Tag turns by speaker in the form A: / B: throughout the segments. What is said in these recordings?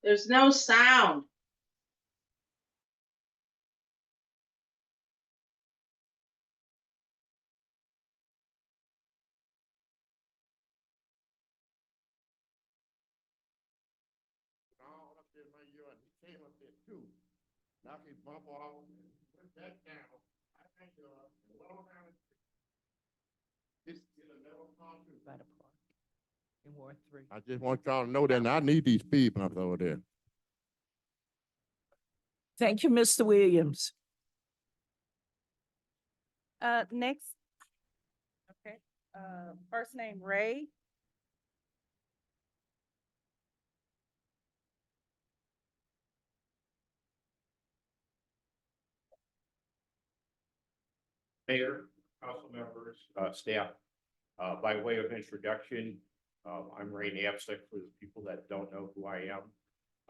A: There's no sound.
B: All up there in my yard, he came up there too. Knocked his bump off, put that down. I think, well around. This is a metal concrete.
C: Right apart in Ward 3.
B: I just want y'all to know that I need these speed bumps over there.
C: Thank you, Mr. Williams.
D: Next. Okay, first name Ray.
E: Mayor, council members, staff, by way of introduction, I'm Ray Knapsick for the people that don't know who I am.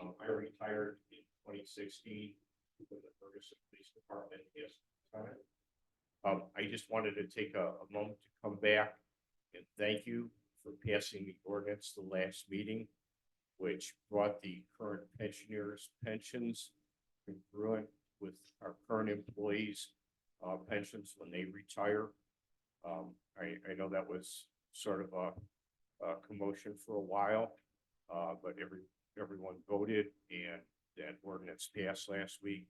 E: I retired in 2016 from the Ferguson Police Department. Yes. I just wanted to take a moment to come back and thank you for passing the ordinance the last meeting, which brought the current pensioners' pensions congruent with our current employees' pensions when they retire. I know that was sort of a commotion for a while, but everyone voted and that ordinance passed last week.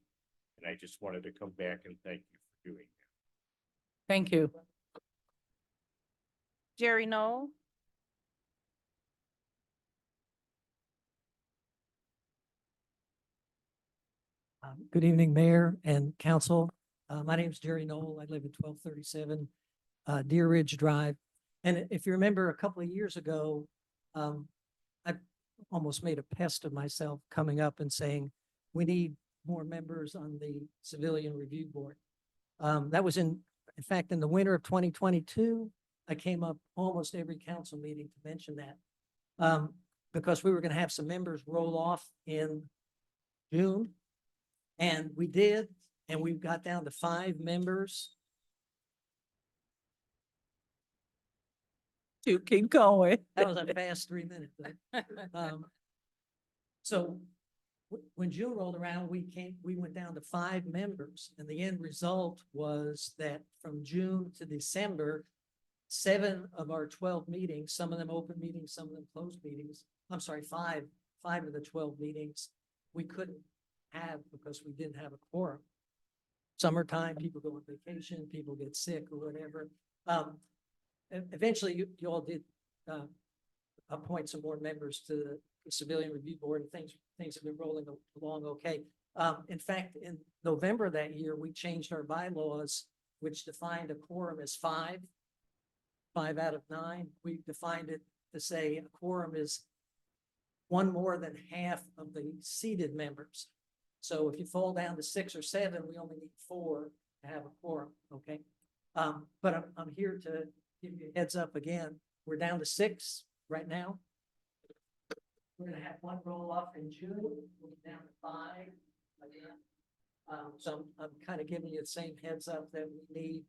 E: And I just wanted to come back and thank you for doing that.
C: Thank you.
D: Jerry Knoll.
F: Good evening, Mayor and Council. My name is Jerry Knoll. I live at 1237 Deer Ridge Drive. And if you remember a couple of years ago, I almost made a pest of myself coming up and saying, we need more members on the Civilian Review Board. That was in fact, in the winter of 2022, I came up almost every council meeting to mention that because we were going to have some members roll off in June. And we did, and we've got down to 5 members.
C: You keep going.
F: That was a fast 3 minutes. So when June rolled around, we went down to 5 members, and the end result was that from June to December, 7 of our 12 meetings, some of them open meetings, some of them closed meetings. I'm sorry, 5 of the 12 meetings we couldn't have because we didn't have a quorum. Summertime, people go on vacation, people get sick or whatever. Eventually you all did appoint some more members to the Civilian Review Board, and things have been rolling along okay. In fact, in November that year, we changed our bylaws, which defined a quorum as 5 out of 9. We defined it to say a quorum is 1 more than half of the seated members. So if you fall down to 6 or 7, we only need 4 to have a quorum, okay? But I'm here to give you a heads up again. We're down to 6 right now. We're gonna have 1 roll off in June, we'll be down to 5 again. So I'm kind of giving you the same heads up that we need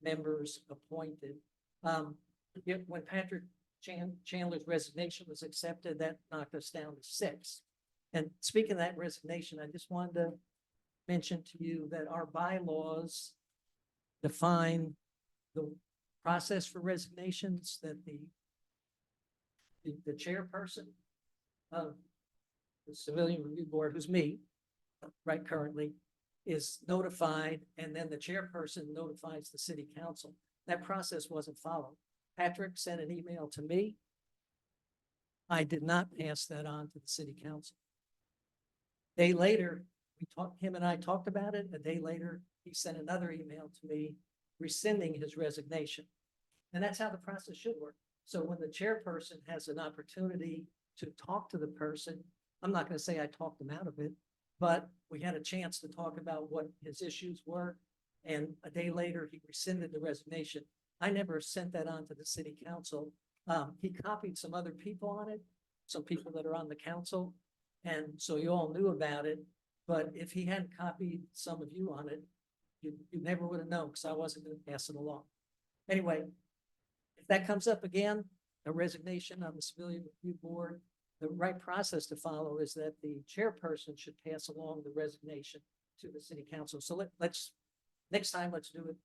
F: members appointed. When Patrick Chandler's resignation was accepted, that knocked us down to 6. And speaking of that resignation, I just wanted to mention to you that our bylaws define the process for resignations, that the chairperson of the Civilian Review Board, who's me, right currently, is notified, and then the chairperson notifies the city council. That process wasn't followed. Patrick sent an email to me. I did not pass that on to the city council. A day later, him and I talked about it. A day later, he sent another email to me rescinding his resignation. And that's how the process should work. So when the chairperson has an opportunity to talk to the person, I'm not going to say I talked him out of it, but we had a chance to talk about what his issues were. And a day later, he rescinded the resignation. I never sent that on to the city council. He copied some other people on it, some people that are on the council. And so you all knew about it, but if he hadn't copied some of you on it, you never would have known because I wasn't going to pass it along. Anyway, if that comes up again, a resignation on the Civilian Review Board, the right process to follow is that the chairperson should pass along the resignation to the city council. So let's, next time, let's do it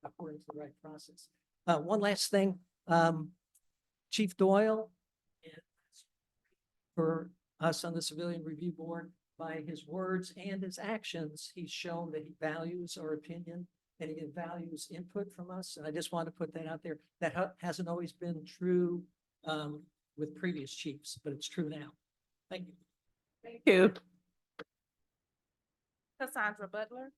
F: according to the right process. One last thing, Chief Doyle, for us on the Civilian Review Board, by his words and his actions, he's shown that he values our opinion and he values input from us. And I just want to put that out there. That hasn't always been true with previous chiefs, but it's true now. Thank you.
C: Thank you.
D: Cassandra Butler.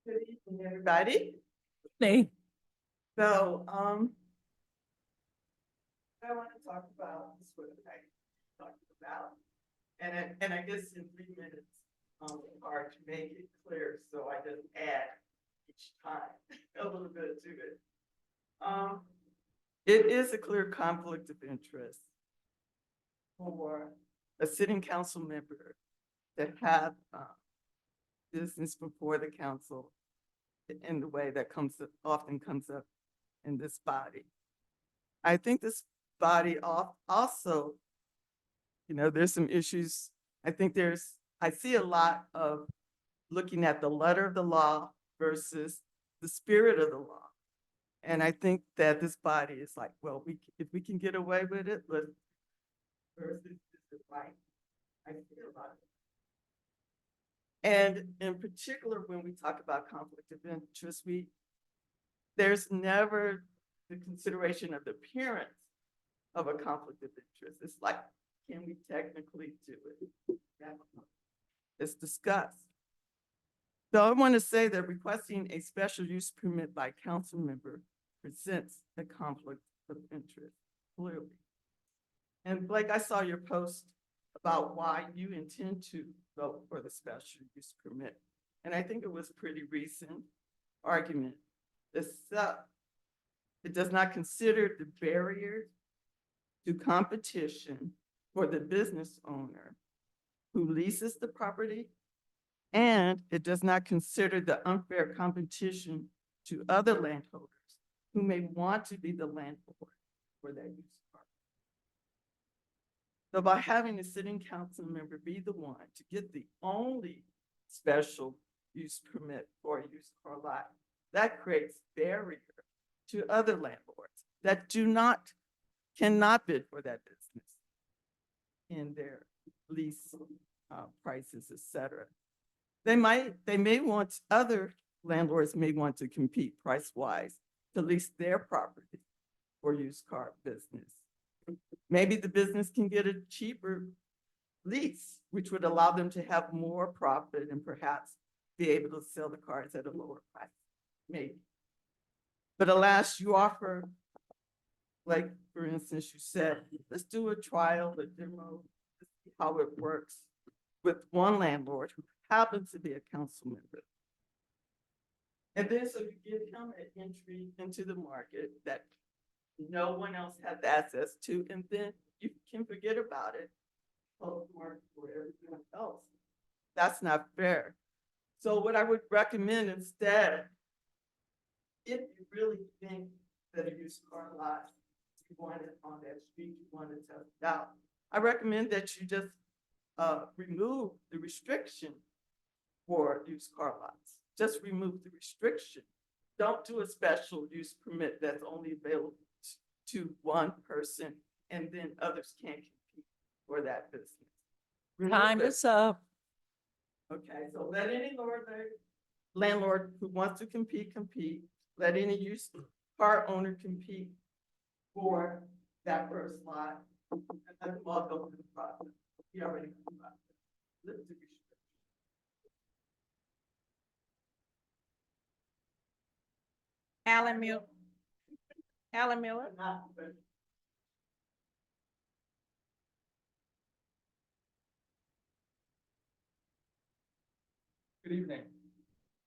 A: Good evening, everybody.
C: Me.
A: So, I want to talk about this what I talked about. And I guess in 3 minutes, hard to make it clear, so I just add each time a little bit to it. It is a clear conflict of interest for a sitting council member to have business before the council in the way that often comes up in this body. I think this body also, there's some issues. I see a lot of looking at the letter of the law versus the spirit of the law. And I think that this body is like, well, if we can get away with it, let's versus is it right? I feel about it. And in particular, when we talk about conflict of interest, there's never the consideration of the appearance of a conflict of interest. It's like, can we technically do it? It's discussed. So I want to say that requesting a special use permit by council member presents a conflict of interest, clearly. And Blake, I saw your post about why you intend to vote for the special use permit. And I think it was pretty recent argument. It does not consider the barrier to competition for the business owner who leases the property, and it does not consider the unfair competition to other landholders who may want to be the landlord for that use. So by having a sitting council member be the one to get the only special use permit for a used car lot, that creates barrier to other landlords that cannot bid for that business in their lease prices, etc. Other landlords may want to compete price-wise to lease their property for used car business. Maybe the business can get a cheaper lease, which would allow them to have more profit and perhaps be able to sell the cars at a lower price, maybe. But alas, you offer, like, for instance, you said, let's do a trial, a demo, see how it works with one landlord who happens to be a council member. And then so you give him an entry into the market that no one else has access to, and then you can forget about it. Market for everyone else. That's not fair. So what I would recommend instead, if you really think that a used car lot, you want it on that street, you want to test it out, I recommend that you just remove the restriction for used car lots. Just remove the restriction. Don't do a special use permit that's only available to one person, and then others can't compete for that business.
C: Time is up.
A: Okay, so let any landlord who wants to compete. Let any used car owner compete for that first lot. And then we'll go through the process. We already know about it. Lift the restriction.
D: Alan Miller. Alan Miller.
G: Good evening.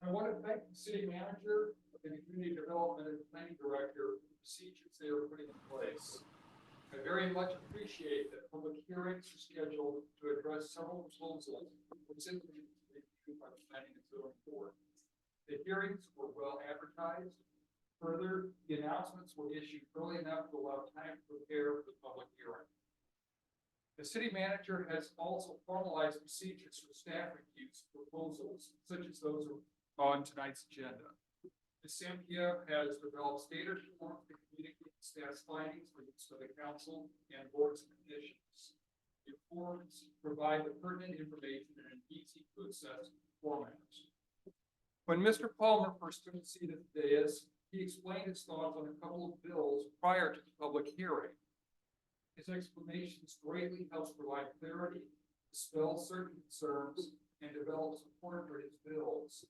G: I want to thank the city manager and the community development and planning director for the procedures they are putting in place. I very much appreciate that public hearings are scheduled to address several proposals specifically by the planning and zoning board. The hearings were well advertised. Further, the announcements were issued early enough to allow time to prepare for the public hearing. The city manager has also formalized procedures for staff reviews, proposals, such as those on tonight's agenda. Ms. Cynthia has developed standard forms to communicate staff's findings for use by the council and boards and commissions. The forms provide the pertinent information in an easy to access format. When Mr. Palmer first took a seat at the dais, he explained his thoughts on a couple of bills prior to the public hearing. His explanations greatly helps provide clarity, dispel certain concerns, and develop support for his bills.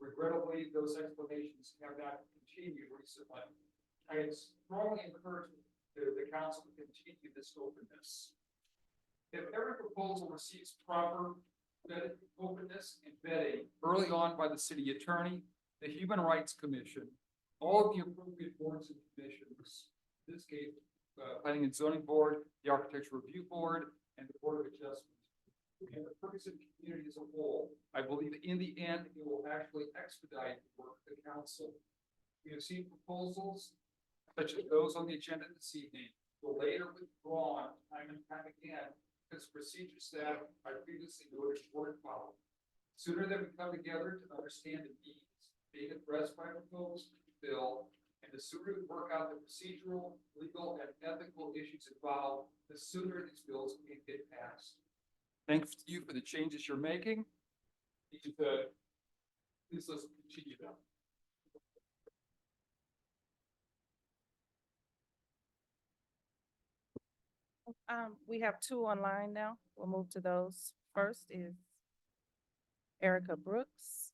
G: Regrettably, those explanations have not continued recently. I strongly encourage the council to continue this openness. If every proposal receives proper vetted openness and vetting early on by the city attorney, the Human Rights Commission, all of the appropriate boards and commissions, in this case, Planning and Zoning Board, the Architecture Review Board, and the Board of Adjustment, and the Ferguson community as a whole, I believe in the end, it will actually expedite the work of the council. We have seen proposals such as those on the agenda this evening, were later withdrawn time and time again because procedure staff I previously noted weren't followed. Sooner that we come together to understand the needs being addressed by a proposed bill, and the sooner we work out the procedural, legal, and ethical issues involved, the sooner these bills can get passed. Thanks to you for the changes you're making. Please let's continue that.
D: We have two online now. We'll move to those. First is Erica Brooks.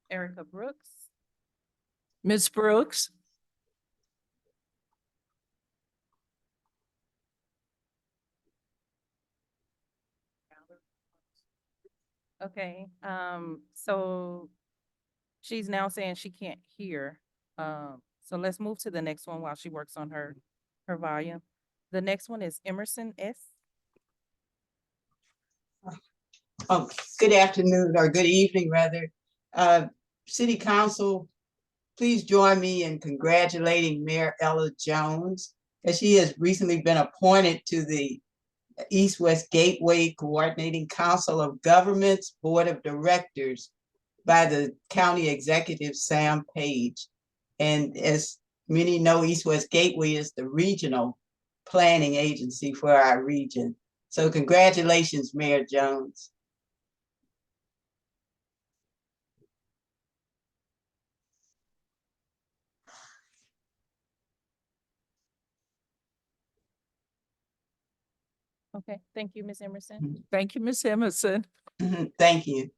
D: Erica Brooks.
C: Ms. Brooks?
D: Okay, so she's now saying she can't hear. So let's move to the next one while she works on her volume. The next one is Emerson S.
H: Oh, good afternoon or good evening, rather. City Council, please join me in congratulating Mayor Ella Jones, as she has recently been appointed to the East-West Gateway Coordinating Council of Governments Board of Directors by the County Executive Sam Page. And as many know, East-West Gateway is the regional planning agency for our region. So congratulations, Mayor Jones.
D: Okay, thank you, Ms. Emerson.
C: Thank you, Ms. Emerson.
H: Thank you.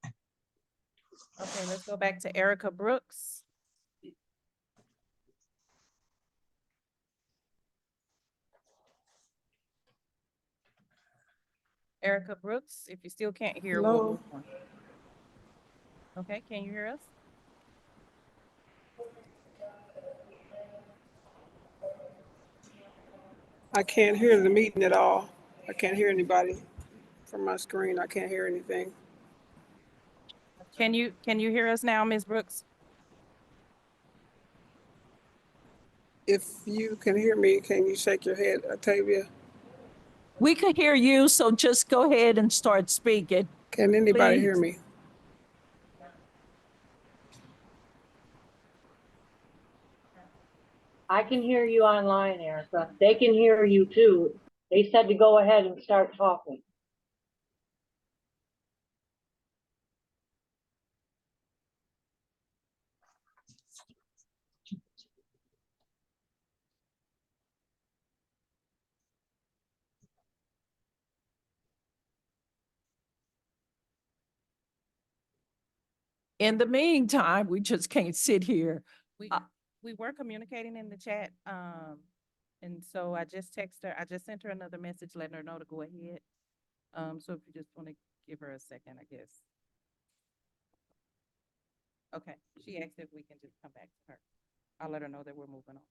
D: Okay, let's go back to Erica Brooks. Erica Brooks, if you still can't hear, we'll move on. Okay, can you hear us?
I: I can't hear the meeting at all. I can't hear anybody from my screen. I can't hear anything.
D: Can you hear us now, Ms. Brooks?
I: If you can hear me, can you shake your head, Octavia?
C: We can hear you, so just go ahead and start speaking.
I: Can anybody hear
C: Please.
I: me?
J: I can hear you online, Erica. They can hear you too. They said to go ahead and start talking.
C: In the meantime, we just can't sit here.
D: We were communicating in the chat, and so I just sent her another message letting her know to go ahead. So if you just want to give her a second, I guess. Okay, she asked if we can just come back to her. I'll let her know that we're moving on.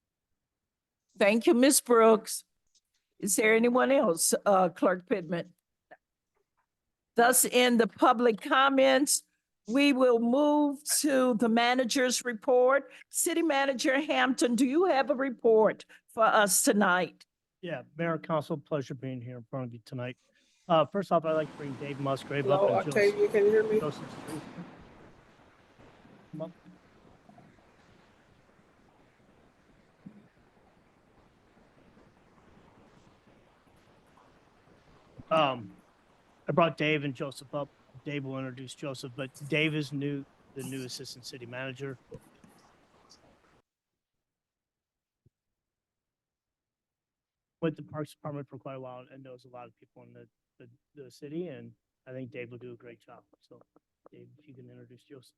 C: Thank you, Ms. Brooks. Is there anyone else, Clerk Pittman? Thus end the public comments. We will move to the manager's report. City Manager Hampton, do you have a report for us tonight?
K: Yeah, Mayor and Council, pleasure being here in front of you tonight. First off, I'd like to bring Dave Musgrave up
I: Hello,
K: and
I: Octavia, can you hear me?
K: Joseph Street. Come up. I brought Dave and Joseph up. Dave will introduce Joseph, but Dave is the new Assistant City Manager. With the Parks Department for quite a while and knows a lot of people in the city, and I think Dave will do a great job. So Dave, if you can introduce Joseph.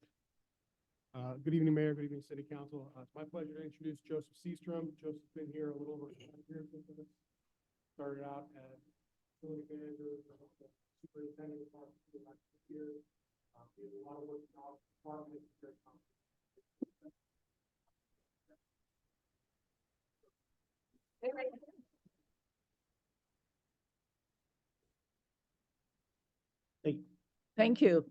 L: Good evening, Mayor. Good evening, City Council. It's my pleasure to introduce Joseph Seastrom. Joseph's been here a little over 5 years with us. Started out as facility manager, superintendent of parks for the last 2 years. He has a lot of work in our department. Very competent.
C: Thank you.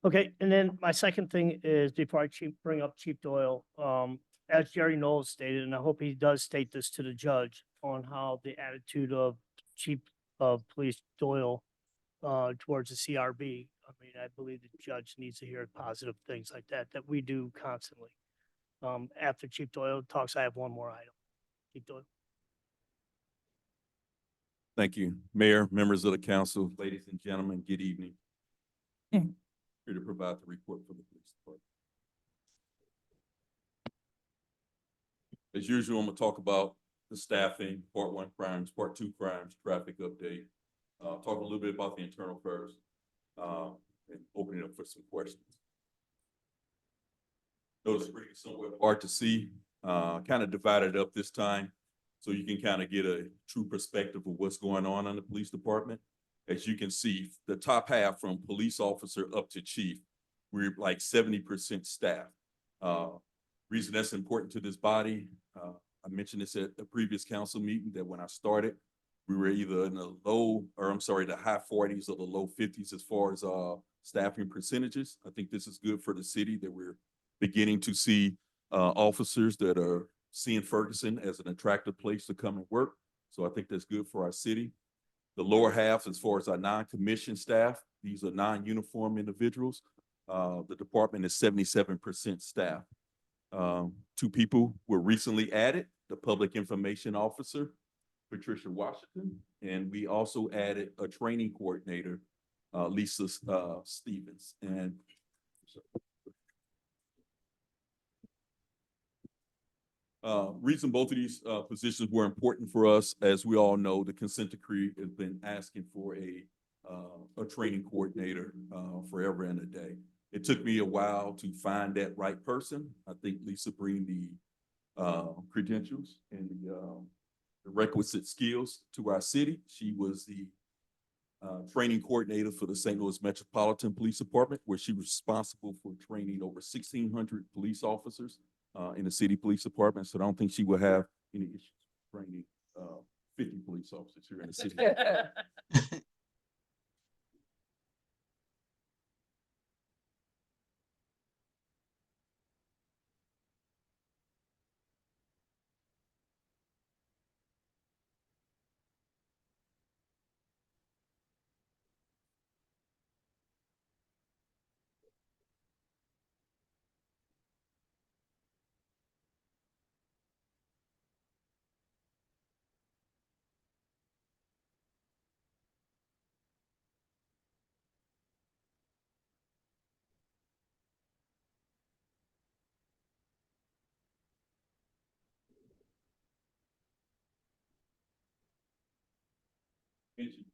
K: Okay, and then my second thing is before I bring up Chief Doyle, as Jerry Knowles stated, and I hope he does state this to the judge on how the attitude of Chief of Police Doyle towards the CRB. I mean, I believe the judge needs to hear positive things like that we do constantly. After Chief Doyle talks, I have one more item. Chief Doyle.
M: Thank you, Mayor, members of the council, ladies and gentlemen, good evening. Here to provide the report for the police department. As usual, I'm gonna talk about the staffing, part 1 crimes, part 2 crimes, traffic update. Talk a little bit about the internal affairs, and open it up for some questions. Notice it's somewhat hard to see, kind of divided up this time, so you can kind of get a true perspective of what's going on in the police department. As you can see, the top half from police officer up to chief, we're like 70% staff. Reason that's important to this body, I mentioned this at a previous council meeting that when I started, we were either in the the high 40s or the low 50s as far as staffing percentages. I think this is good for the city that we're beginning to see officers that are seeing Ferguson as an attractive place to come and work. So I think that's good for our city. The lower half, as far as our non-commissioned staff, these are non-uniform individuals. The department is 77% staff. 2 people were recently added, the public information officer, Patricia Washington, and we also added a training coordinator, Lisa Stevens. And reason both of these positions were important for us, as we all know, the consent decree has been asking for a training coordinator forever and a day. It took me a while to find that right person. I think Lisa bring the credentials and the requisite skills to our city. She was the training coordinator for the St. Louis Metropolitan Police Department, where she was responsible for training over 1,600 police officers in the city police department. So I don't think she will have any issues training 50 police officers here in the city.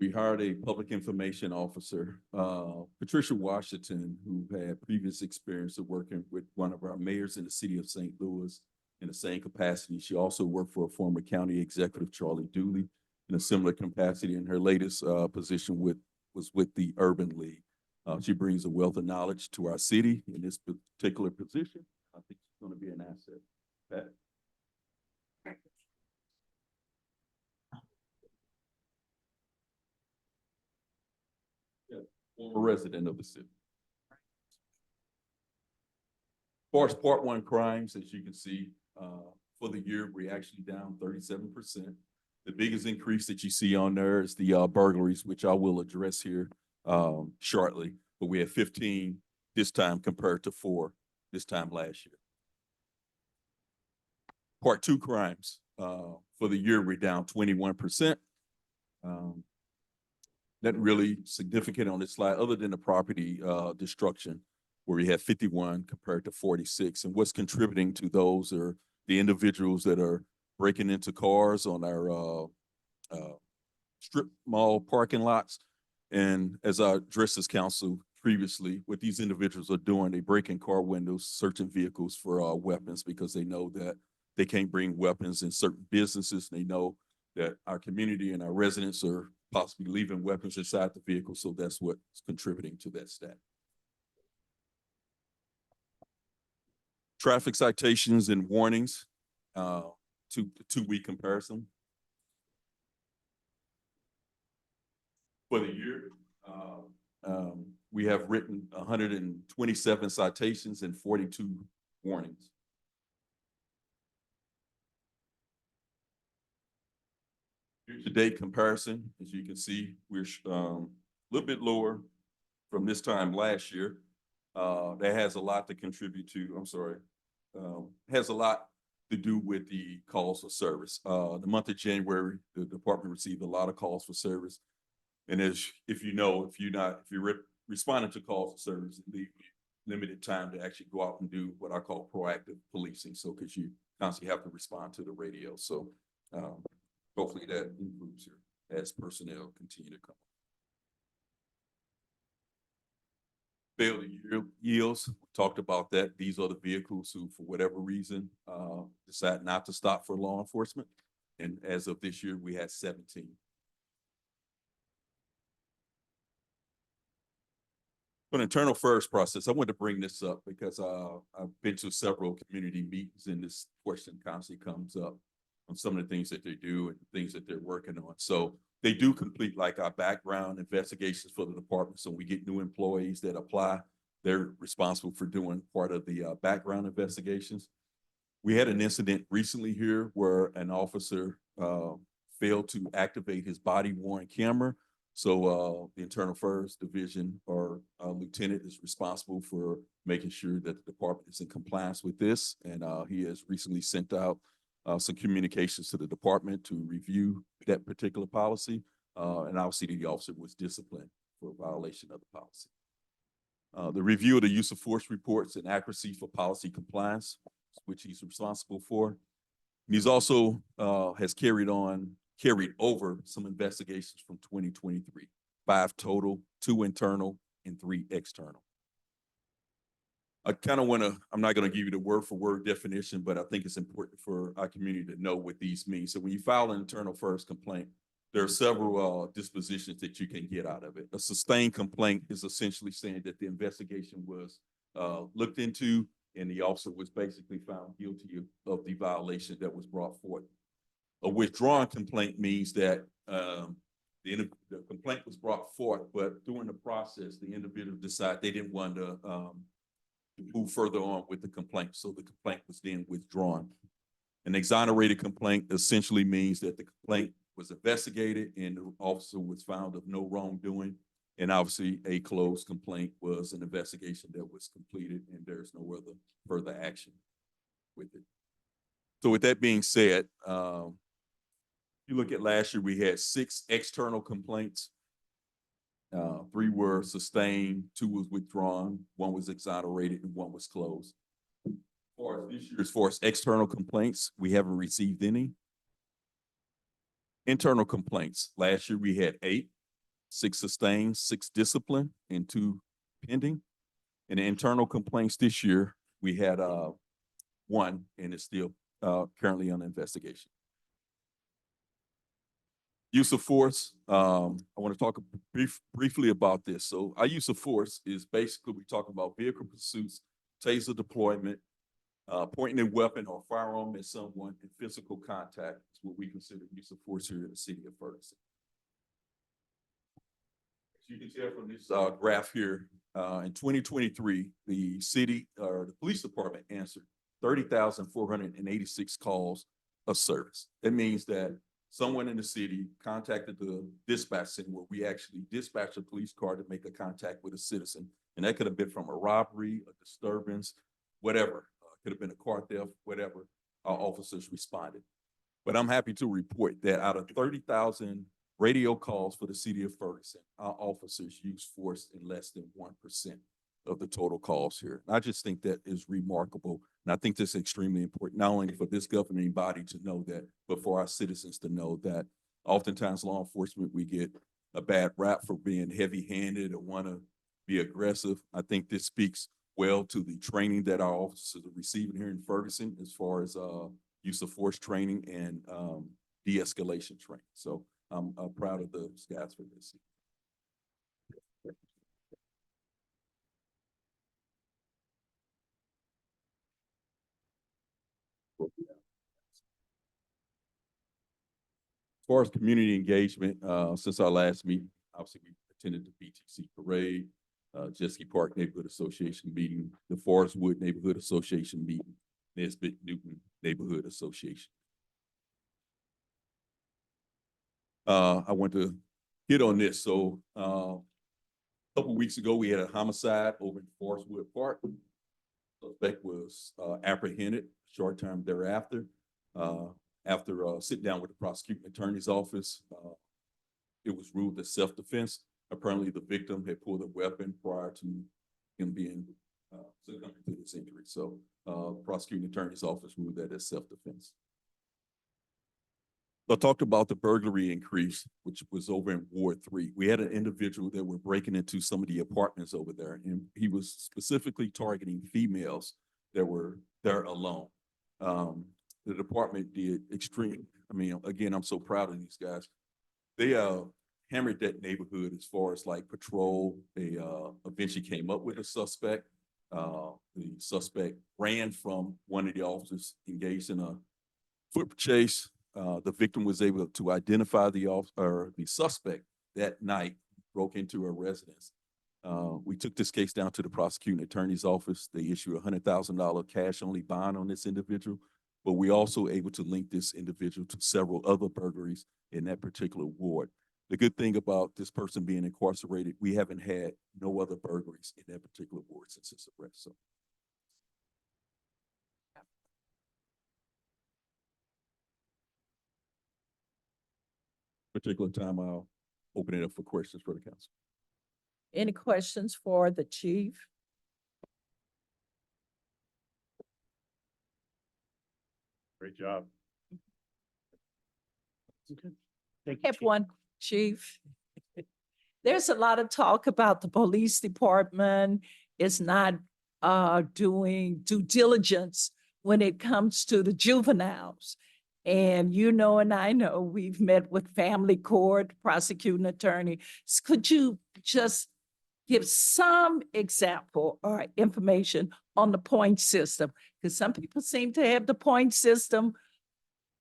M: We hired a public information officer, Patricia Washington, who had previous experience of working with one of our mayors in the city of St. Louis in the same capacity. She also worked for a former county executive, Charlie Dooley, in a similar capacity. And her latest position was with the Urban League. She brings a wealth of knowledge to our city in this particular position. I think she's going to be an asset. Pat? former resident of the city. As far as part one crimes, as you can see, for the year, we're actually down 37%. The biggest increase that you see on there is the burglaries, which I will address here shortly. But we had 15 this time compared to 4 this time last year. Part two crimes, for the year, we're down 21%. Nothing really significant on this slide other than the property destruction, where we have 51 compared to 46. And what's contributing to those are the individuals that are breaking into cars on our strip mall parking lots. And as I addressed this council previously, what these individuals are doing, they break in car windows, searching vehicles for weapons because they know that they can't bring weapons in certain businesses. They know that our community and our residents are possibly leaving weapons inside the vehicle. So that's what's contributing to that stat. Traffic citations and warnings, two-week comparison. For the year, we have written 127 citations and 42 warnings. Year-to-date comparison, as you can see, we're a little bit lower from this time last year. That has a lot to contribute to, has a lot to do with the calls for service. The month of January, the department received a lot of calls for service. And if you're responding to calls for service, it leaves you limited time to actually go out and do what I call proactive policing. So, because you constantly have to respond to the radio. So, hopefully that improves here as personnel continue to come. Failed yields, we talked about that. These are the vehicles who, for whatever reason, decide not to stop for law enforcement. And as of this year, we had 17. For an internal first process, I wanted to bring this up because I've been to several community meetings and this question constantly comes up on some of the things that they do and things that they're working on. So they do complete like our background investigations for the department. So we get new employees that apply, they're responsible for doing part of the background investigations. We had an incident recently here where an officer failed to activate his body worn camera. So the Internal Affairs Division or lieutenant is responsible for making sure that the department is in compliance with this. And he has recently sent out some communications to the department to review that particular policy. And obviously the officer was disciplined for violation of the policy. The review of the use of force reports and accuracy for policy compliance, which he's responsible for. And he's also has carried over some investigations from 2023, 5 total, 2 internal and 3 external. I kind of I'm not going to give you the word for word definition, but I think it's important for our community to know what these mean. So when you file an internal first complaint, there are several dispositions that you can get out of it. A sustained complaint is essentially saying that the investigation was looked into and the officer was basically found guilty of the violation that was brought forth. A withdrawn complaint means that the complaint was brought forth, but during the process, the individual decided they didn't want to move further on with the complaint. So the complaint was then withdrawn. An exonerated complaint essentially means that the complaint was investigated and the officer was found of no wrongdoing. And obviously a closed complaint was an investigation that was completed and there's no other further action with it. So with that being said, you look at last year, we had 6 external complaints. 3 were sustained, 2 was withdrawn, 1 was exonerated, and 1 was closed. As far as external complaints, we haven't received any. Internal complaints, last year we had 8, 6 sustained, 6 disciplined, and 2 pending. And the internal complaints this year, we had 1, and it's still currently under investigation. Use of force, I want to talk briefly about this. So our use of force is basically, we talk about vehicle pursuits, taser deployment, pointing a weapon or firearm at someone, and physical contact is what we consider use of force here in the city of Ferguson. you can tell from this graph here, in 2023, the city or the police department answered 30,486 calls of service. That means that someone in the city contacted the dispatch center where we actually dispatched a police car to make a contact with a citizen. And that could have been from a robbery, a disturbance, whatever. Could have been a car theft, whatever. Our officers responded. But I'm happy to report that out of 30,000 radio calls for the city of Ferguson, our officers used force in less than 1% of the total calls here. I just think that is remarkable. And I think this is extremely important, not only for this governing body to know that, but for our citizens to know that oftentimes law enforcement, we get a bad rap for being heavy-handed or want to be aggressive. I think this speaks well to the training that our officers are receiving here in Ferguson as far as use of force training and de-escalation training. So I'm proud of those guys for this. As far as community engagement, since our last meeting, obviously we attended the BTC parade, Jeske Park Neighborhood Association meeting, the Forest Wood Neighborhood Association meeting, Nesbitt Newton Neighborhood Association. I want to hit on this. So a couple weeks ago, we had a homicide over in Forest Wood Park. Suspect was apprehended short time thereafter. After sitting down with the prosecuting attorney's office, it was ruled as self-defense. Apparently, the victim had pulled a weapon prior to him being succumbing to this injury. So prosecuting attorney's office ruled that as self-defense. I talked about the burglary increase, which was over in Ward 3. We had an individual that were breaking into some of the apartments over there, and he was specifically targeting females that were there alone. The department did extreme. I mean, again, I'm so proud of these guys. They hammered that neighborhood as far as like patrol. They eventually came up with a suspect. The suspect ran from one of the officers, engaged in a foot chase. The victim was able to identify the suspect that night, broke into a residence. We took this case down to the prosecuting attorney's office. They issued a $100,000 cash only bond on this individual, but we also able to link this individual to several other burglaries in that particular ward. The good thing about this person being incarcerated, we haven't had no other burglaries in that particular ward since his arrest. So. Particular time, I'll open it up for questions for the council.
C: Any questions for the chief?
E: Great job.
K: Okay. Thank you,
C: Have
K: Chief.
C: one, chief. There's a lot of talk about the police department is not doing due diligence when it comes to the juveniles. And you know, and I know, we've met with family court, prosecuting attorney. Could you just give some example or information on the point system? Because some people seem to have the point system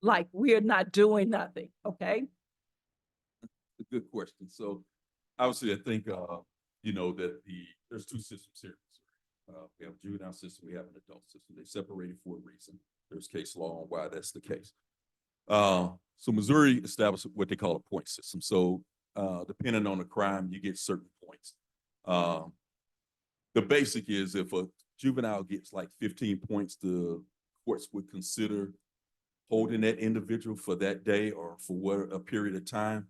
C: like we're not doing nothing, okay?
M: A good question. So obviously, I think, you know, that there's two systems here. We have a juvenile system, we have an adult system. They separated for a reason. There's case law on why that's the case. So Missouri established what they call a point system. So depending on the crime, you get certain points. The basic is if a juvenile gets like 15 points, the courts would consider holding that individual for that day or for what a period of time.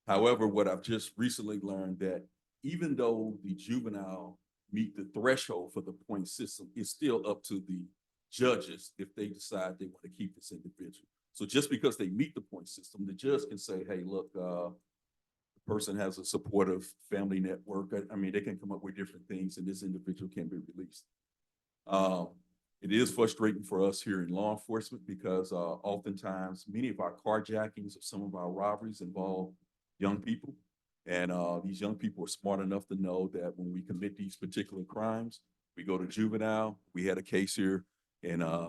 M: However, what I've just recently learned that even though the juvenile meet the threshold for the point system, it's still up to the judges if they decide they want to keep this individual. So just because they meet the point system, the judge can say, hey, look, the person has a supportive family network. I mean, they can come up with different things and this individual can be released. It is frustrating for us here in law enforcement because oftentimes many of our carjackings or some of our robberies involve young people. And these young people are smart enough to know that when we commit these particular crimes, we go to juvenile. We had a case here and I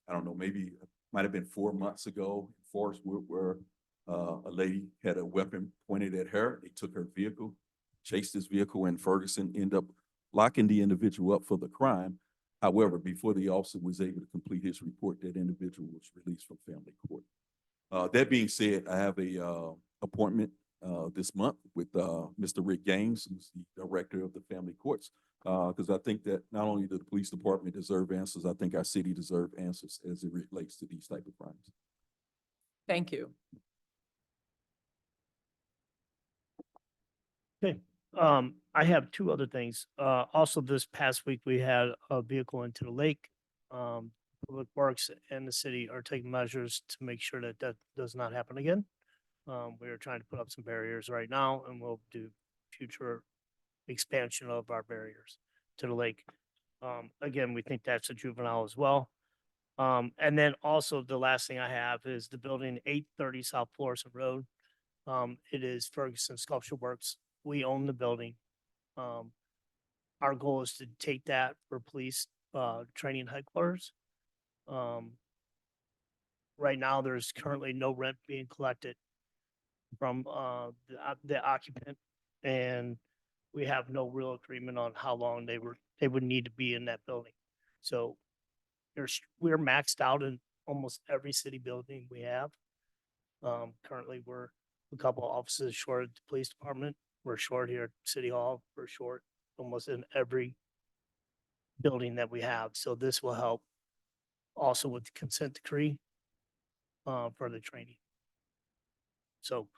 M: don't know, maybe it might've been 4 months ago in Forest Wood where a lady had a weapon pointed at her. They took her vehicle, chased this vehicle in Ferguson, end up locking the individual up for the crime. However, before the officer was able to complete his report, that individual was released from family court. That being said, I have a appointment this month with Mr. Rick Gaines, who's the director of the family courts. Because I think that not only does the police department deserve answers, I think our city deserves answers as it relates to these type of crimes.
C: Thank you.
K: Okay, I have two other things. Also this past week, we had a vehicle into the lake. Public Works and the city are taking measures to make sure that that does not happen again. We are trying to put up some barriers right now and we'll do future expansion of our barriers to the lake. Again, we think that's a juvenile as well. And then also the last thing I have is the building 830 South Florissant Road. It is Ferguson Sculpture Works. We own the building. Our goal is to take that for police training headquarters. Right now, there's currently no rent being collected from the occupant, and we have no real agreement on how long they would need to be in that building. So we're maxed out in almost every city building we have. Currently, we're a couple of offices short at the police department. We're short here at City Hall. We're short almost in every building that we have. So this will help also with the consent decree for the training. So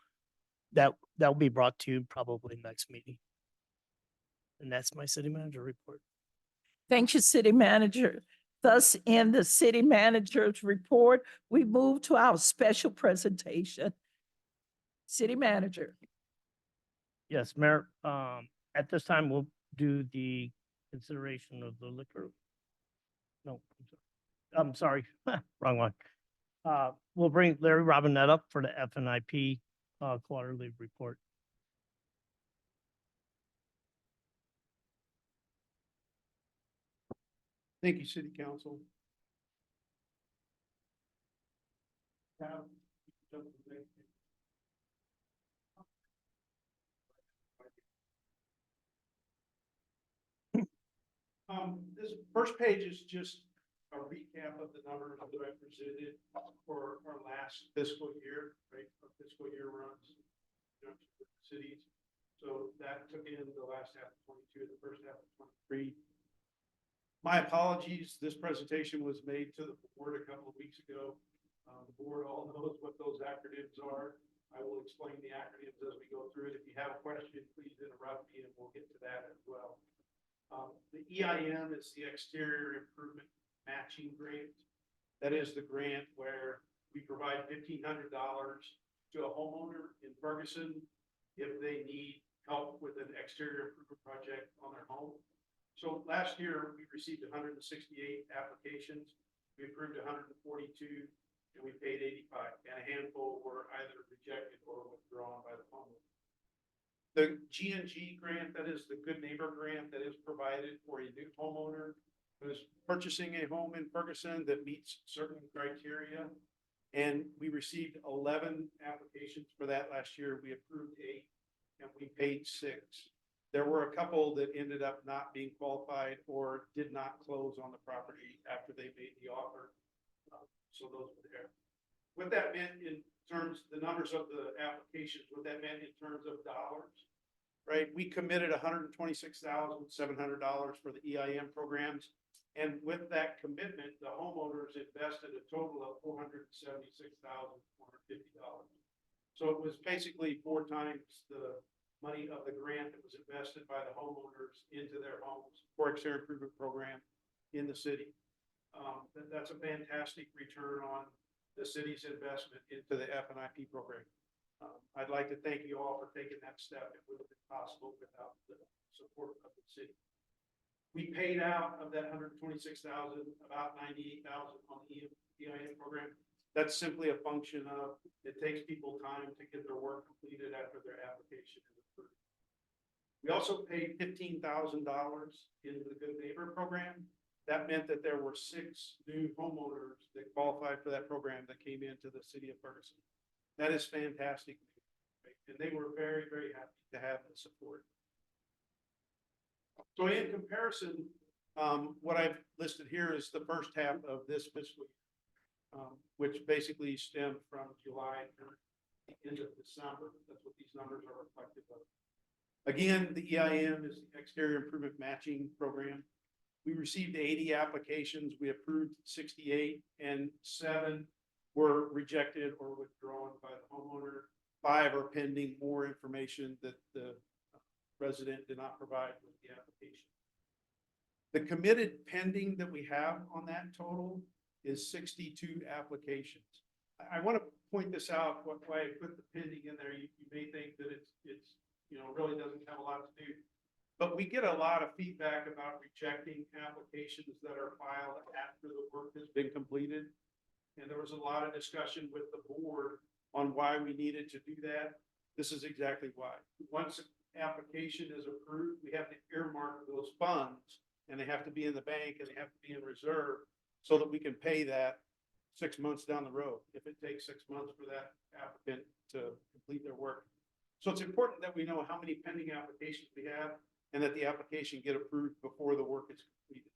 K: that will be brought to you probably next meeting. And that's my city manager report.
C: Thank you, city manager. Thus, in the city manager's report, we move to our special presentation. City manager.
K: Yes, Mayor, at this time, we'll do the consideration of the liquor. No, I'm sorry, wrong one. We'll bring Larry Robinette up for the FNIP quarterly report.
L: Thank you, City Council. This first page is just a recap of the numbers that I presented for our last fiscal year, right? Our fiscal year runs, cities. So that took in the last half of 22, the first half of 23. My apologies, this presentation was made to the board a couple of weeks ago. The board all knows what those acronyms are. I will explain the acronyms as we go through it. If you have a question, please interrupt me and we'll get to that as well. The EIM is the Exterior Improvement Matching Grant. That is the grant where we provide $1,500 to a homeowner in Ferguson if they need help with an exterior improvement project on their home. So last year, we received 168 applications. We approved 142 and we paid 85, and a handful were either rejected or withdrawn by the homeowner. The GNG grant, that is the Good Neighbor grant that is provided for a new homeowner who is purchasing a home in Ferguson that meets certain criteria. And we received 11 applications for that last year. We approved 8 and we paid 6. There were a couple that ended up not being qualified or did not close on the property after they made the offer. So those were there. What that meant in terms, the numbers of the applications, what that meant in terms of dollars, right? We committed $126,700 for the EIM programs. And with that commitment, the homeowners invested a total of $476,450. So it was basically 4 times the money of the grant that was invested by the homeowners into their homes for exterior improvement program in the city. That's a fantastic return on the city's investment into the FNIP program. I'd like to thank you all for taking that step. It would have been possible without the support of the city. We paid out of that $126,000, about $98,000 on the EIM program. That's simply a function of, it takes people time to get their work completed after their application is approved. We also paid $15,000 into the Good Neighbor program. That meant that there were 6 new homeowners that qualified for that program that came into the city of Ferguson. That is fantastic. And they were very, very happy to have the support.
N: So in comparison, what I've listed here is the first half of this fiscal year, which basically stemmed from July through the end of December. That's what these numbers are reflective of. Again, the EIM is the Exterior Improvement Matching Program. We received 80 applications. We approved 68, and 7 were rejected or withdrawn by the homeowner. 5 are pending more information that the resident did not provide with the application. The committed pending that we have on that total is 62 applications. I want to point this out, why I put the pending in there. You may think that it's really doesn't have a lot to do. But we get a lot of feedback about rejecting applications that are filed after the work has been completed. And there was a lot of discussion with the board on why we needed to do that. This is exactly why. Once an application is approved, we have to earmark those funds, and they have to be in the bank and they have to be in reserve so that we can pay that 6 months down the road, if it takes 6 months for that applicant to complete their work. So it's important that we know how many pending applications we have and that the application get approved before the work is completed.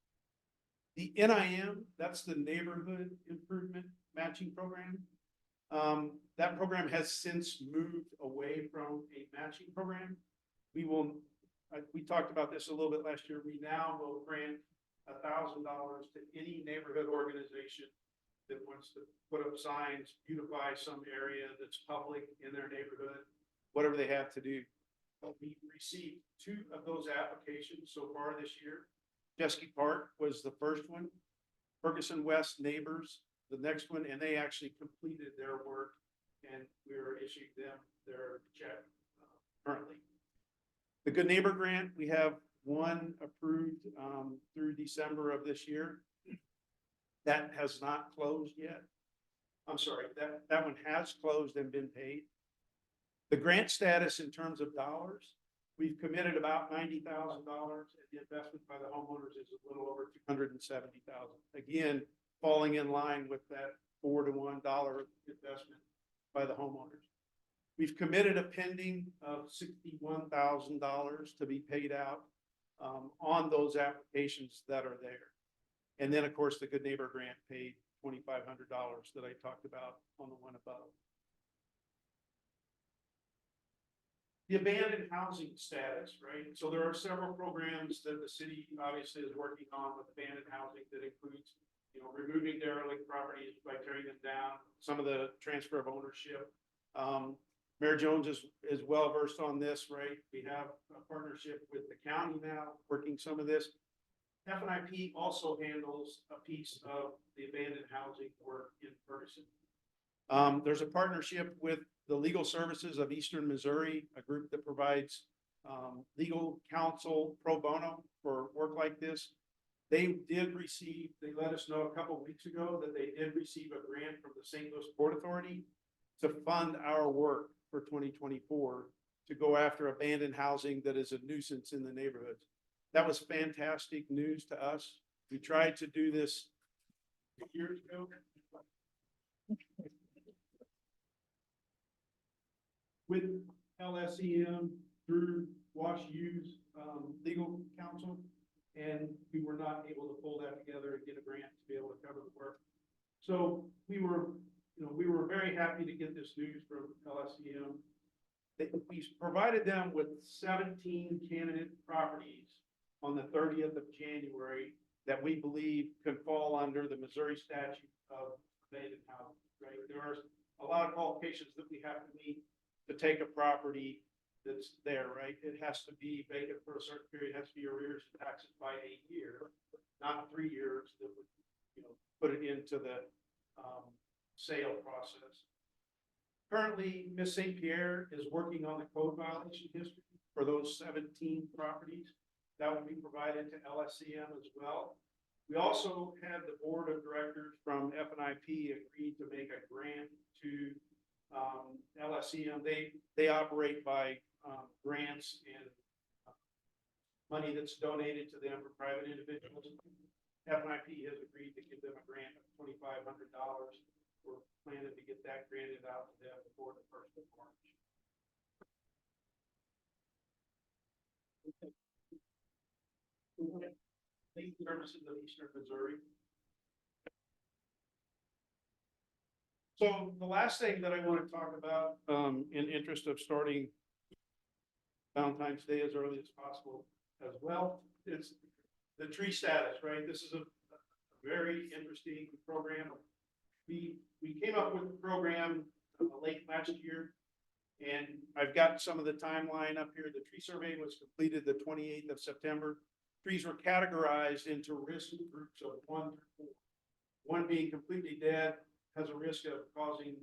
N: The NIM, that's the Neighborhood Improvement Matching Program. That program has since moved away from a matching program. We talked about this a little bit last year. We now will grant $1,000 to any neighborhood organization that wants to put up signs, beautify some area that's public in their neighborhood, whatever they have to do. We received 2 of those applications so far this year. Chesky Park was the first one. Ferguson West Neighbors, the next one, and they actually completed their work, and we are issuing them their check currently. The Good Neighbor Grant, we have 1 approved through December of this year. That has not closed yet. I'm sorry, that one has closed and been paid. The grant status in terms of dollars, we've committed about $90,000, and the investment by the homeowners is a little over $270,000. Again, falling in line with that $4-to-1 investment by the homeowners. We've committed a pending of $61,000 to be paid out on those applications that are there. And then, of course, the Good Neighbor Grant paid $2,500 that I talked about on the one above. The abandoned housing status, right? So there are several programs that the city obviously is working on with abandoned housing that includes, removing derelict properties by tearing them down, some of the transfer of ownership. Mayor Jones is well versed on this, right? We have a partnership with the county now working some of this. FNIP also handles a piece of the abandoned housing work in Ferguson. There's a partnership with the Legal Services of Eastern Missouri, a group that provides legal counsel pro bono for work like this. They let us know a couple of weeks ago that they did receive a grant from the St. Louis Port Authority to fund our work for 2024 to go after abandoned housing that is a nuisance in the neighborhoods. That was fantastic news to us. We tried to do this 2 years ago. With LSEM through WashU's legal counsel, and we were not able to pull that together and get a grant to be able to cover the work. So we were very happy to get this news from LSEM. We provided them with 17 candidate properties on the 30th of January that we believe can fall under the Missouri statute of abandoned housing, right? There are a lot of qualifications that we have to meet to take a property that's there, right? It has to be vacant for a certain period, it has to be arrears of taxes by a year, not 3 years that would, put it into the sale process. Currently, Ms. St. Pierre is working on the code violation history for those 17 properties. That will be provided to LSCM as well. We also had the board of directors from FNIP agreed to make a grant to LSCM. They operate by grants and money that's donated to them for private individuals. FNIP has agreed to give them a grant of $2,500. We're planning to get that granted out to them before the 1st of March. Services of Eastern Missouri. So the last thing that I want to talk about, in interest of starting Valentine's Day as early as possible as well, is the tree status, right? This is a very interesting program. We came up with the program late last year. And I've got some of the timeline up here. The tree survey was completed the 28th of September. Trees were categorized into risk groups of 1 through 4. 1 being completely dead, has a risk of causing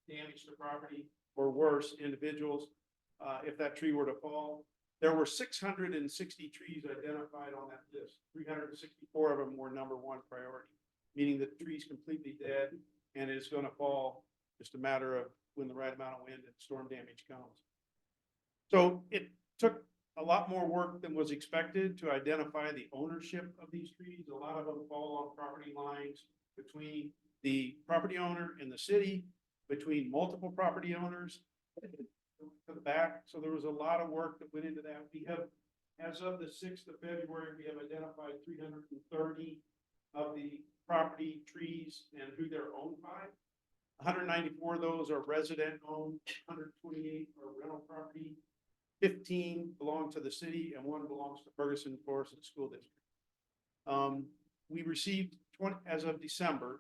N: damage to property or worse, individuals, if that tree were to fall. There were 660 trees identified on that list. 364 of them were number 1 priority, meaning the tree's completely dead and it's going to fall, just a matter of when the right amount of wind and storm damage comes. So it took a lot more work than was expected to identify the ownership of these trees. A lot of them fall on property lines between the property owner and the city, between multiple property owners to the back. So there was a lot of work that went into that. We have, as of the 6th of February, we have identified 330 of the property trees and who they're owned by. 194 of those are resident owned, 128 are rental property, 15 belong to the city, and 1 belongs to Ferguson Forest and School District. We received 20, as of December,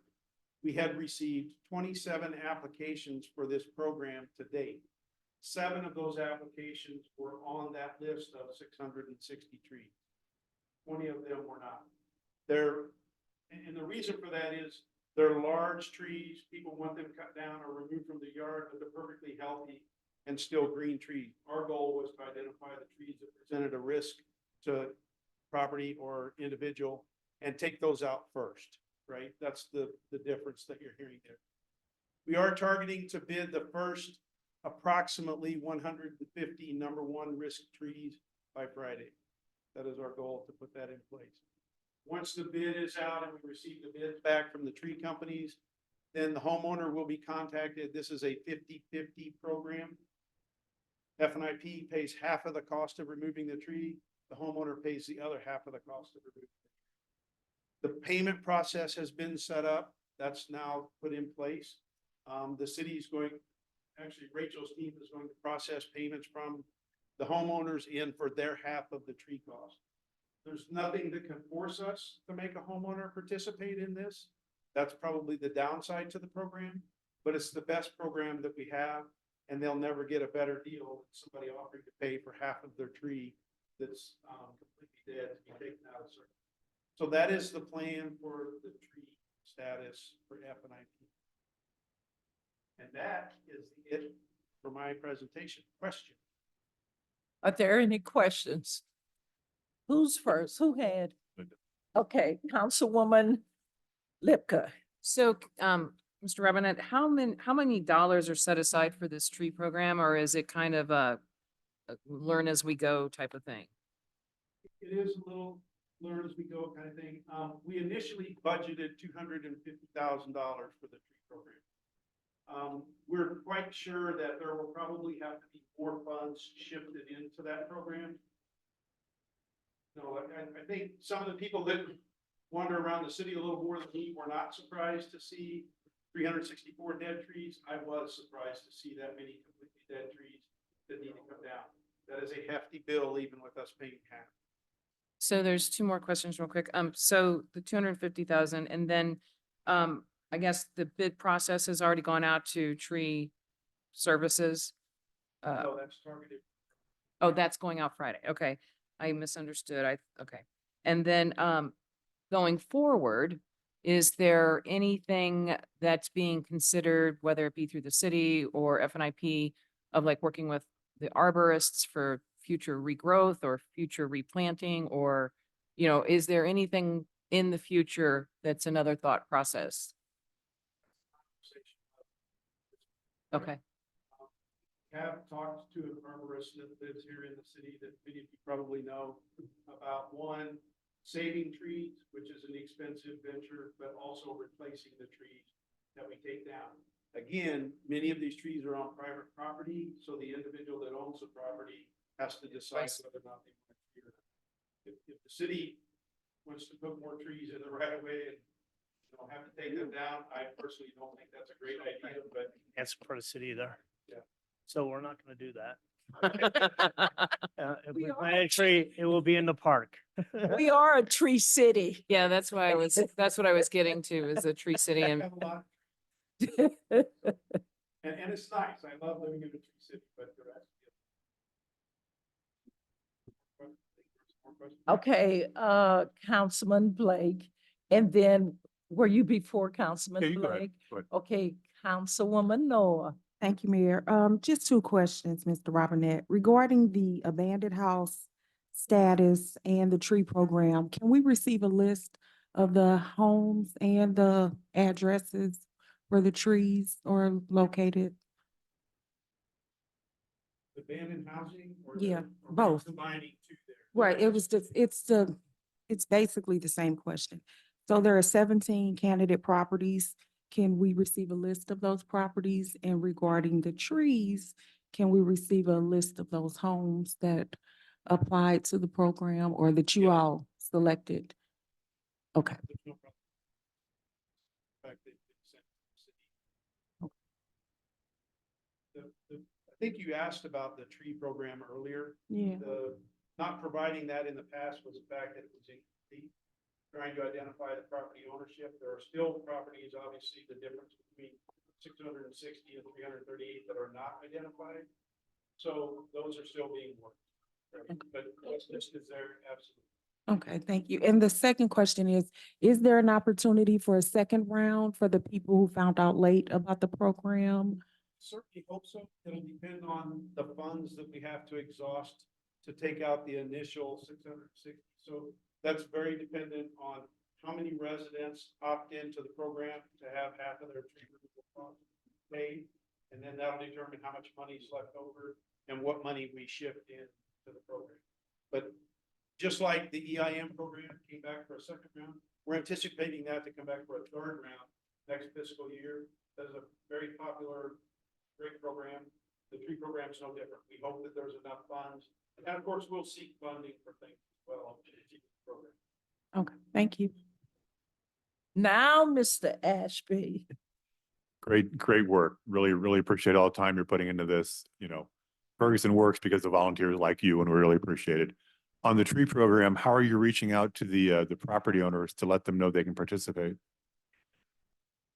N: we had received 27 applications for this program to date. 7 of those applications were on that list of 660 trees. 20 of them were not. And the reason for that is they're large trees. People want them cut down or removed from the yard, but they're perfectly healthy and still green trees. Our goal was to identify the trees that presented a risk to property or individual and take those out first, right? That's the difference that you're hearing there. We are targeting to bid the first approximately 150 number 1 risk trees by Friday. That is our goal, to put that in place. Once the bid is out and we receive the bids back from the tree companies, then the homeowner will be contacted. This is a 50-50 program. F&IP pays half of the cost of removing the tree. The homeowner pays the other half of the cost of removing it. The payment process has been set up. That's now put in place. The city is going, actually Rachel's team is going to process payments from the homeowners in for their half of the tree cost. There's nothing that can force us to make a homeowner participate in this. That's probably the downside to the program, but it's the best program that we have, and they'll never get a better deal than somebody offering to pay for half of their tree that's completely dead to be taken out of service. So that is the plan for the tree status for F&IP. And that is it for my presentation. Question?
C: Are there any questions? Who's first? Who had? Okay, Councilwoman Lipka.
O: So, Mr. Robinette, how many dollars are set aside for this tree program, or is it kind of a learn as we go type of thing?
N: It is a little learn as we go kind of thing. We initially budgeted $250,000 for the tree program. We're quite sure that there will probably have to be more funds shifted into that program. No, I think some of the people that wander around the city a little more than me were not surprised to see 364 dead trees. I was surprised to see that many completely dead trees that need to come down. That is a hefty bill, even with us paying half.
O: So there's 2 more questions real quick. So the 250,000, and then, I guess the bid process has already gone out to tree services.
N: So that's targeted.
O: Oh, that's going out Friday. Okay. I misunderstood. Okay. And then, going forward, is there anything that's being considered, whether it be through the city or F&IP, of like working with the arborists for future regrowth or future replanting, or, is there anything in the future that's another thought process? Okay.
N: Have talked to an arborist that lives here in the city that many of you probably know about, one, saving trees, which is an expensive venture, but also replacing the trees that we take down. Again, many of these trees are on private property, so the individual that owns the property has to decide whether or not they want to clear it. If the city wants to put more trees in the right of way and, you know, have to take them down, I personally don't think that's a great idea, but
K: Can't support a city either.
N: Yeah.
K: So we're not gonna do that. If we plant a tree, it will be in the park.
C: We are a tree city.
O: Yeah, that's why that's what I was getting to, is a tree city
N: I
O: and
N: have a lot. And it's nice, I love living in a tree city, but the rest. More questions?
C: Okay, Councilman Blake, and then were you before Councilman
L: Yeah, you go ahead.
C: Blake?
L: Go ahead.
C: Okay, Councilwoman Noah.
P: Thank you, Mayor. Just two questions, Mr. Robinette. Regarding the abandoned house status and the tree program, can we receive a list of the homes and the addresses where the trees are located?
N: Abandoned housing or?
P: Yeah,
N: or
P: both.
N: Combining two there.
P: Right, it was just, it's basically the same question. So there are 17 candidate properties. Can we receive a list of those properties? And regarding the trees, can we receive a list of those homes that applied to the program or that you all selected? Okay,
N: There's no problem. In fact, they've been sent to the city. I think you asked about the tree program earlier.
P: yeah,
N: The, not providing that in the past was the fact that it was incomplete. Trying to identify the property ownership. There are still properties, obviously, the difference between 660 and 338 that are not identified. So those are still being worked. Right? But what's listed there, absolutely.
P: okay, thank you. And the second question is there an opportunity for a second round for the people who found out late about the program?
N: Certainly hope so. It'll depend on the funds that we have to exhaust to take out the initial 660. So that's very dependent on how many residents opt into the program to have half of their tree removal costs paid. And then that'll determine how much money is left over and what money we shift in to the program. But just like the EIM program came back for a second round, we're anticipating that to come back for a third round next fiscal year. That is a very popular, great program. The tree program is no different. We hope that there's enough funds. And of course, we'll seek funding for things as well. To keep the program.
P: Okay, thank you.
C: Now, Mr. Ashby.
L: Great work. Really appreciate all the time you're putting into this. You know, Ferguson works because of volunteers like you, and we really appreciate it. On the tree program, how are you reaching out to the property owners to let them know they can participate?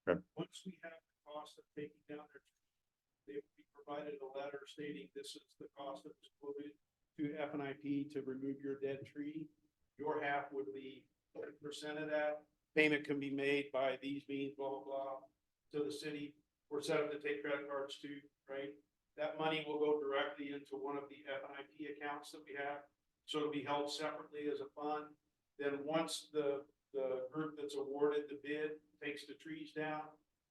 L: Okay.
N: Once we have the cost of taking down their tree, they will be provided a letter stating this is the cost that was quoted to FNIP to remove your dead tree. Your half would be 30% of that. Payment can be made by these means, blah, blah, blah, to the city. We're set up to take credit cards too, right? That money will go directly into one of the FNIP accounts that we have. So it'll be held separately as a fund. Then once the group that's awarded the bid takes the trees down,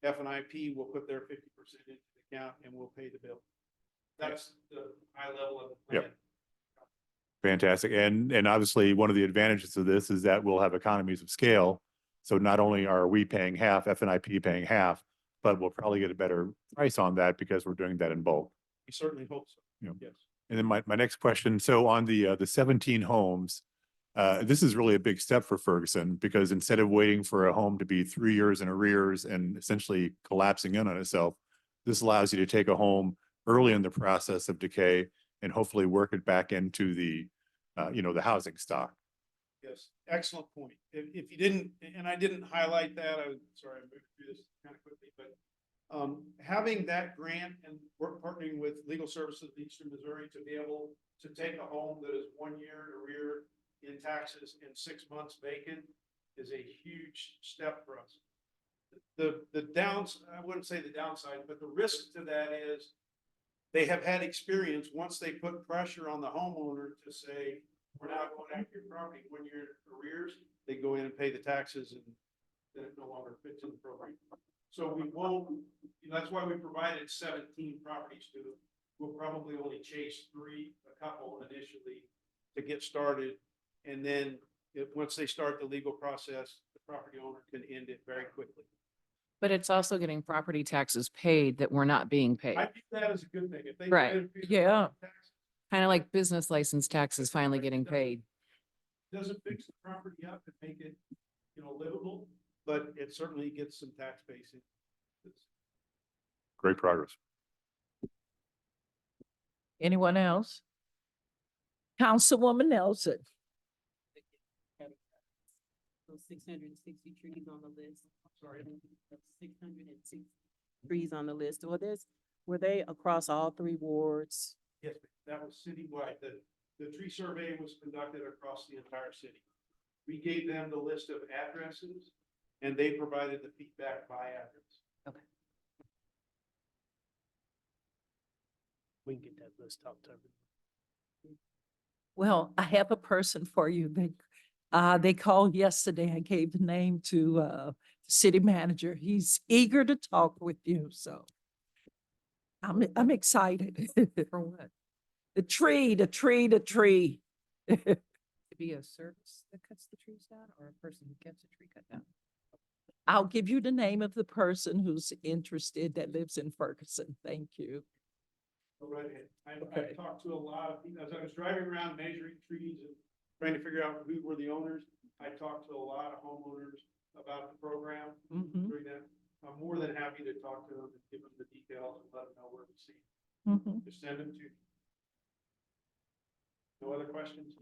N: FNIP will put their 50% into the account and we'll pay the bill. That's the high level of the plan.
L: Yep. Fantastic. And obviously one of the advantages of this is that we'll have economies of scale. So not only are we paying half, FNIP paying half, but we'll probably get a better price on that because we're doing that in bulk.
N: We certainly hope so.
L: Yep.
N: Yes.
L: And then my next question, so on the 17 homes, this is really a big step for Ferguson because instead of waiting for a home to be 3 years in arrears and essentially collapsing in on itself, this allows you to take a home early in the process of decay and hopefully work it back into the, the housing stock.
N: Yes, excellent point. If you didn't, and I didn't highlight that, I was sorry, I moved through this kind of quickly, but having that grant and we're partnering with Legal Services of Eastern Missouri to be able to take a home that is 1 year in arrear in taxes and 6 months vacant is a huge step for us. The downs, I wouldn't say the downside, but the risk to that is they have had experience once they put pressure on the homeowner to say, we're not going after your property 1 year in arrears, they go in and pay the taxes and then it no longer fits in the program. So we won't, that's why we provided 17 properties to them. We'll probably only chase a couple initially to get started. And then once they start the legal process, the property owner can end it very quickly.
O: but it's also getting property taxes paid that were not being paid.
N: I view that as a good thing. If they
O: Right.
N: go ahead and pay the
C: Yeah.
N: taxes,
O: Kind of like business license taxes finally getting paid.
N: Doesn't fix the property up and make it, livable, but it certainly gets some tax base in.
M: Great progress.
C: Anyone else? Councilwoman Nelson.
Q: 660 trees on the list. Sorry. 660 trees on the list. Were they across all 3 wards?
N: Yes, ma'am. That was citywide. The tree survey was conducted across the entire city. We gave them the list of addresses and they provided the feedback by address.
K: We can get that list out to everyone.
C: Well, I have a person for you. They called yesterday. I gave the name to city manager. He's eager to talk with you, so I'm excited.
O: For what?
C: The tree.
O: To be a service that cuts the trees down or a person who gets a tree cut down?
C: I'll give you the name of the person who's interested that lives in Ferguson. Thank you.
N: Go right ahead. I
C: Okay.
N: talked to a lot of people, as I was driving around measuring trees and trying to figure out who were the owners. I talked to a lot of homeowners about the program
C: Mhm.
N: during that. I'm more than happy to talk to them and give them the details and let them know where to see.
C: Mhm.
N: Just send them to. No other questions?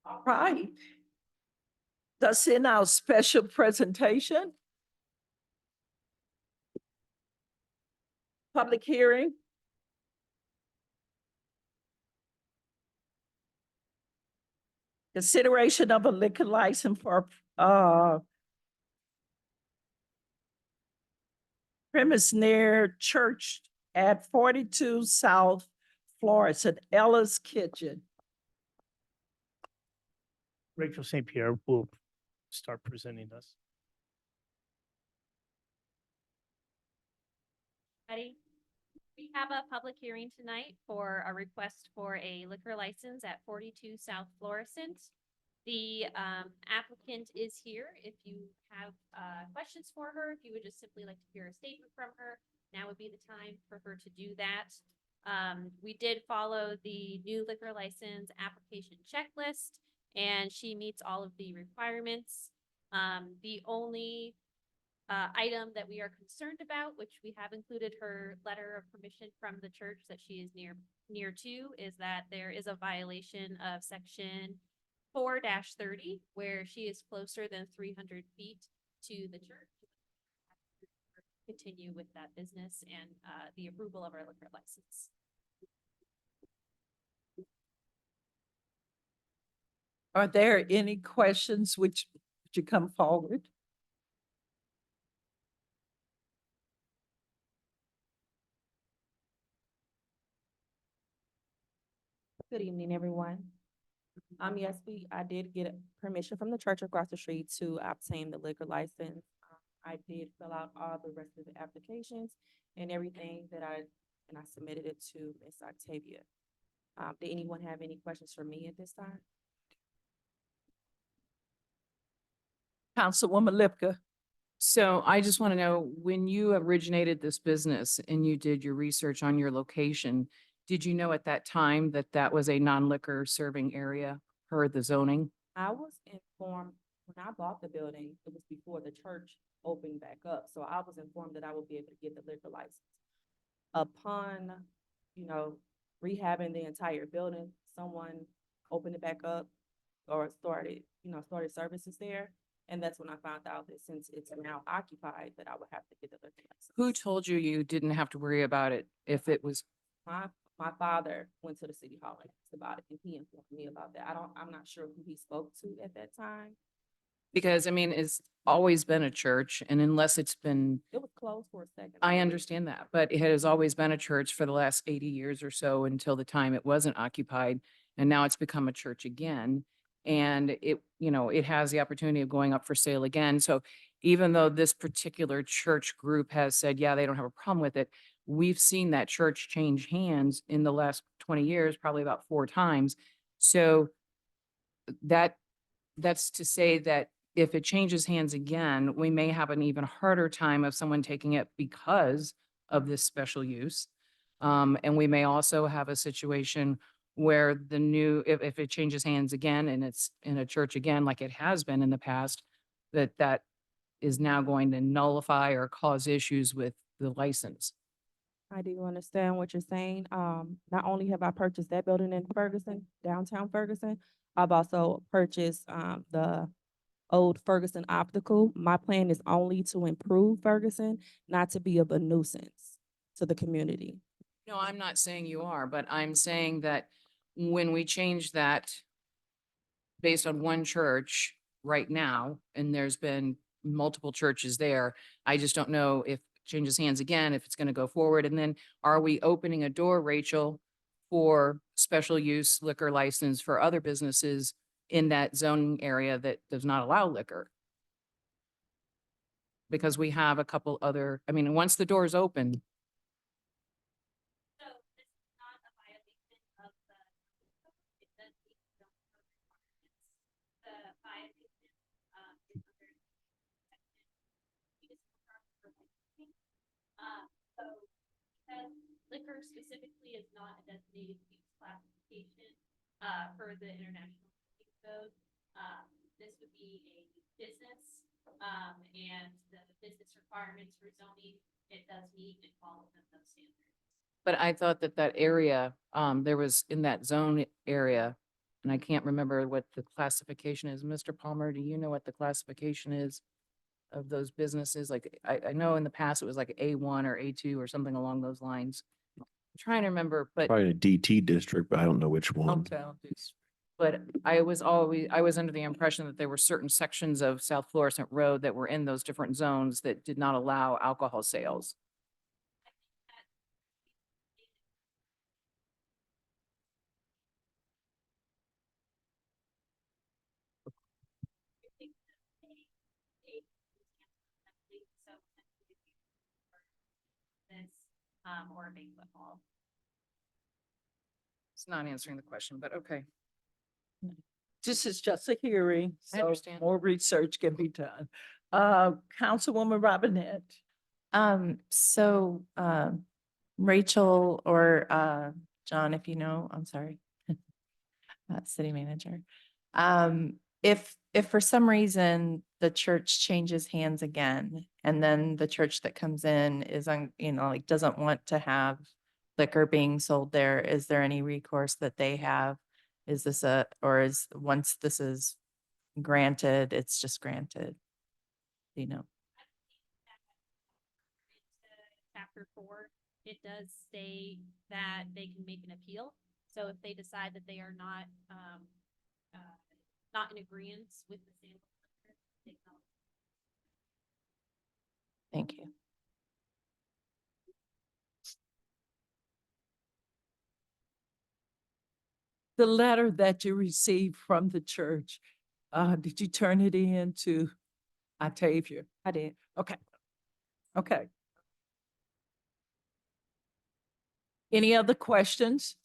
C: All right. That's in our special presentation. Public hearing. Consideration of a liquor license for premise near church at 42 South Florissant, Ella's Kitchen.
K: Rachel St. Pierre will start presenting us.
R: Ready? We have a public hearing tonight for a request for a liquor license at 42 South Florissant. The applicant is here. If you have questions for her, if you would just simply like to hear a statement from her, now would be the time for her to do that. We did follow the new liquor license application checklist, and she meets all of the requirements. The only item that we are concerned about, which we have included her letter of permission from the church that she is near to, is that there is a violation of section 4-30, where she is closer than 300 feet to the church. Continue with that business and the approval of our liquor license.
C: Are there any questions which would you come forward?
Q: Good evening, everyone. Yes, I did get permission from the church across the street to obtain the liquor license. I did fill out all the rest of the applications and everything and I submitted it to Ms. Octavia. Did anyone have any questions for me at this time?
C: Councilwoman Lipka.
O: So I just want to know, when you originated this business and you did your research on your location, did you know at that time that that was a non-liquor serving area per the zoning?
Q: I was informed when I bought the building, it was before the church opened back up. So I was informed that I would be able to get the liquor license. Upon, rehabbing the entire building, someone opened it back up or started services there. And that's when I found out that since it's now occupied, that I would have to get the liquor license.
O: Who told you you didn't have to worry about it if it was?
Q: My father went to the city hall and asked about it, and he informed me about that. I'm not sure who he spoke to at that time.
O: Because I mean, it's always been a church, and unless it's been,
Q: It was closed for a second.
O: I understand that, but it has always been a church for the last 80 years or so until the time it wasn't occupied. And now it's become a church again. And it has the opportunity of going up for sale again. So even though this particular church group has said, yeah, they don't have a problem with it, we've seen that church change hands in the last 20 years, probably about 4 times. So that's to say that if it changes hands again, we may have an even harder time of someone taking it because of this special use. And we may also have a situation where the new, if it changes hands again and it's in a church again, like it has been in the past, that is now going to nullify or cause issues with the license.
Q: I do understand what you're saying. Not only have I purchased that building in Ferguson, downtown Ferguson, I've also purchased, the old Ferguson Optical. My plan is only to improve Ferguson, not to be of a nuisance to the community.
O: No, I'm not saying you are, but I'm saying that when we change that based on one church right now, and there's been multiple churches there, I just don't know if it changes hands again, if it's going to go forward. And then are we opening a door, Rachel, for special use liquor license for other businesses in that zoning area that does not allow liquor? Because we have a couple other, I mean, once the door is open,
R: So this is not a violation of the, it does meet the zoning code requirements. The violation, is under section municipal charter for licensing. So because liquor specifically is not a designated use classification, for the international Use code, this would be a business, and the business requirements for zoning, it does meet and fall within those standards.
O: but I thought that that area, there was in that zone area, and I can't remember what the classification is. Mr. Palmer, do you know what the classification is of those businesses? Like, I know in the past it was like A1 or A2 or something along those lines. I'm trying to remember, but
S: Probably a DT district, but I don't know which one.
O: but I was under the impression that there were certain sections of South Florissant Road that were in those different zones that did not allow alcohol sales.
R: This, or a banquet hall.
O: It's not answering the question, but okay.
C: This is just a hearing,
O: I
C: so
O: understand.
C: more research can be done. Councilwoman Robinette.
T: Rachel or John, if you know, I'm sorry, city manager. If for some reason the church changes hands again, and then the church that comes in is on, like doesn't want to have liquor being sold there, is there any recourse that they have? Is this or is once this is granted, it's just granted?
R: Chapter 4, it does say that they can make an appeal. So if they decide that they are not, not in agreement with the sale of liquor, they can.
T: Thank you.
C: The letter that you received from the church, did you turn it in to Octavia?
Q: I did.
C: Okay. Okay. Any other questions?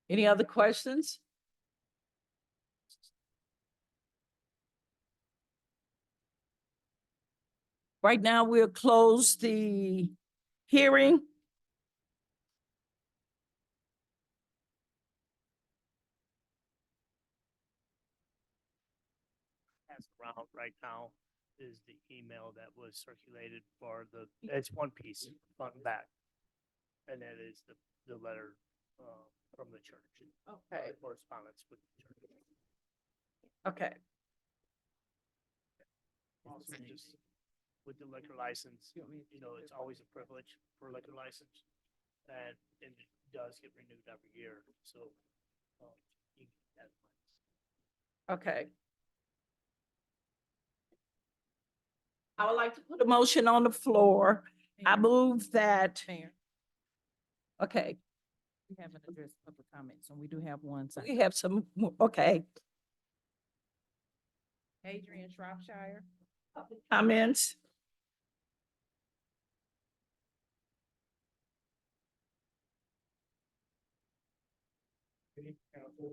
C: Any other questions? Right now, we'll close the hearing.
K: Passed around right now is the email that was circulated for it's one piece, front and back. And that is the letter from the church.
C: Okay.
K: Correspondence with the church.
C: Okay.
K: Also, just with the liquor license, it's always a privilege for a liquor license. And it does get renewed every year, so. You can get that.
C: Okay. I would like to put a motion on the floor. I move that,
D: Mayor,
C: okay,
D: we haven't addressed public comments, and we do have one.
C: we have some, okay,
D: Adrian Shropshire.
C: comments.
L: Council.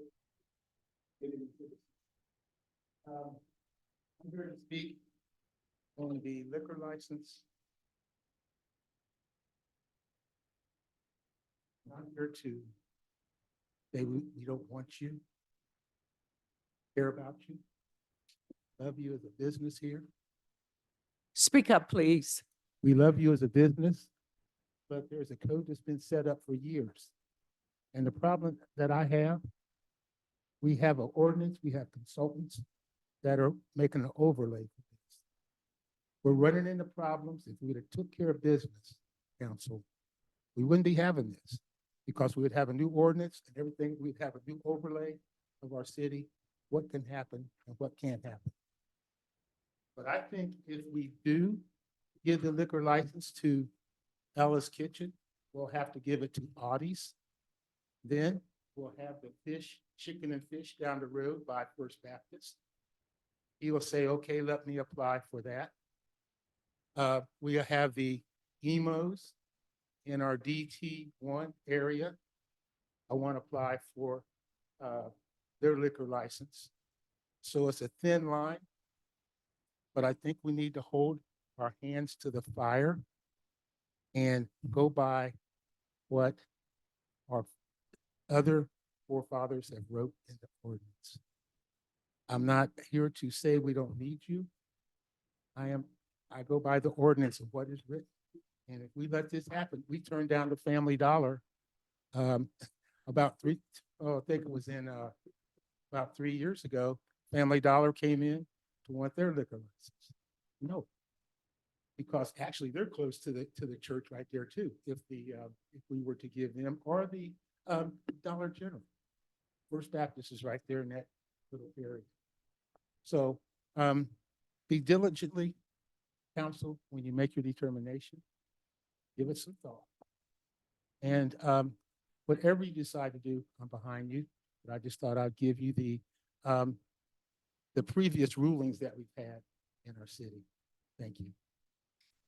L: I'm here to speak on the liquor license I'm here to say we don't want you, care about you, love you as a business here.
C: Speak up, please.
L: We love you as a business, but there's a code that's been set up for years. And the problem that I have, we have an ordinance, we have consultants that are making an overlay for this. We're running into problems. If we would have took care of business, council, we wouldn't be having this because we would have a new ordinance and everything. We'd have a new overlay of our city, what can happen and what can't happen. But I think if we do give the liquor license to Ella's Kitchen, we'll have to give it to Audie's. Then we'll have the fish, chicken and fish down the road by First Baptist. He will say, okay, let me apply for that. We have the emos in our DT1 area. I want to apply for their liquor license. So it's a thin line, but I think we need to hold our hands to the fire and go by what our other forefathers have wrote in the ordinance. I'm not here to say we don't need you. I go by the ordinance of what is written. And if we let this happen, we turned down the Family Dollar about I think it was in about 3 years ago. Family Dollar came in to want their liquor license. No, because actually they're close to the church right there too. If we were to give them, or the Dollar General, First Baptist is right there in that little area. So be diligently, counsel, when you make your determination, give it some thought. And whatever you decide to do, I'm behind you. But I just thought I'd give you the previous rulings that we've had in our city. Thank you.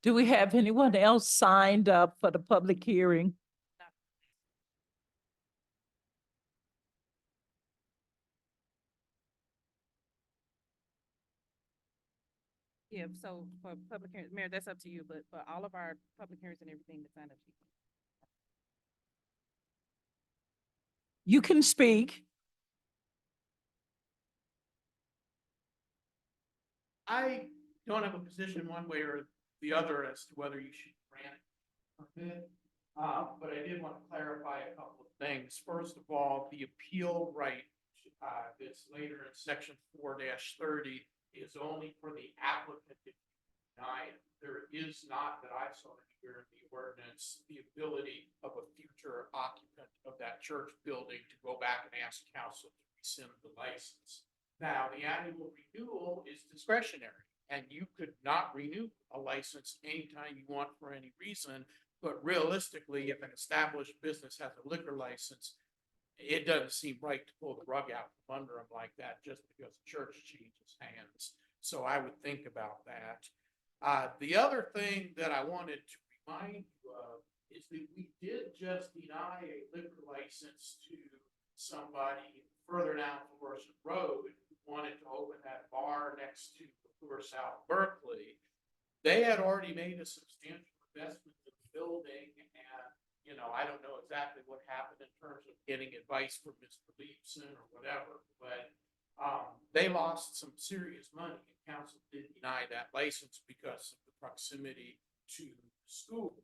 C: Do we have anyone else signed up for the public hearing?
D: Yeah, so for public hearings, Mayor, that's up to you, but for all of our public hearings and everything, the sign up sheet.
C: You can speak.
N: I don't have a position one way or the other as to whether you should grant it or bid. But I did want to clarify a couple of things. First of all, the appeal right that's later in section 4-30 is only for the applicant to deny it. There is not, that I saw here in the ordinance, the ability of a future occupant of that church building to go back and ask council to rescind the license. Now, the annual renewal is discretionary, and you could not renew a license anytime you want for any reason. But realistically, if an established business has a liquor license, it doesn't seem right to pull the rug out from under them like that just because the church changes hands. So I would think about that. The other thing that I wanted to remind you of is that we did just deny a liquor license to somebody further down Florissant Road who wanted to open that bar next to the South Berkeley. They had already made a substantial investment in the building, and I don't know exactly what happened in terms of getting advice from Mr. Leibson or whatever, but they lost some serious money, and council did deny that license because of the proximity to the school.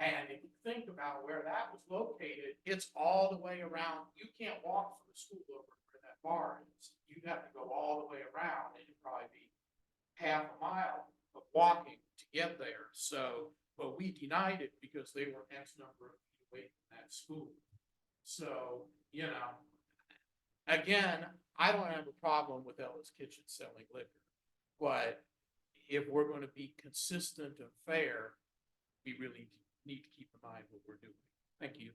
N: And if you think about where that was located, it's all the way around. You can't walk from the school over where that bar is. You'd have to go all the way around, and it'd probably be half a mile of walking to get there. So, but we denied it because they were X number of feet away from that school. So, again, I don't have a problem with Ella's Kitchen selling liquor, but if we're going to be consistent and fair, we really need to keep in mind what we're doing. Thank you.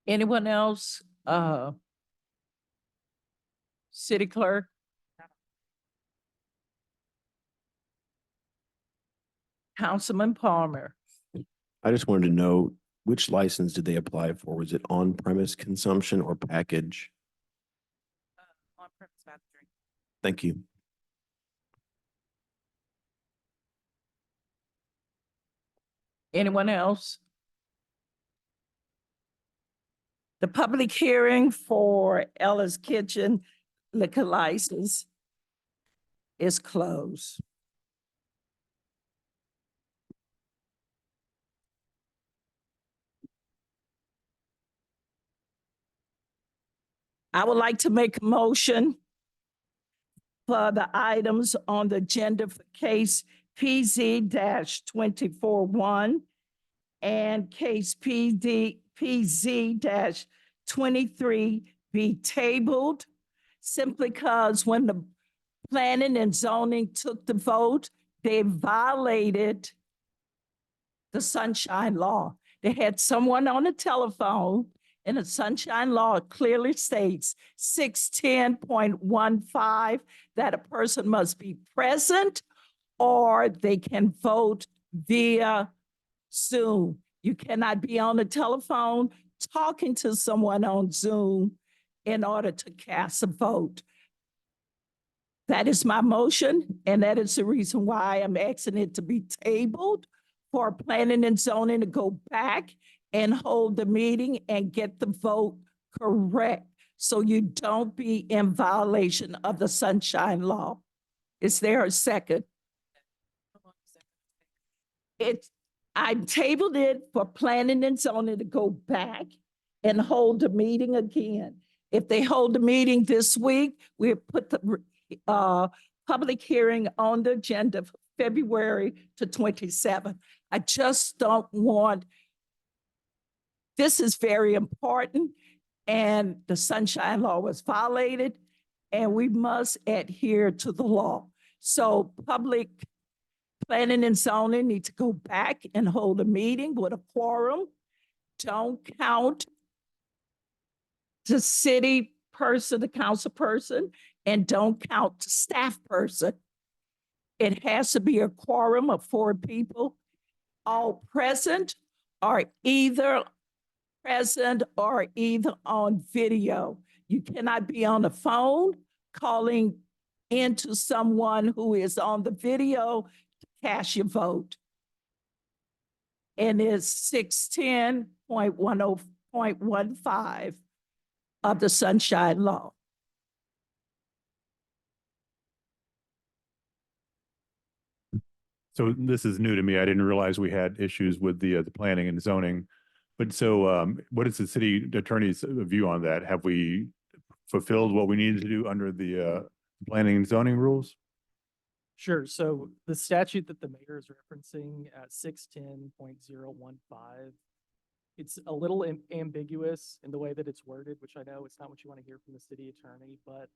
C: Anyone else? City Clerk? Councilman Palmer.
S: I just wanted to know, which license did they apply for? Was it on-premise consumption or package?
D: On-premise bathroom.
S: Thank you.
C: Anyone else? The public hearing for Ella's Kitchen liquor license is closed. I would like to make a motion for the items on the agenda for case PZ-241 and case PZ-23 be tabled simply because when the planning and zoning took the vote, they violated the sunshine law. They had someone on the telephone, and the sunshine law clearly states 610.15 that a person must be present or they can vote via Zoom. You cannot be on the telephone talking to someone on Zoom in order to cast a vote. That is my motion, and that is the reason why I'm asking it to be tabled for planning and zoning to go back and hold the meeting and get the vote correct, so you don't be in violation of the sunshine law. Is there a second? I tabled it for planning and zoning to go back and hold the meeting again. If they hold the meeting this week, we put the public hearing on the agenda for February to 27. I just don't want, this is very important, and the sunshine law was violated, and we must adhere to the law. So public planning and zoning need to go back and hold a meeting with a quorum. Don't count the city person, the council person, and don't count the staff person. It has to be a quorum of 4 people, all present or either on video. You cannot be on the phone calling into someone who is on the video to cast your vote. And it's 610.15 of the sunshine law.
U: So this is new to me. I didn't realize we had issues with the planning and zoning. But so what is the city attorney's view on that? Have we fulfilled what we needed to do under the planning and zoning rules?
V: Sure. So the statute that the mayor is referencing at 610.015, it's a little ambiguous in the way that it's worded, which I know it's not what you want to hear from the city attorney, but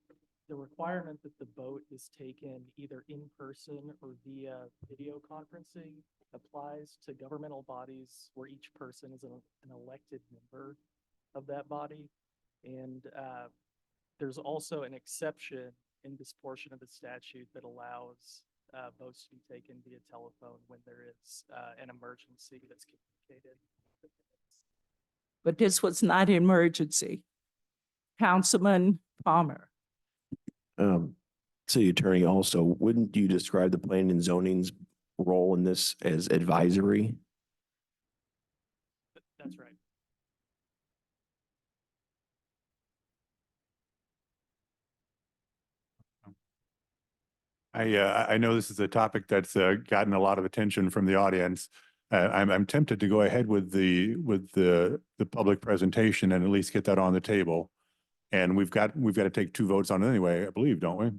V: the requirement that the vote is taken either in person or via video conferencing applies to governmental bodies where each person is an elected member of that body. And there's also an exception in this portion of the statute that allows votes to be taken via telephone when there is an emergency that's communicated.
C: But this was not an emergency. Councilman Palmer.
S: City attorney, also, wouldn't you describe the planning and zoning's role in this as advisory?
V: That's right.
U: I know this is a topic that's gotten a lot of attention from the audience. I'm tempted to go ahead with the public presentation and at least get that on the table. And we've got to take 2 votes on it anyway, I believe, don't we?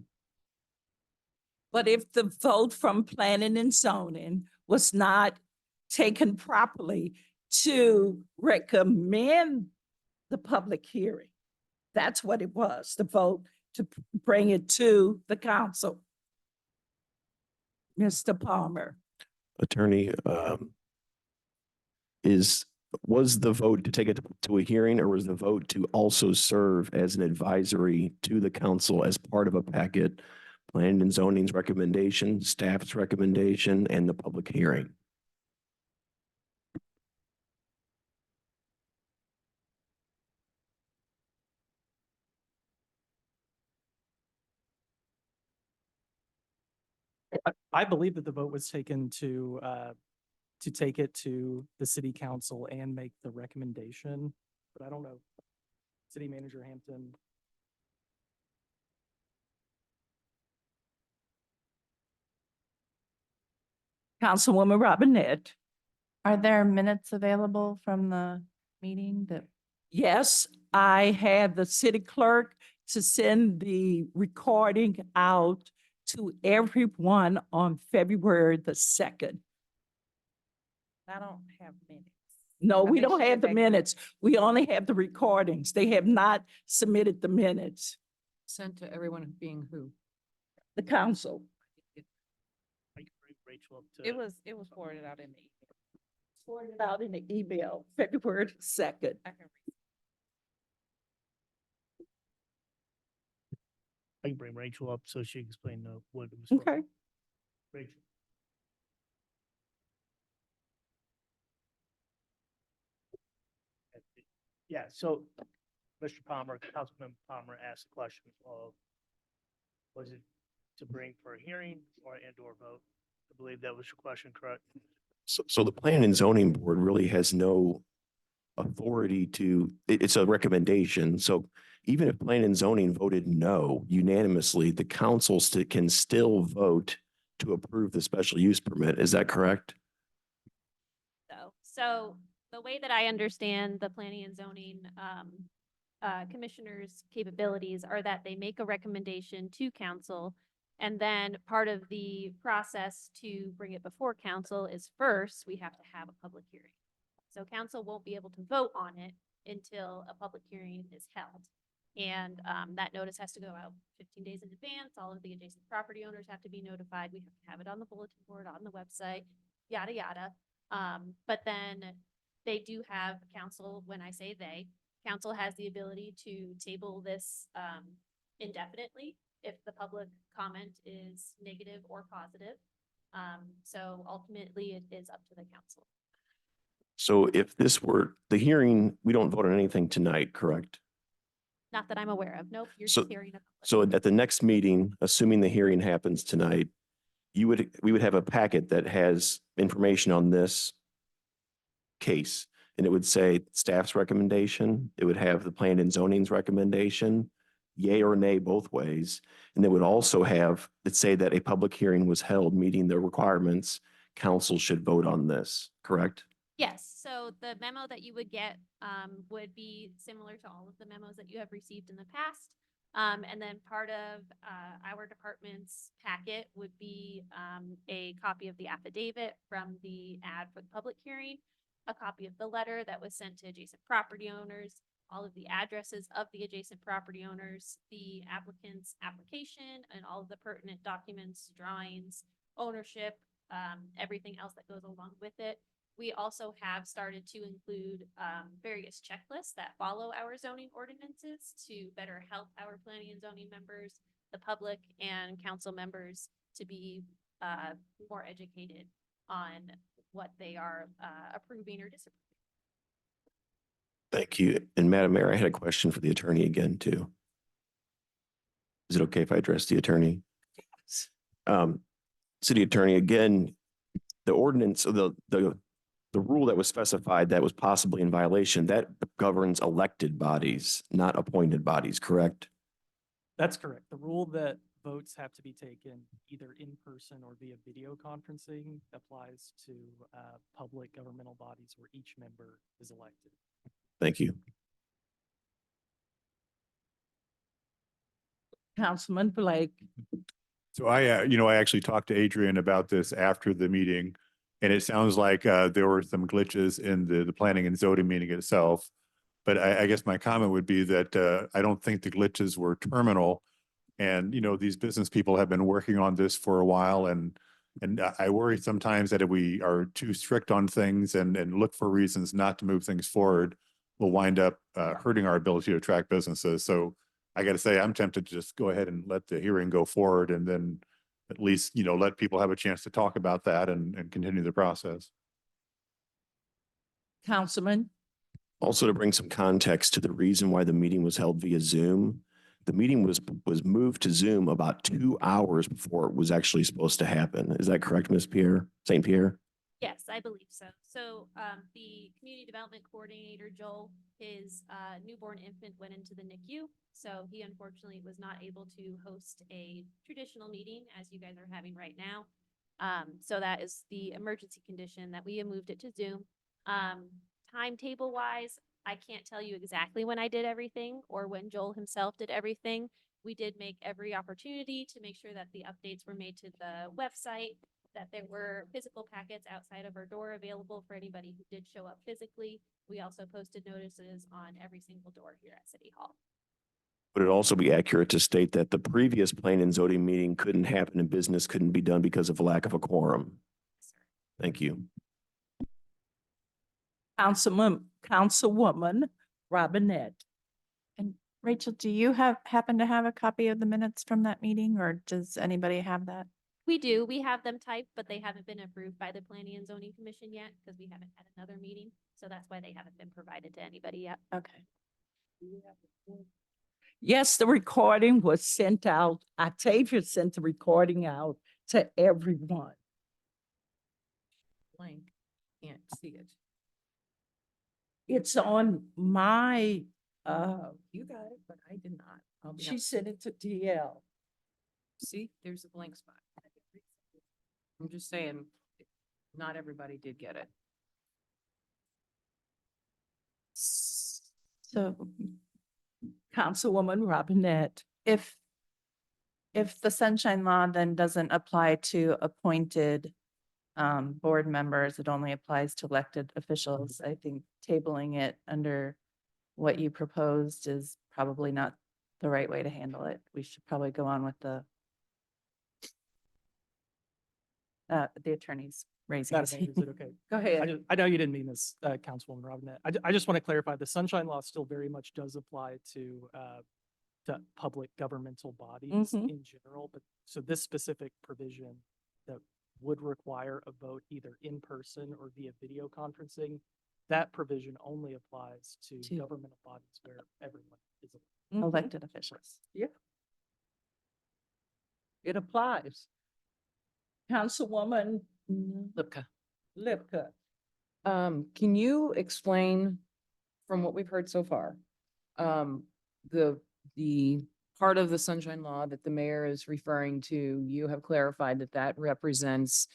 C: But if the vote from planning and zoning was not taken properly to recommend the public hearing, that's what it was, the vote to bring it to the council. Mr. Palmer.
S: Attorney, was the vote to take it to a hearing, or was the vote to also serve as an advisory to the council as part of a packet, planning and zoning's recommendation, staff's recommendation, and the public hearing?
V: I believe that the vote was taken to to take it to the city council and make the recommendation, but I don't know. City Manager Hampton.
C: Councilwoman Robinette.
T: Are there minutes available from the meeting that?
C: Yes, I had the city clerk to send the recording out to everyone on February the 2nd.
D: I don't have minutes.
C: No,
D: I
C: we
D: think
C: don't
D: she
C: have
D: did
C: the
D: that-
C: minutes. We only have the recordings. They have not submitted the minutes.
O: Sent to everyone being who?
C: The council.
K: I can bring Rachel up to.
D: It was forwarded out in the email.
C: Forwarded out in the email, February 2nd.
D: I can
K: I can bring Rachel up so she can explain what it was. for.
C: Okay.
K: Rachel. Yeah, so Mr. Palmer, Councilman Palmer asked the question of, was it to bring for a hearing or and/or vote? I believe that was your question, correct?
S: So the Plan and Zoning Board really has no authority to, it's a recommendation. So even if Plan and Zoning voted no unanimously, the council can still vote to approve the special use permit. Is that correct?
R: So the way that I understand the planning and zoning commissioners' capabilities are that they make a recommendation to council. And then part of the process to bring it before council is first, we have to have a public hearing. So council won't be able to vote on it until a public hearing is held. And that notice has to go out 15 days in advance. All of the adjacent property owners have to be notified. We have to have it on the bulletin board, on the website, yada, yada. But then they do have council, when I say they, council has the ability to table this indefinitely if the public comment is negative or positive. So ultimately it is up to the council.
S: So if this were the hearing, we don't vote on anything tonight, correct?
R: Not that I'm aware of. Nope, you're
S: So-
R: just hearing.
S: So at the next meeting, assuming the hearing happens tonight, we would have a packet that has information on this case. And it would say staff's recommendation, it would have the plan and zoning's recommendation, yay or nay both ways. And it would also have, it say that a public hearing was held meeting the requirements. Council should vote on this, correct?
R: Yes, so the memo that you would get would be similar to all of the memos that you have received in the past. And then part of our department's packet would be a copy of the affidavit from the ad for the public hearing, a copy of the letter that was sent to adjacent property owners, all of the addresses of the adjacent property owners, the applicant's application, and all of the pertinent documents, drawings, ownership, everything else that goes along with it. We also have started to include various checklists that follow our zoning ordinances to better help our planning and zoning members, the public and council members to be more educated on what they are approving or disapproving.
S: Thank you. And Madam Mayor, I had a question for the attorney again, too. Is it okay if I address the attorney? City attorney, again, the ordinance, the rule that was specified that was possibly in violation, that governs elected bodies, not appointed bodies, correct?
V: That's correct. The rule that votes have to be taken either in person or via video conferencing applies to public governmental bodies where each member is elected.
S: Thank you.
C: Councilman Blake.
U: So I actually talked to Adrian about this after the meeting, and it sounds like there were some glitches in the planning and zoning meeting itself. But I guess my comment would be that I don't think the glitches were terminal. And, these business people have been working on this for a while, and I worry sometimes that if we are too strict on things and look for reasons not to move things forward, we'll wind up hurting our ability to attract businesses. So I got to say, I'm tempted to just go ahead and let the hearing go forward, and then at least, let people have a chance to talk about that and continue the process.
C: Councilman.
S: Also, to bring some context to the reason why the meeting was held via Zoom, the meeting was moved to Zoom about 2 hours before it was actually supposed to happen. Is that correct, Ms. St. Pierre?
R: Yes, I believe so. So, the community development coordinator, Joel, his, newborn infant went into the NICU. So he unfortunately was not able to host a traditional meeting as you guys are having right now. So that is the emergency condition that we have moved it to Zoom. Timetable wise, I can't tell you exactly when I did everything or when Joel himself did everything. We did make every opportunity to make sure that the updates were made to the website, that there were physical packets outside of our door available for anybody who did show up physically. We also posted notices on every single door here at City Hall.
S: Would it also be accurate to state that the previous planning and zoning meeting couldn't happen and business couldn't be done because of lack of a quorum? Thank you.
C: Councilwoman Robinette.
T: And Rachel, do you happen to have a copy of the minutes from that meeting, or does anybody have that?
R: We do. We have them typed, but they haven't been approved by the Planning and Zoning Commission yet because we haven't had another meeting. So that's why they haven't been provided to anybody yet.
T: Okay.
C: Yes, the recording was sent out. Octavia sent the recording out to everyone.
O: Blank, can't see it.
C: It's on my,
O: You got it, but I did not. I'll be
C: she
O: honest.
C: sent it to DL.
O: See, there's a blank spot. I'm just saying, not everybody did get it.
C: So, Councilwoman Robinette.
T: If the sunshine law then doesn't apply to appointed board members, it only applies to elected officials. I think tabling it under what you proposed is probably not the right way to handle it. We should probably go on with the attorney's raising.
V: Madam Mayor, is it okay?
C: Go ahead.
V: I know you didn't mean this, Councilwoman Robinette. I just want to clarify, the sunshine law still very much does apply to public governmental bodies in general, but so this specific provision that would require a vote either in person or via video conferencing, that provision only applies to governmental bodies where everyone is
T: Elected officials.
C: Yeah. It applies. Councilwoman Lipka.
O: Can you explain from what we've heard so far, the part of the sunshine law that the mayor is referring to, you have clarified that that represents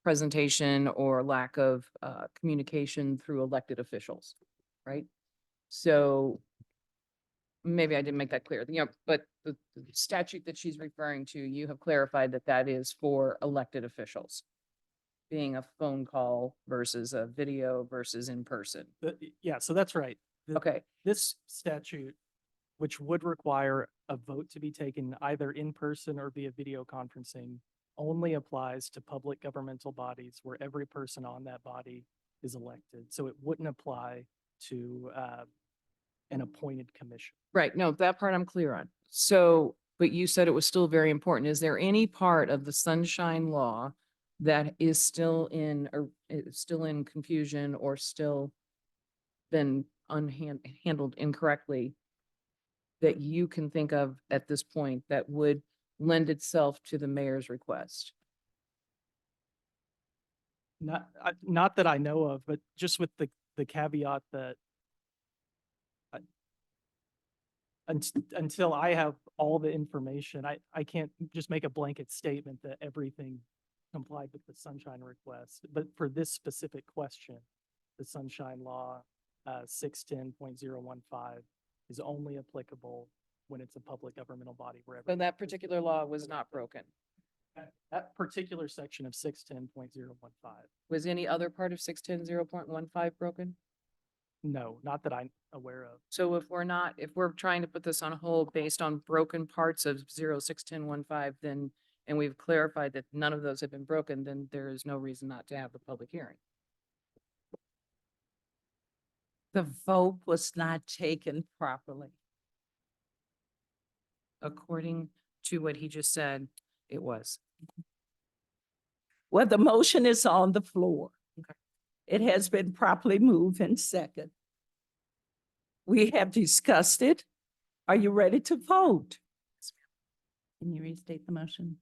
O: presentation or lack of communication through elected officials, right? So maybe I didn't make that clear, but the statute that she's referring to, you have clarified that that is for elected officials, being a phone call versus a video versus in person.
V: Yeah, so that's right.
O: Okay.
V: This statute, which would require a vote to be taken either in person or via video conferencing, only applies to public governmental bodies where every person on that body is elected. So it wouldn't apply to an appointed commission.
O: Right. No, that part I'm clear on. So, but you said it was still very important. Is there any part of the sunshine law that is still in, or is still in confusion or still been handled incorrectly that you can think of at this point that would lend itself to the mayor's request?
V: Not that I know of, but just with the caveat that until I have all the information, I can't just make a blanket statement that everything complied with the sunshine request. But for this specific question, the sunshine law 610.015 is only applicable when it's a public governmental body.
O: So that particular law was not broken.
V: That particular section of 610.015.
O: Was any other part of 610.0.15 broken?
V: No, not that I'm aware of.
O: So if we're trying to put this on hold based on broken parts of 061015, then, and we've clarified that none of those have been broken, then there is no reason not to have the public hearing.
C: The vote was not taken properly.
O: According to what he just said, it was.
C: Well, the motion is on the floor.
O: Okay.
C: It has been properly moved and second. We have discussed it. Are you ready to vote?
T: Can you restate the motion?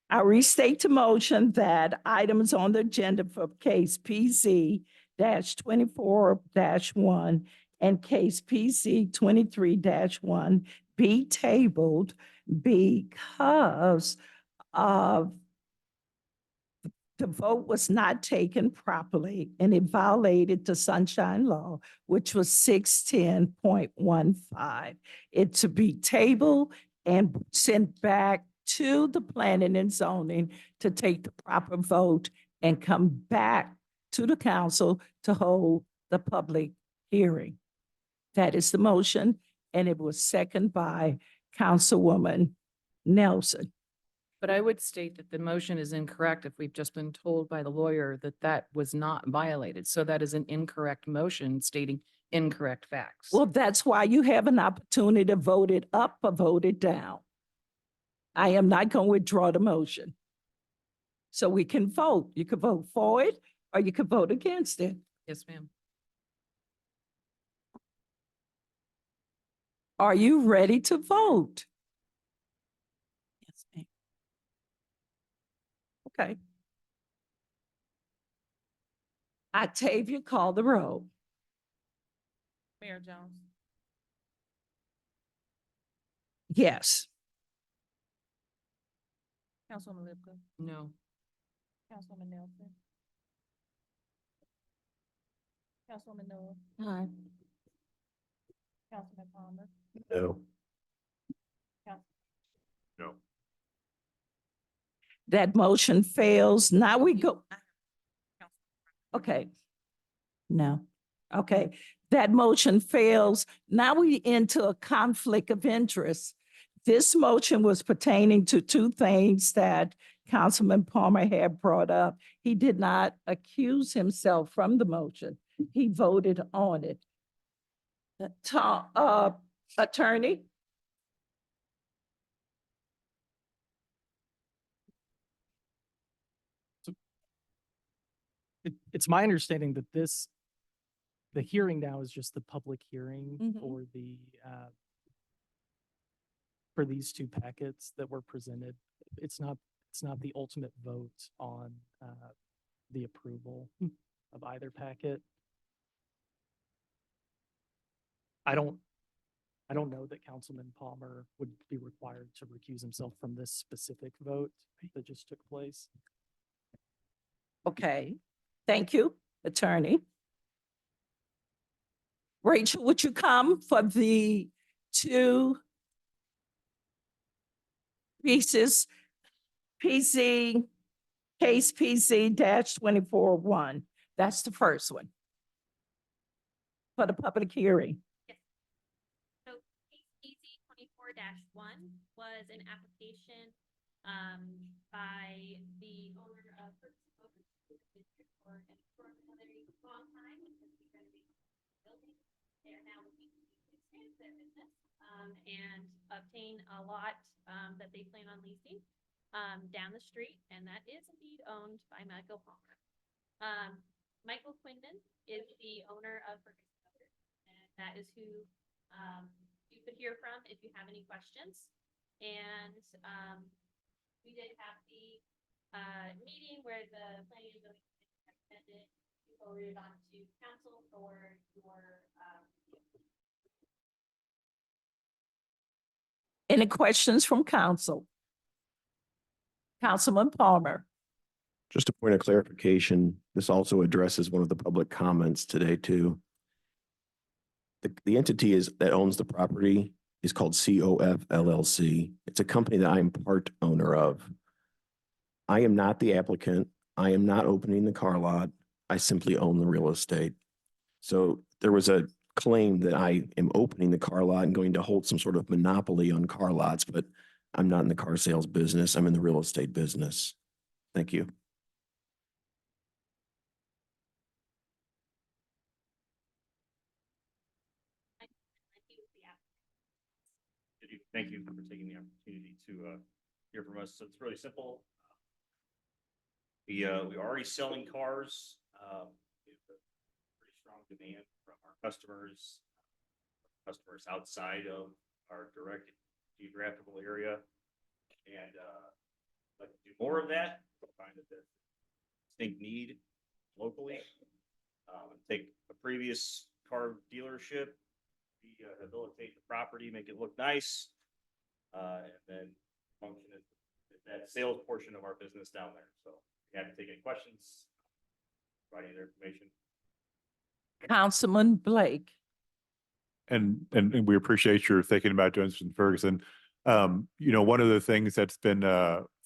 C: I restate the motion that items on the agenda for case PC 24-1 and case PC 23-1 be tabled because of the vote was not taken properly and it violated the sunshine law, which was 610.15. It to be tabled and sent back to the planning and zoning to take the proper vote and come back to the council to hold the public hearing. That is the motion, and it was seconded by Councilwoman Nelson.
O: But I would state that the motion is incorrect if we've just been told by the lawyer that that was not violated. So that is an incorrect motion stating incorrect facts.
C: Well, that's why you have an opportunity to vote it up or vote it down. I am not going to withdraw the motion. So we can vote. You could vote for it or you could vote against it.
O: Yes, ma'am.
C: Are you ready to vote? Yes, ma'am. Okay. Octavia, call the roll.
D: Mayor Jones,
C: Yes.
D: Councilwoman Lipka,
O: No.
D: Councilwoman Nelson, Councilwoman Noah,
P: Aye.
D: Councilman Palmer,
S: No.
E: No.
C: That motion fails. Now we go. Okay. No. Okay. That motion fails. Now we into a conflict of interest. This motion was pertaining to two things that Councilman Palmer had brought up. He did not accuse himself from the motion. He voted on it. Attorney?
V: It's my understanding that the hearing now is just the public hearing
C: Mhm.
V: for these two packets that were presented. It's not the ultimate vote on the approval of either packet. I don't know that Councilman Palmer would be required to recuse himself from this specific vote that just took place.
C: Okay. Thank you, attorney. Rachel, would you come for the two pieces? Case PC -24-1. That's the first one. For the public hearing.
R: So case PC 24-1 was an application by the owner of Ferguson Motors who's been here for an extraordinarily long time because we renovated the building. They are now looking to expand their business and obtain a lot that they plan on leasing down the street, and that is indeed owned by Michael Palmer. Michael Quinlan is the owner of Ferguson Motors, and that is who you could hear from if you have any questions. And we did have the meeting where the planning and zoning commission recommended you forwarded on to council for your
C: Any questions from council? Councilman Palmer.
S: Just a point of clarification, this also addresses one of the public comments today too. The entity that owns the property is called COF LLC. It's a company that I am part owner of. I am not the applicant. I am not opening the car lot. I simply own the real estate. So there was a claim that I am opening the car lot and going to hold some sort of monopoly on car lots, but I'm not in the car sales business. I'm in the real estate business. Thank you.
E: Thank you for taking the opportunity to hear from us. So it's really simple. We are already selling cars. We have a pretty strong demand from our customers outside of our direct geographical area. And like to do more of that. I find that there's a distinct need locally. Take a previous car dealership, rehabilitate the property, make it look nice, and then function as that sales portion of our business down there. So if you have to take any questions, providing their information.
C: Councilman Blake.
U: And we appreciate your thinking about doing this in Ferguson. One of the things that's been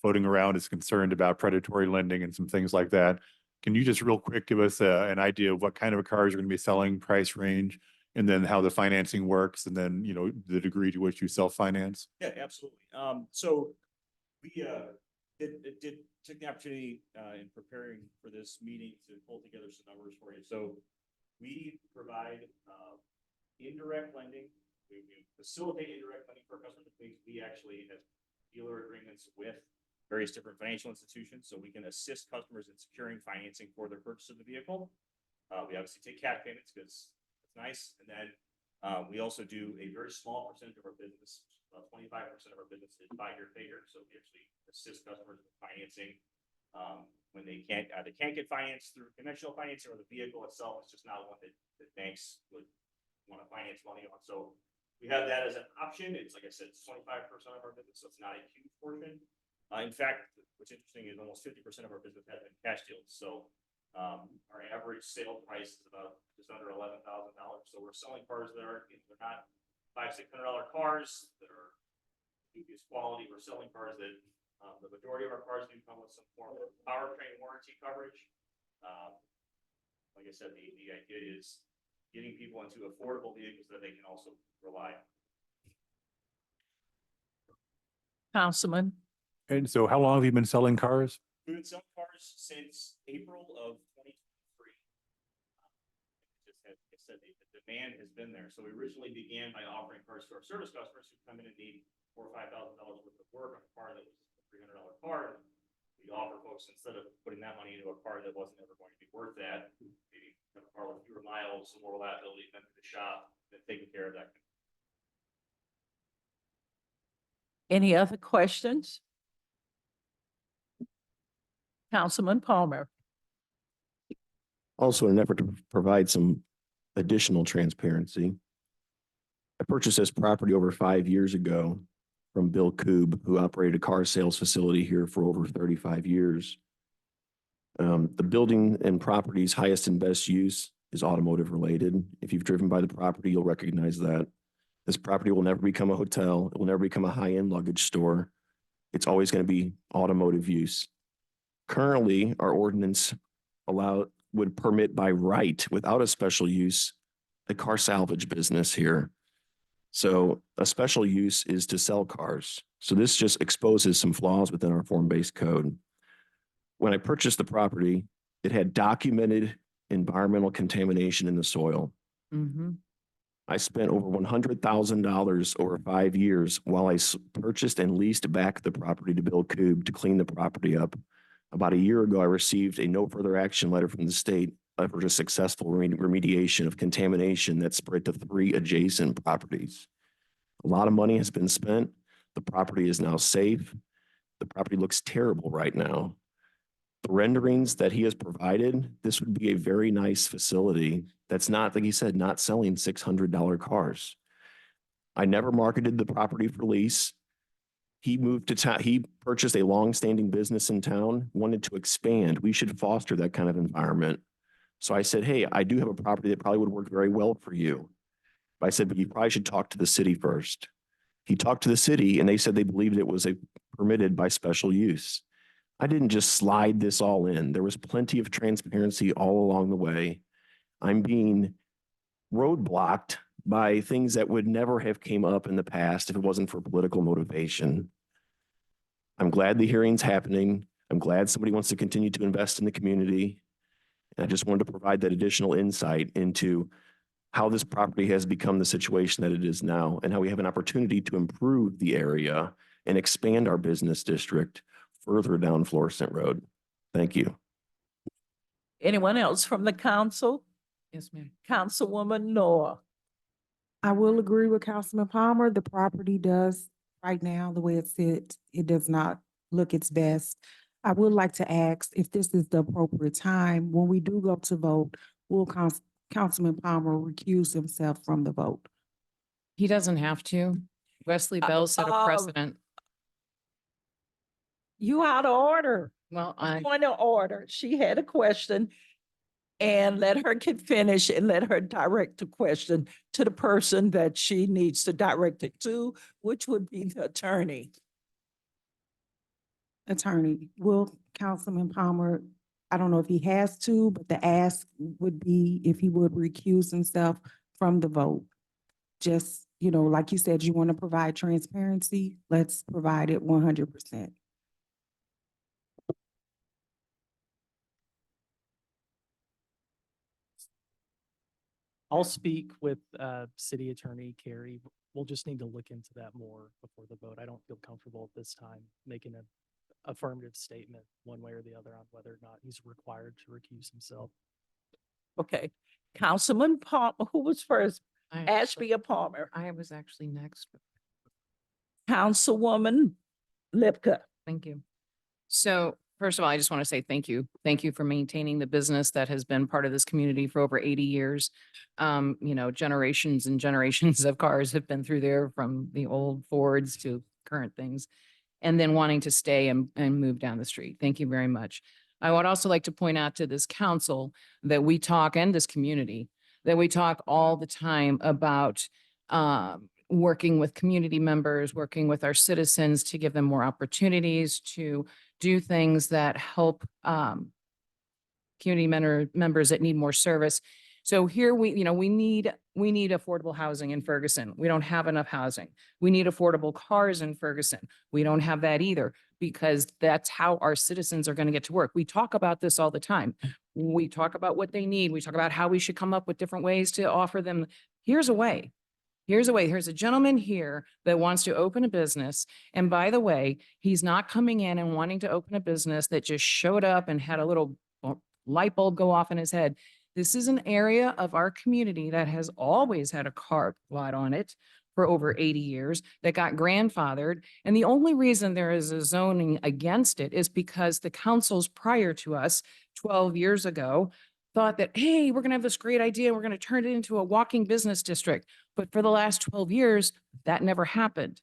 U: floating around is concerned about predatory lending and some things like that. Can you just real quick give us an idea of what kind of cars you're going to be selling, price range, and then how the financing works, and then, the degree to which you self-finance?
E: Yeah, absolutely. So we took the opportunity in preparing for this meeting to pull together some numbers for you. So we provide indirect lending. We facilitate indirect lending for customers. We actually have dealer agreements with various different financial institutions, so we can assist customers in securing financing for their purchase of the vehicle. We obviously take cash payments because it's nice, and then we also do a very small percentage of our business. About 25% of our business is 5-year payers, so we actually assist customers with financing when they can't get financed through conventional financing, or the vehicle itself is just not one that banks would want to finance money on. So we have that as an option. It's like I said, it's 25% of our business, so it's not a huge portion. In fact, what's interesting is almost 50% of our business has been cash deals. So our average sale price is about just under $11,000. So we're selling cars that are, they're not $500-600 cars that are dubious quality. We're selling cars that the majority of our cars do come with some form of powertrain warranty coverage. Like I said, the idea is getting people into affordable vehicles that they can also rely on.
C: Councilman.
U: And so how long have you been selling cars?
E: We've been selling cars since April of 2023. Like I said, the demand has been there. So we originally began by offering cars to our service customers who come in and need $4,000 or $5,000 worth of work on a car that was a $300 car. We offer folks, instead of putting that money into a car that wasn't ever going to be worth that, maybe a car with fewer miles, some more reliability, then to the shop, then taking care of that.
C: Any other questions? Councilman Palmer.
S: Also, in an effort to provide some additional transparency, I purchased this property over 5 years ago from Bill Koob, who operated a car sales facility here for over 35 years. The building and property's highest and best use is automotive related. If you've driven by the property, you'll recognize that. This property will never become a hotel. It will never become a high-end luggage store. It's always going to be automotive use. Currently, our ordinance would permit by right, without a special use, a car salvage business here. So a special use is to sell cars. So this just exposes some flaws within our form-based code. When I purchased the property, it had documented environmental contamination in the soil. I spent over $100,000 over 5 years while I purchased and leased back the property to Bill Koob to clean the property up. About a year ago, I received a no further action letter from the state after a successful remediation of contamination that spread to 3 adjacent properties. A lot of money has been spent. The property is now safe. The property looks terrible right now. The renderings that he has provided, this would be a very nice facility that's not, like he said, not selling $600 cars. I never marketed the property for lease. He moved to town. He purchased a long-standing business in town, wanted to expand. We should foster that kind of environment. So I said, hey, I do have a property that probably would work very well for you. But I said, but you probably should talk to the city first. He talked to the city and they said they believed it was permitted by special use. I didn't just slide this all in. There was plenty of transparency all along the way. I'm being roadblocked by things that would never have came up in the past if it wasn't for political motivation. I'm glad the hearing's happening. I'm glad somebody wants to continue to invest in the community. And I just wanted to provide that additional insight into how this property has become the situation that it is now and how we have an opportunity to improve the area and expand our business district further down Florissant Road. Thank you.
C: Anyone else from the council?
O: Yes, ma'am.
C: Councilwoman Noah.
P: I will agree with Councilman Palmer. The property does, right now, the way it sits, it does not look its best. I would like to ask if this is the appropriate time, when we do go to vote, will Councilman Palmer recuse himself from the vote?
O: He doesn't have to. Wesley Bell set a precedent.
C: You out of order.
O: Well,
C: Point of order. She had a question and let her get finished and let her direct the question to the person that she needs to direct it to, which would be the attorney.
P: Attorney, will Councilman Palmer, I don't know if he has to, but the ask would be if he would recuse himself from the vote. Just, like you said, you want to provide transparency, let's provide it 100%.
V: I'll speak with City Attorney Carey. We'll just need to look into that more before the vote. I don't feel comfortable at this time making an affirmative statement one way or the other on whether or not he's required to recuse himself.
C: Okay, Councilman Palmer, who was first? Ashby or Palmer?
O: I was actually next.
C: Councilwoman Lipka.
O: Thank you. So first of all, I just want to say thank you. Thank you for maintaining the business that has been part of this community for over 80 years. Generations and generations of cars have been through there, from the old Fords to current things, and then wanting to stay and move down the street. Thank you very much. I would also like to point out to this council that we talk, and this community, that we talk all the time about working with community members, working with our citizens to give them more opportunities to do things that help community members that need more service. So here we need affordable housing in Ferguson. We don't have enough housing. We need affordable cars in Ferguson. We don't have that either, because that's how our citizens are going to get to work. We talk about this all the time. We talk about what they need. We talk about how we should come up with different ways to offer them. Here's a way. Here's a way. Here's a gentleman here that wants to open a business. And by the way, he's not coming in and wanting to open a business that just showed up and had a little light bulb go off in his head. This is an area of our community that has always had a car lot on it for over 80 years that got grandfathered. And the only reason there is a zoning against it is because the councils prior to us 12 years ago thought that, hey, we're going to have this great idea. We're going to turn it into a walking business district. But for the last 12 years, that never happened.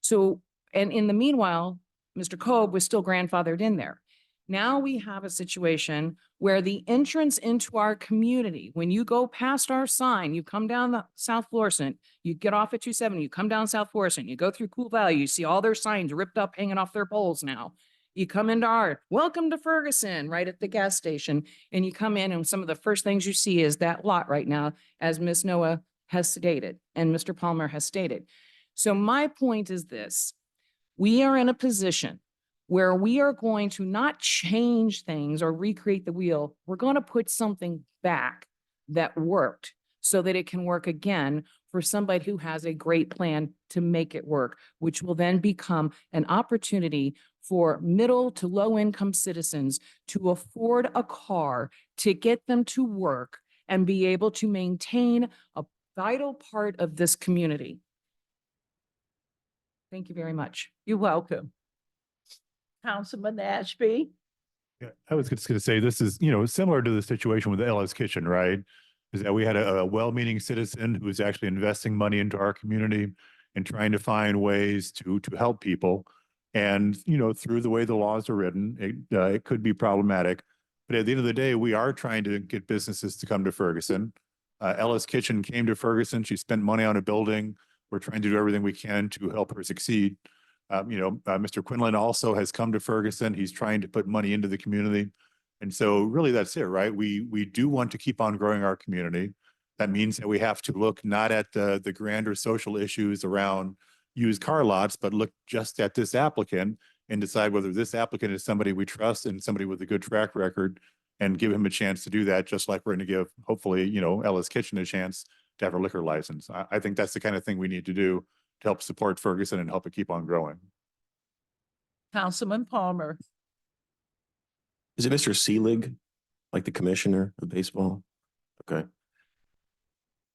O: So, and in the meanwhile, Mr. Cobb was still grandfathered in there. Now we have a situation where the entrance into our community, when you go past our sign, you come down the South Florissant, you get off at 270, you come down South Florissant, you go through Cool Valley, you see all their signs ripped up, hanging off their poles now. You come into our, welcome to Ferguson, right at the gas station, and you come in and some of the first things you see is that lot right now, as Ms. Noah has stated and Mr. Palmer has stated. So my point is this: we are in a position where we are going to not change things or recreate the wheel. We're going to put something back that worked so that it can work again for somebody who has a great plan to make it work, which will then become an opportunity for middle to low income citizens to afford a car to get them to work and be able to maintain a vital part of this community. Thank you very much.
C: You're welcome. Councilman Ashby.
U: Yeah, I was just going to say, this is, similar to the situation with the Ella's Kitchen, right? Is that we had a well-meaning citizen who was actually investing money into our community and trying to find ways to help people. And, through the way the laws are written, it could be problematic. But at the end of the day, we are trying to get businesses to come to Ferguson. Ella's Kitchen came to Ferguson. She spent money on a building. We're trying to do everything we can to help her succeed. Mr. Quinlan also has come to Ferguson. He's trying to put money into the community. And so really that's it, right? We do want to keep on growing our community. That means that we have to look not at the grander social issues around used car lots, but look just at this applicant and decide whether this applicant is somebody we trust and somebody with a good track record, and give him a chance to do that, just like we're going to give, hopefully, Ella's Kitchen a chance to have a liquor license. I think that's the kind of thing we need to do to help support Ferguson and help it keep on growing.
C: Councilman Palmer.
S: Is it Mr. Seelig, like the commissioner of baseball? Okay.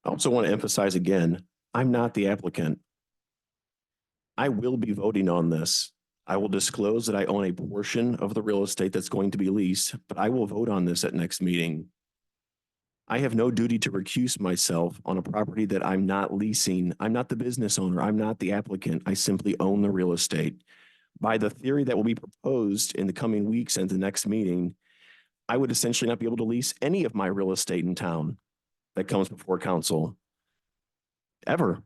S: I also want to emphasize again, I'm not the applicant. I will be voting on this. I will disclose that I own a portion of the real estate that's going to be leased, but I will vote on this at next meeting. I have no duty to recuse myself on a property that I'm not leasing. I'm not the business owner. I'm not the applicant. I simply own the real estate. By the theory that will be proposed in the coming weeks and the next meeting, I would essentially not be able to lease any of my real estate in town that comes before council ever,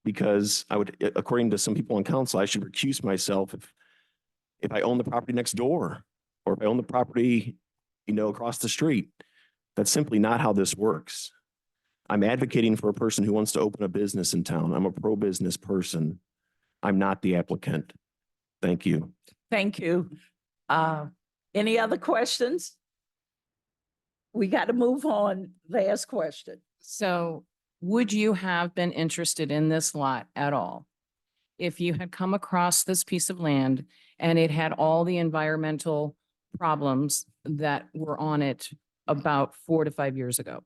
S: because I would, according to some people on council, I should recuse myself if I own the property next door or if I own the property, across the street. That's simply not how this works. I'm advocating for a person who wants to open a business in town. I'm a pro-business person. I'm not the applicant. Thank you.
C: Thank you. Any other questions? We got to move on. Last question.
O: So would you have been interested in this lot at all? If you had come across this piece of land and it had all the environmental problems that were on it about 4 to 5 years ago?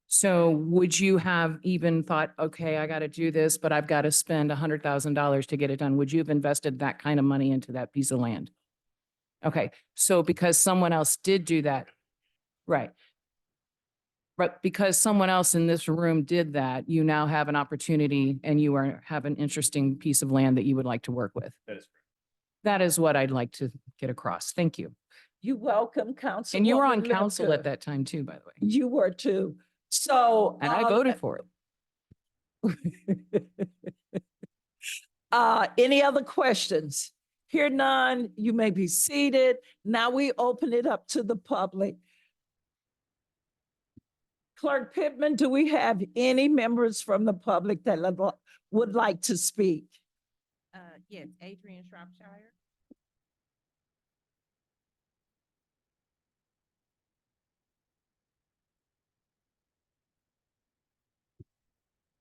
O: So would you have even thought, okay, I got to do this, but I've got to spend $100,000 to get it done? Would you have invested that kind of money into that piece of land? Okay, so because someone else did do that, right? But because someone else in this room did that, you now have an opportunity and have an interesting piece of land that you would like to work with.
E: That is correct.
O: That is what I'd like to get across. Thank you.
C: You welcome, Council.
O: And you were on council at that time too, by the way.
C: You were too. So.
O: And I voted for it.
C: Any other questions? Hear none, you may be seated. Now we open it up to the public. Clerk Pittman, do we have any members from the public that would like to speak?
D: Yes, Adrian Shropshire.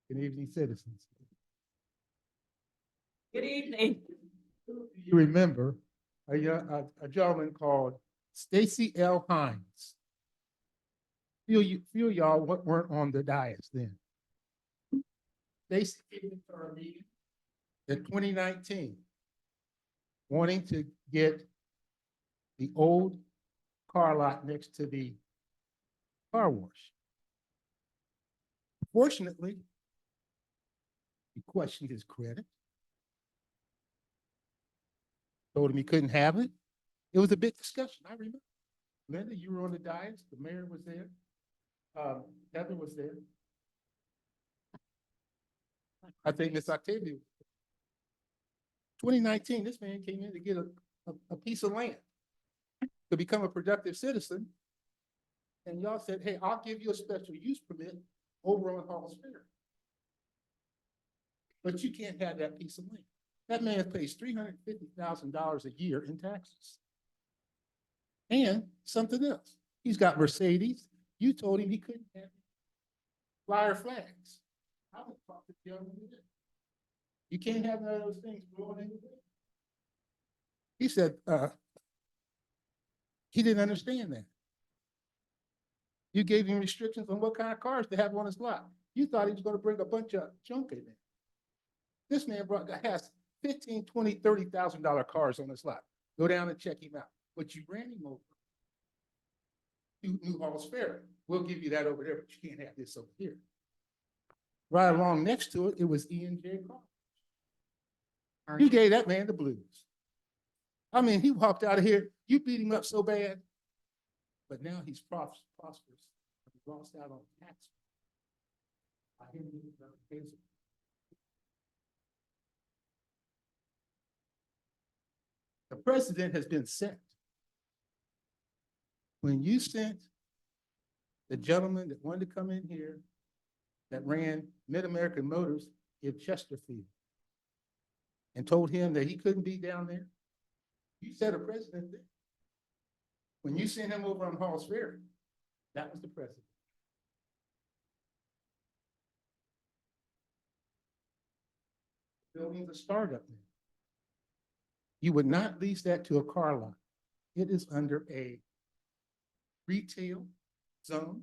B: Good evening, citizens.
C: Good evening.
B: You remember a gentleman called Stacy L. Hines. Few of y'all weren't on the dais then. Stacy came into our meeting in 2019, wanting to get the old car lot next to the car wash. Fortunately, he questioned his credit. Told him he couldn't have it. It was a big discussion, I remember. Linda, you were on the dais, the mayor was there. Heather was there. I think Miss Octavia. 2019, this man came in to get a piece of land to become a productive citizen. And y'all said, hey, I'll give you a special use permit over on Hall's Fair. But you can't have that piece of land. That man pays $350,000 a year in taxes. And something else. He's got Mercedes. You told him he couldn't have flyer flags. I would talk to the young man. You can't have none of those things growing in the way. He said he didn't understand that. You gave him restrictions on what kind of cars to have on his lot. You thought he was going to bring a bunch of junk in there. This man has $15,000, $20,000, $30,000 cars on his lot. Go down and check him out. But you ran him over to New Hall's Fair. We'll give you that over there, but you can't have this over here. Right along next to it, it was E&J Car. You gave that man the blues. I mean, he walked out of here. You beat him up so bad, but now he's prosperous. He lost out on tax. I hear you. The president has been sent. When you sent the gentleman that wanted to come in here that ran Mid-American Motors in Chesterfield and told him that he couldn't be down there, you set a precedent there. When you sent him over on Hall's Ferry, that was the precedent. Building the startup now. You would not lease that to a car lot. It is under a retail zone.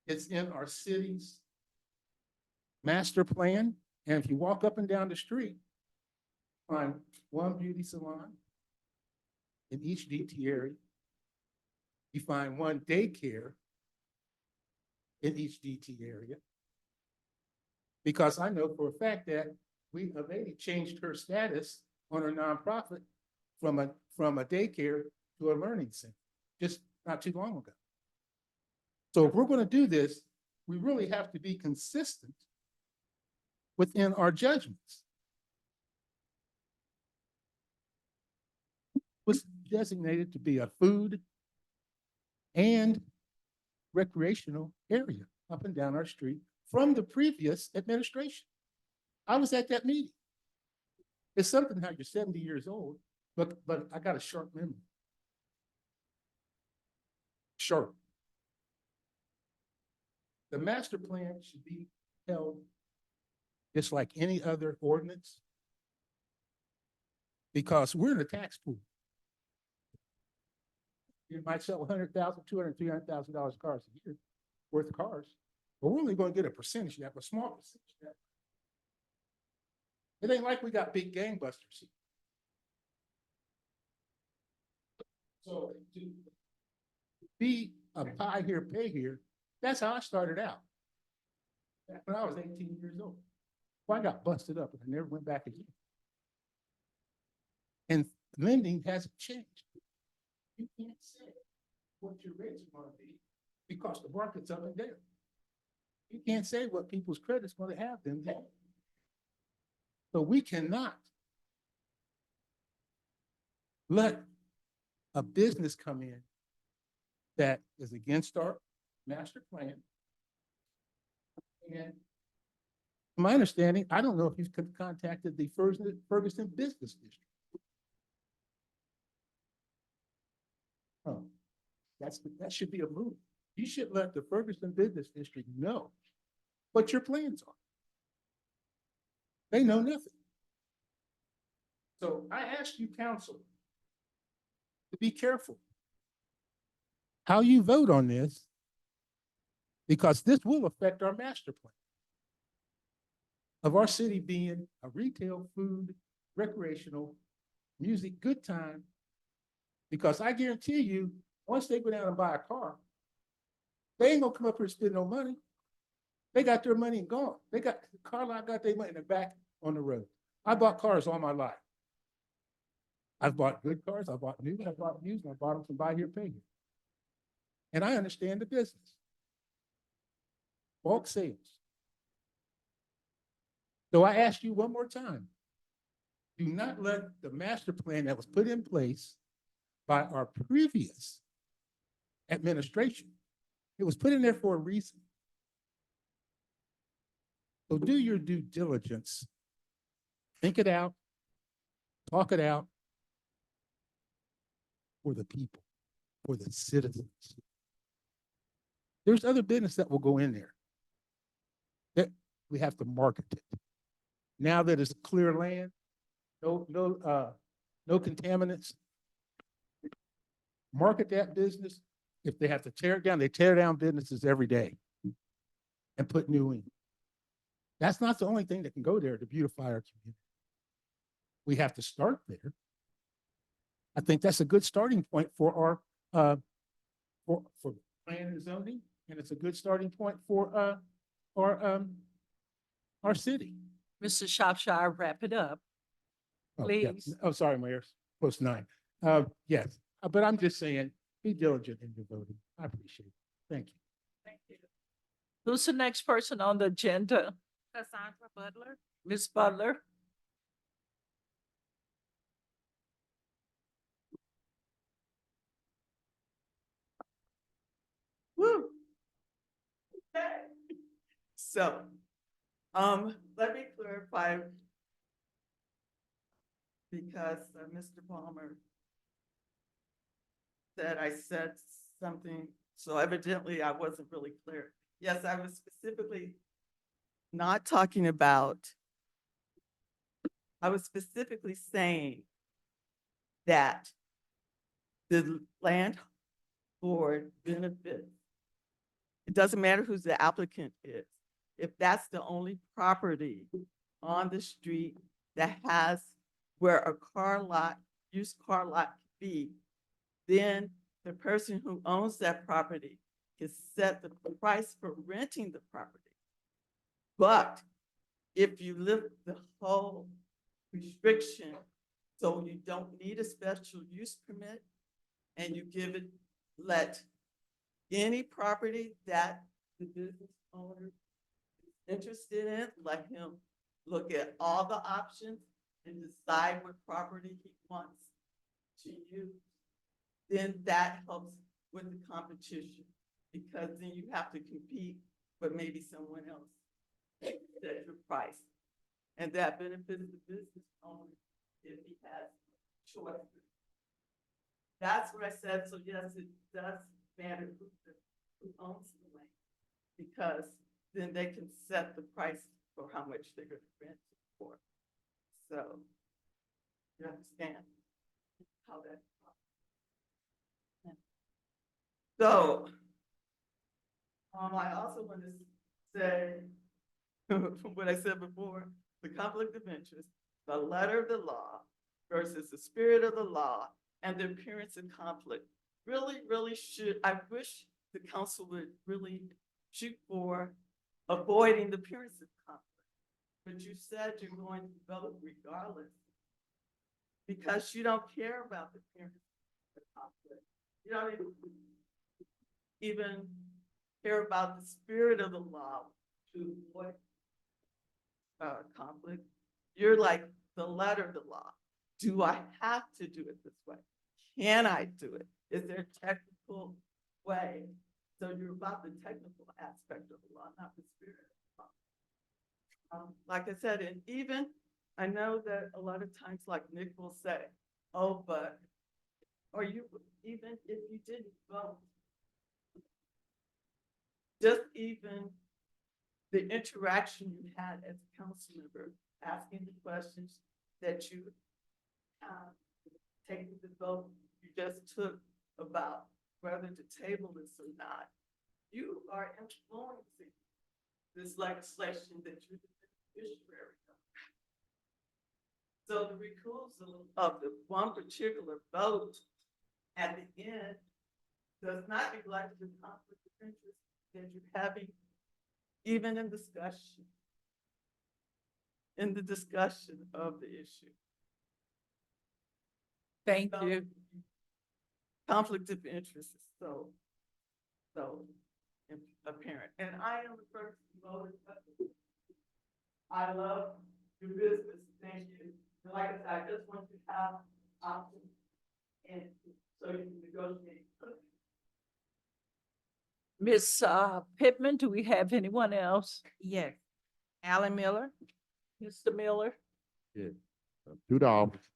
B: It's in our city's master plan. And if you walk up and down the street, find one beauty salon in each DT area. You find one daycare in each DT area. Because I know for a fact that a lady changed her status on her nonprofit from a daycare to a learning center, just not too long ago. So if we're going to do this, we really have to be consistent within our judgments. Was designated to be a food and recreational area up and down our street from the previous administration. I was at that meeting. It's something how you're 70 years old, but I got a sharp memory. Sharp. The master plan should be held just like any other ordinance because we're in a tax pool. You might sell $100,000, $200,000, $300,000 cars a year worth of cars, but we're only going to get a percentage of that, a small percentage of that. It ain't like we got big gangbusters. So to be a buy here, pay here, that's how I started out. Back when I was 18 years old. Well, I got busted up and I never went back again. And lending hasn't changed. You can't say what your rates are going to be because the market's up and down. You can't say what people's credit's going to have them down. So we cannot let a business come in that is against our master plan. And from my understanding, I don't know if you've contacted the Ferguson Business District. Oh, that should be a move. You should let the Ferguson Business District know what your plans are. They know nothing. So I ask you, council, to be careful how you vote on this, because this will affect our master plan of our city being a retail, food, recreational, music, good time. Because I guarantee you, once they go down and buy a car, they ain't gonna come up here and spend no money. They got their money and gone. They got the car lot, got their money in the back on the road. I bought cars all my life. I've bought good cars, I bought new, I bought used, I bought them from buy here, pay here. And I understand the business. Bulk sales. So I ask you one more time, do not let the master plan that was put in place by our previous administration, it was put in there for a reason. So do your due diligence. Think it out, talk it out for the people, for the citizens. There's other business that will go in there. That we have to market it. Now that it's clear land, no contaminants. Market that business. If they have to tear it down, they tear down businesses every day and put new in. That's not the only thing that can go there to beautify our community. We have to start there. I think that's a good starting point for our for planning and zoning, and it's a good starting point for our city.
C: Mr. Shropshire, wrap it up.
B: Oh, yeah.
C: Please.
B: Oh, sorry, Mayor. Post 9. Yes, but I'm just saying, be diligent in your voting. I appreciate it. Thank you.
C: Thank you. Who's the next person on the agenda?
D: Cassandra Butler.
C: Ms. Butler?
A: Woo. Okay. So, let me clarify because Mr. Palmer said I said something, so evidently I wasn't really clear. Yes, I was specifically not talking about, I was specifically saying that the land board benefits It doesn't matter who the applicant is. If that's the only property on the street that has where a car lot, used car lot could be, then the person who owns that property can set the price for renting the property. But if you lift the whole restriction, so you don't need a special use permit, and you give it, let any property that the business owner is interested in, let him look at all the options and decide what property he wants to use, then that helps with the competition, because then you have to compete with maybe someone else set your price. And that benefits the business owner if he has choices. That's what I said. So yes, it does matter who owns the land, because then they can set the price for how much they're going to rent it for. So you understand how that. So I also want to say what I said before, the conflict of interest, the letter of the law versus the spirit of the law and the appearance of conflict really should, I wish the council would really shoot for avoiding the appearance of conflict. But you said you're going to vote regardless because you don't care about the appearance of conflict. You don't even care about the spirit of the law to avoid conflict. You're like the letter of the law. Do I have to do it this way? Can I do it? Is there a technical way? So you're about the technical aspect of the law, not the spirit of the law. Like I said, and even I know that a lot of times, like Nick will say, oh, but, or you, even if you didn't vote, just even the interaction you had as a council member, asking the questions that you taking the vote you just took about whether to table this or not, you are influencing this legislation that you're the beneficiary of. So the recusal of the one particular vote at the end does not neglect the conflict of interest that you're having, even in discussion, in the discussion of the issue.
C: Thank you.
A: Conflict of interest is so apparent. And I am the person who voted. I love your business. Thank you. And like I said, I just want you to have options and so you can negotiate.
C: Ms. Pittman, do we have anyone else?
D: Yes. Alan Miller?
C: Mr. Miller?
F: Yeah, to the office.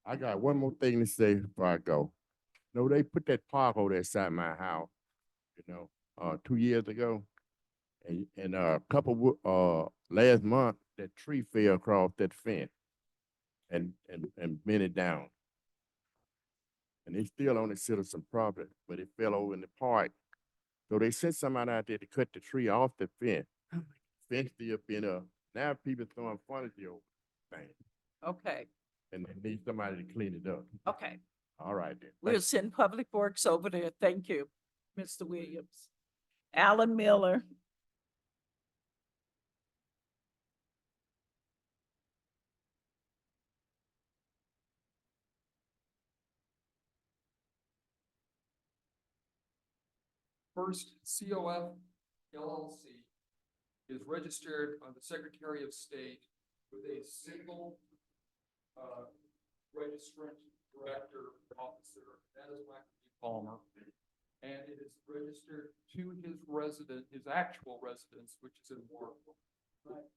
F: I got one more thing to say before I go. No, they put that park over there beside my house, 2 years ago. And a couple, last month, that tree fell across that fence and bent it down. And they still on the citizen property, but it fell over in the park. So they sent somebody out there to cut the tree off the fence. Fence still been up. Now people throwing furniture over the thing.
C: Okay,
F: And they need somebody to clean it up.
C: okay.
F: All right then.
C: We'll send Public Works over there. Thank you, Mr. Williams. Alan Miller.
G: First, COF LLC is registered on the Secretary of State with a single registrant, director, officer. That is Michael B. Palmer. And it is registered to his actual residence, which is in Warrenville. Right.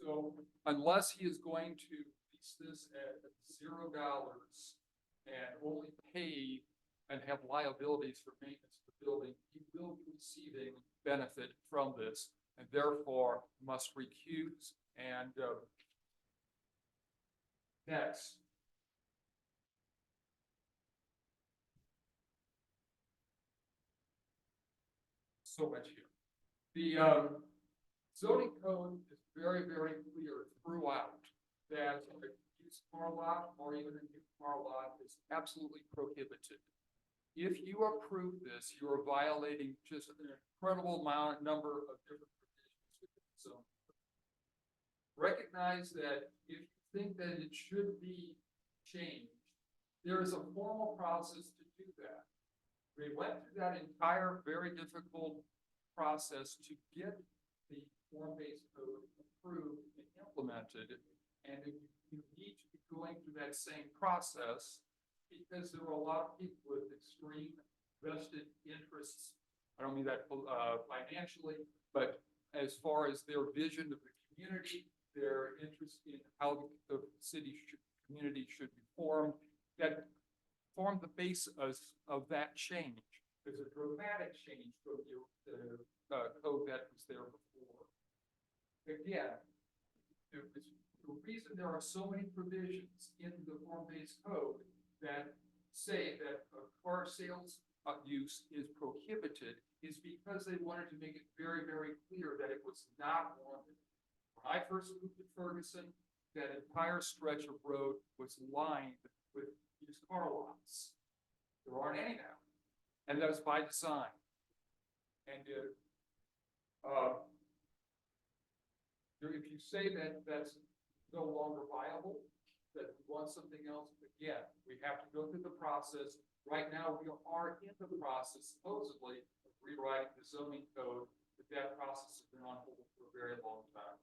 G: So unless he is going to lease this at $0 and only pay and have liabilities for maintenance of the building, he will be receiving benefit from this and therefore must recuse. And next. so much here. The zoning code is very, very clear throughout that a used car lot or even a new car lot is absolutely prohibited. If you approve this, you are violating just an incredible number of different provisions within the zone. Recognize that if you think that it should be changed, there is a formal process to do that. We went through that entire very difficult process to get the form-based code approved and implemented. And you need to be going through that same process because there are a lot of people with extreme vested interests. I don't mean that financially, but as far as their vision of the community, their interest in how the community should be formed, that form the basis of that change. There's a dramatic change from the code that was there before. Again, the reason there are so many provisions in the form-based code that say that a car sales use is prohibited is because they wanted to make it very, very clear that it was not wanted. When I first moved to Ferguson, that entire stretch of road was lined with used car lots. There aren't any now. And that was by design. And if you say that that's no longer viable, that we want something else, again, we have to go through the process. Right now, we are in the process, supposedly, of rewriting the zoning code, but that process has been on hold for a very long time.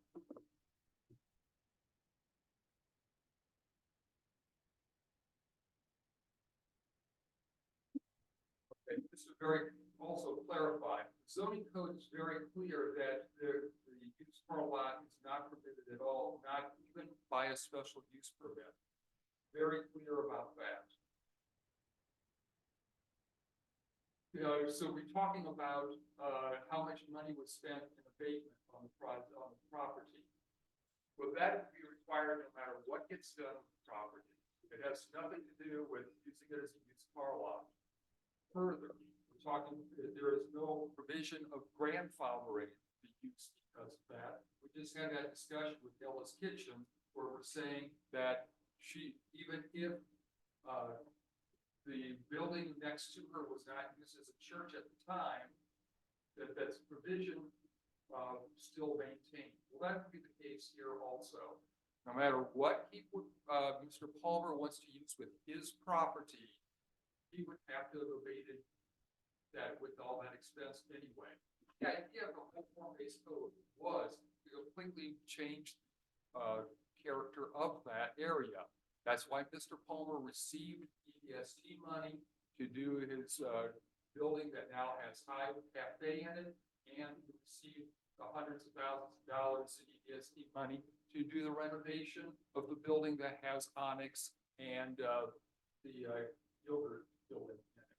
G: Okay, this is very also clarified. The zoning code is very clear that the used car lot is not permitted at all, not even by a special use permit. Very clear about that. So we're talking about how much money was spent in abatement on the property. Well, that would be required no matter what gets done with the property. It has nothing to do with using it as a used car lot. Further, we're talking, there is no provision of grandfathering the use because of that. We just had that discussion with Ella's Kitchen where we're saying that even if the building next to her was not used as a church at the time, that's provision still maintained. Well, that would be the case here also. No matter what Mr. Palmer wants to use with his property, he would have to have abated that with all that expense anyway. The idea of the whole form-based code was to completely change character of that area. That's why Mr. Palmer received EST money to do his building that now has High Cafe in it, and received the hundreds of thousands of dollars in EST money to do the renovation of the building that has Onyx and the yogurt building in it.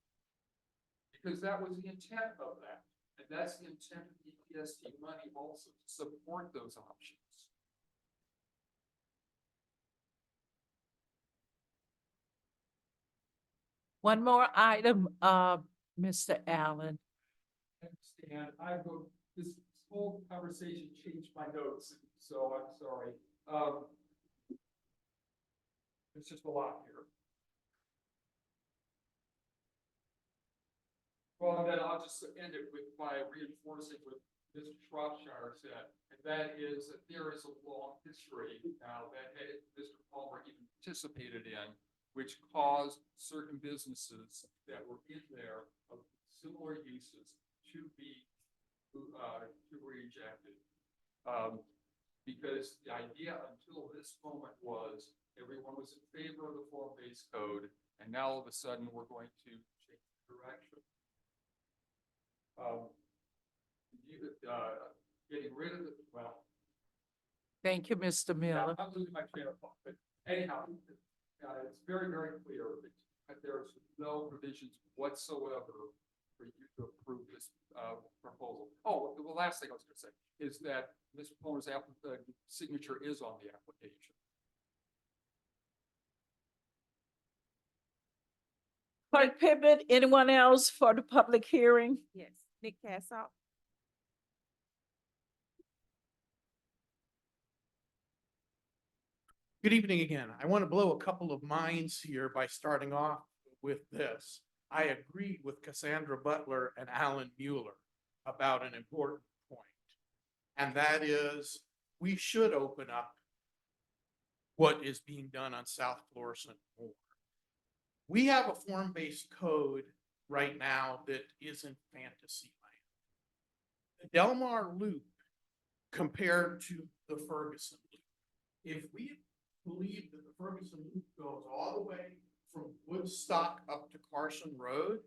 G: Because that was the intent of that. And that's the intent of the EST money also, to support those options.
C: One more item, Mr. Allen.
G: And this whole conversation changed my notes, so I'm sorry. There's just a lot here. Well, and then I'll just end it by reinforcing what Mr. Shropshire said, and that is that there is a long history now that Mr. Palmer even participated in, which caused certain businesses that were in there of similar uses to be rejected. Because the idea until this moment was everyone was in favor of the form-based code, and now all of a sudden we're going to change direction. Getting rid of it, well.
C: Thank you, Mr. Miller.
G: I'm losing my train of thought, but anyhow, it's very, very clear that there's no provisions whatsoever for you to approve this proposal. Oh, the last thing I was going to say is that Mr. Palmer's signature is on the application.
C: Clerk Pittman, anyone else for the public hearing?
Q: Yes, Nick Cassoff.
N: Good evening again. I want to blow a couple of minds here by starting off with this. I agree with Cassandra Butler and Alan Mueller about an important point, and that is we should open up what is being done on South Florissant more. We have a form-based code right now that is in fantasy land. The Delmar Loop compared to the Ferguson Loop. If we believe that the Ferguson Loop goes all the way from Woodstock up to Carson Road,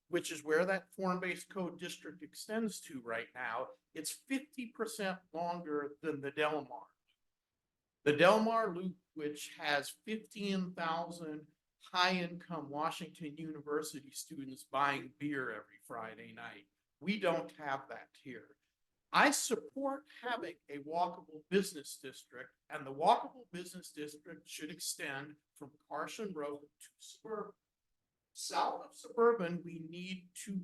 N: which is where that form-based code district extends to right now, it's 50% longer than the Delmar. The Delmar Loop, which has 15,000 high-income Washington University students buying beer every Friday night. We don't have that here. I support having a walkable business district, and the walkable business district should extend from Carson Road to Suburban. South of Suburban, we need to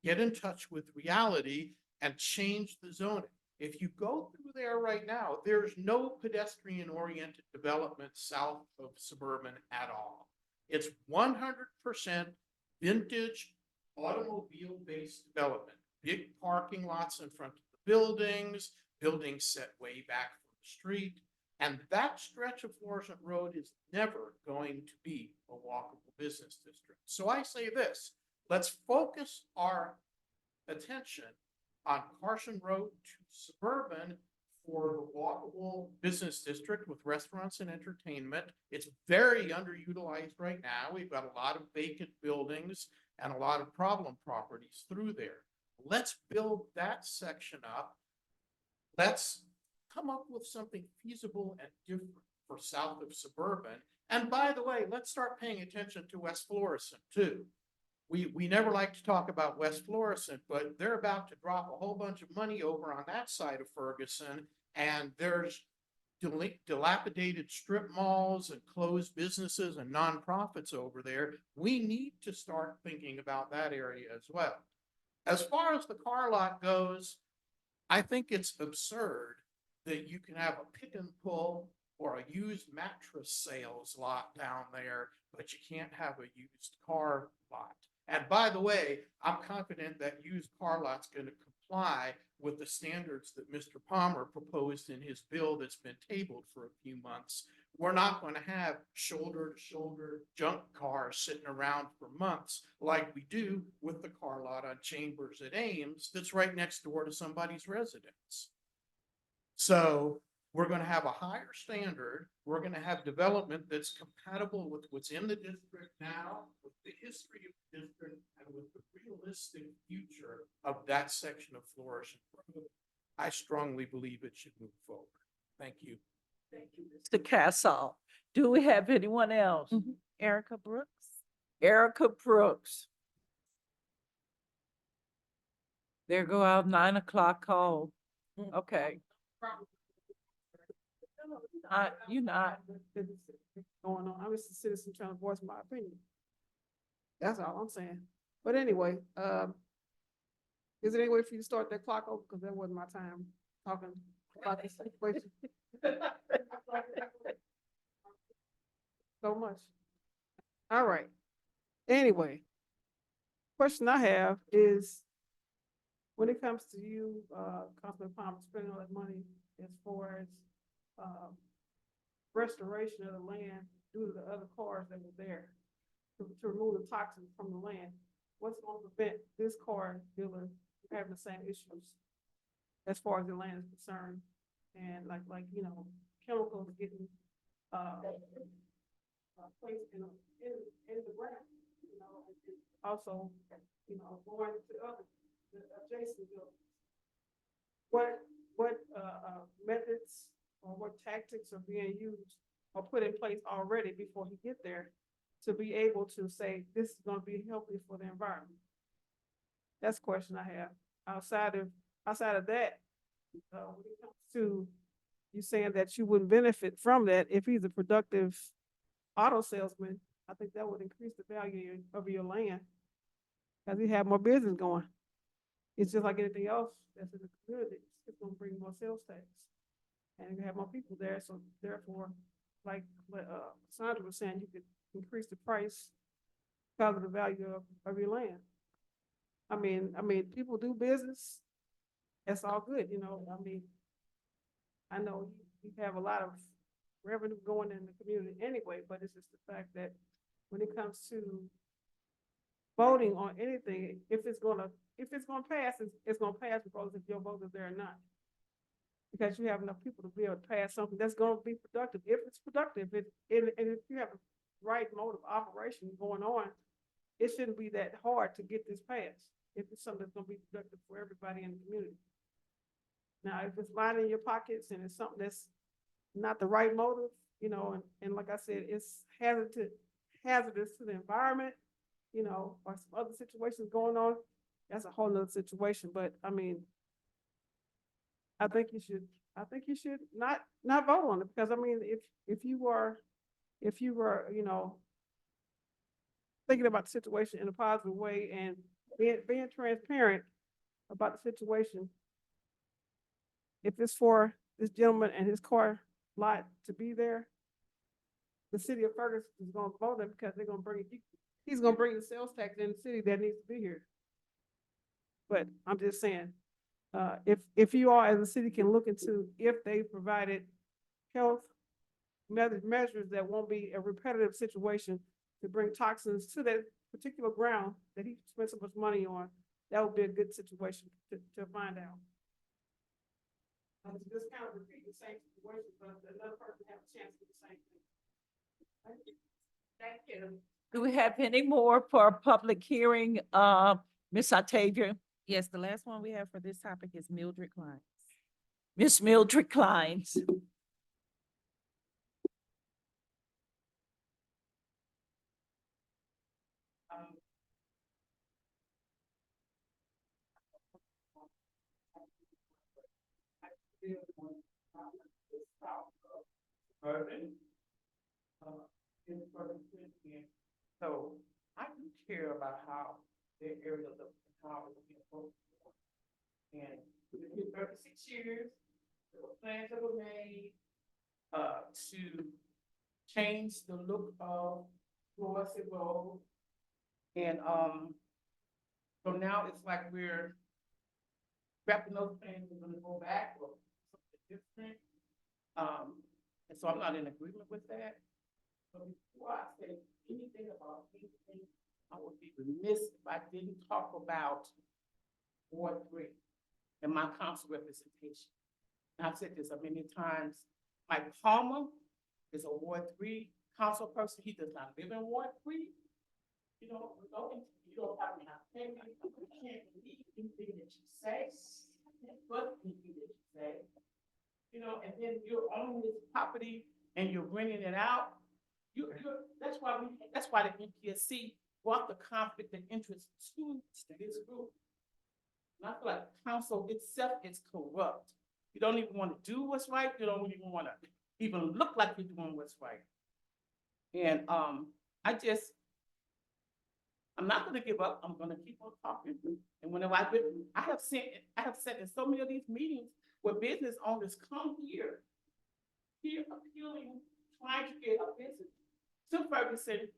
N: get in touch with reality and change the zoning. If you go through there right now, there's no pedestrian-oriented development south of Suburban at all. It's 100% vintage automobile-based development. Big parking lots in front of the buildings set way back from the street. And that stretch of Florissant Road is never going to be a walkable business district. So I say this, let's focus our attention on Carson Road to Suburban for the walkable business district with restaurants and entertainment. It's very underutilized right now. We've got a lot of vacant buildings and a lot of problem properties through there. Let's build that section up. Let's come up with something feasible and different for south of Suburban. And by the way, let's start paying attention to West Florissant too. We never like to talk about West Florissant, but they're about to drop a whole bunch of money over on that side of Ferguson, and there's dilapidated strip malls and closed businesses and nonprofits over there. We need to start thinking about that area as well. As far as the car lot goes, I think it's absurd that you can have a pick and pull or a used mattress sales lot down there, but you can't have a used car lot. And by the way, I'm confident that used car lot's going to comply with the standards that Mr. Palmer proposed in his bill that's been tabled for a few months. We're not going to have shoulder-to-shoulder junk cars sitting around for months like we do with the car lot on Chambers at Ames that's right next door to somebody's residence. So we're going to have a higher standard. We're going to have development that's compatible with what's in the district now, with the history of the district, and with the realistic future of that section of Florissant Road. I strongly believe it should move forward. Thank you.
C: Thank you, Mr. Casal. Do we have anyone else?
D: Erica Brooks?
C: Erica Brooks. There go our 9 o'clock call. Okay. You're not.
I: Going on. I'm just a citizen trying to voice my opinion. That's all I'm saying. But anyway, is there any way for you to start that clock over? Because that wasn't my time talking about this situation. So much. All right. Anyway, question I have is, when it comes to you, Councilman Palmer, spending all that money as far as restoration of the land due to the other cars that were there to remove the toxins from the land, what's going to prevent this car dealer from having the same issues as far as the land is concerned? And like chemicals getting placed in the ground, and also going to other adjacent buildings. What methods or what tactics are being used or put in place already before he get there to be able to say this is going to be healthy for the environment? That's the question I have. Outside of that, when it comes to you saying that you wouldn't benefit from that if he's a productive auto salesman, I think that would increase the value of your land because you have more business going. It's just like anything else that's in the community. It's going to bring more sales tax. and you have more people there, so therefore, like, Sandra was saying, you could increase the price because of the value of your land. I mean, people do business, that's all good, you know, I mean, I know you have a lot of revenue going in the community anyway, but it's just the fact that when it comes to voting on anything, if it's gonna pass, it's gonna pass regardless if your vote is there or not. Because you have enough people to be able to pass something that's gonna be productive, if it's productive, and if you have the right mode of operation going on, it shouldn't be that hard to get this passed, if it's something that's gonna be productive for everybody in the community. Now, if it's lining your pockets and it's something that's not the right motive, you know, and like I said, it's hazardous to the environment, you know, or some other situations going on, that's a whole nother situation, but I mean, I think you should not vote on it, because I mean, if you were, you know, thinking about the situation in a positive way and being transparent about the situation, if it's for this gentleman and his car lot to be there, the city of Ferguson is gonna vote him because they're gonna he's gonna bring the sales tax in the city that needs to be here. But I'm just saying, if you all as a city can look into if they provided health measures that won't be a repetitive situation to bring toxins to that particular ground that he spent so much money on, that would be a good situation to find out. It's just kind of repeat the same situation, but another person have a chance to do the same thing. Thank you. Thank you.
C: Do we have any more for a public hearing, Ms. Octavia?
D: Yes, the last one we have for this topic is Mildred Klein.
C: Ms. Mildred Kleins.
H: So I do care about how their area looks and how it's being focused on. And it's been 36 years, there were plans that were made to change the look of Florissant Road. And so now it's like we're wrapping those plans, we're gonna go back or something different. And so I'm not in agreement with that. But before I say anything about anything, I would be remiss if I didn't talk about Ward 3 and my council representation. And I've said this many times. Mike Palmer is a Ward 3 council person. He does not live in Ward 3. You know, you don't have to have opinion. You can't believe anything that you say. But anything that you say. You know, and then you're owning this property and you're renting it out. That's why the MPSC brought the conflict of interest to this group. And I feel like council itself is corrupt. You don't even want to do what's right. You don't even want to even look like you're doing what's right. And I'm not going to give up. I'm going to keep on talking. And whenever I have sat in so many of these meetings where business owners come here appealing, trying to get a business to Ferguson.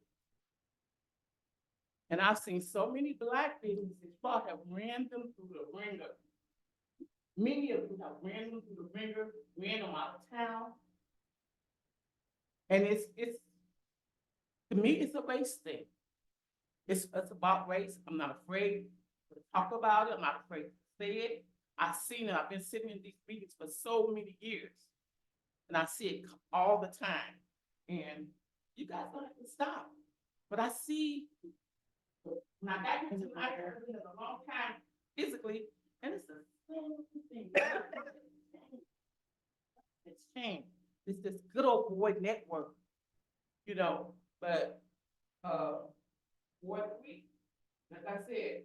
H: And I've seen so many Black businesses have ran them through the ringer. Many of them have ran them through the ringer, ran them out of town. And it's to me, it's a race thing. It's about race. I'm not afraid to talk about it. I'm not afraid to say it. I've seen it. I've been sitting in these meetings for so many years. And I see it all the time. And you guys don't have to stop. But I see, when I got here tonight, I've been in a long time physically, and it's the same thing. It's changed. It's this good old boy network, you know, but Ward 3, like I said,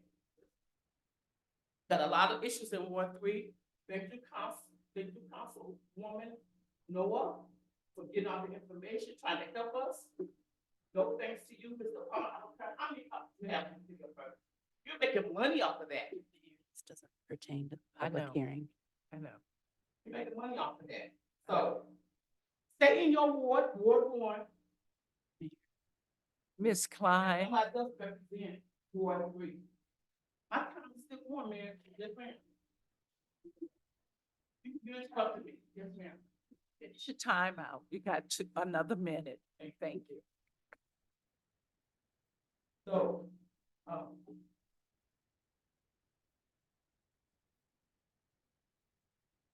H: got a lot of issues in Ward 3. Thank you, Councilwoman Noah, for getting all the information, trying to help us. No thanks to you, Mr. Palmer. I don't care how many you have. You're making money off of that.
Q: This doesn't pertain to the
H: I
Q: public
H: know.
Q: hearing.
H: I know. You're making money off of that. So
C: Ms. Klein.
H: My does represent Ward 3. My time is still warm, man. Yes, ma'am. You interrupted me. Yes, ma'am.
C: It's your time out. You got another minute. And thank you.
H: So,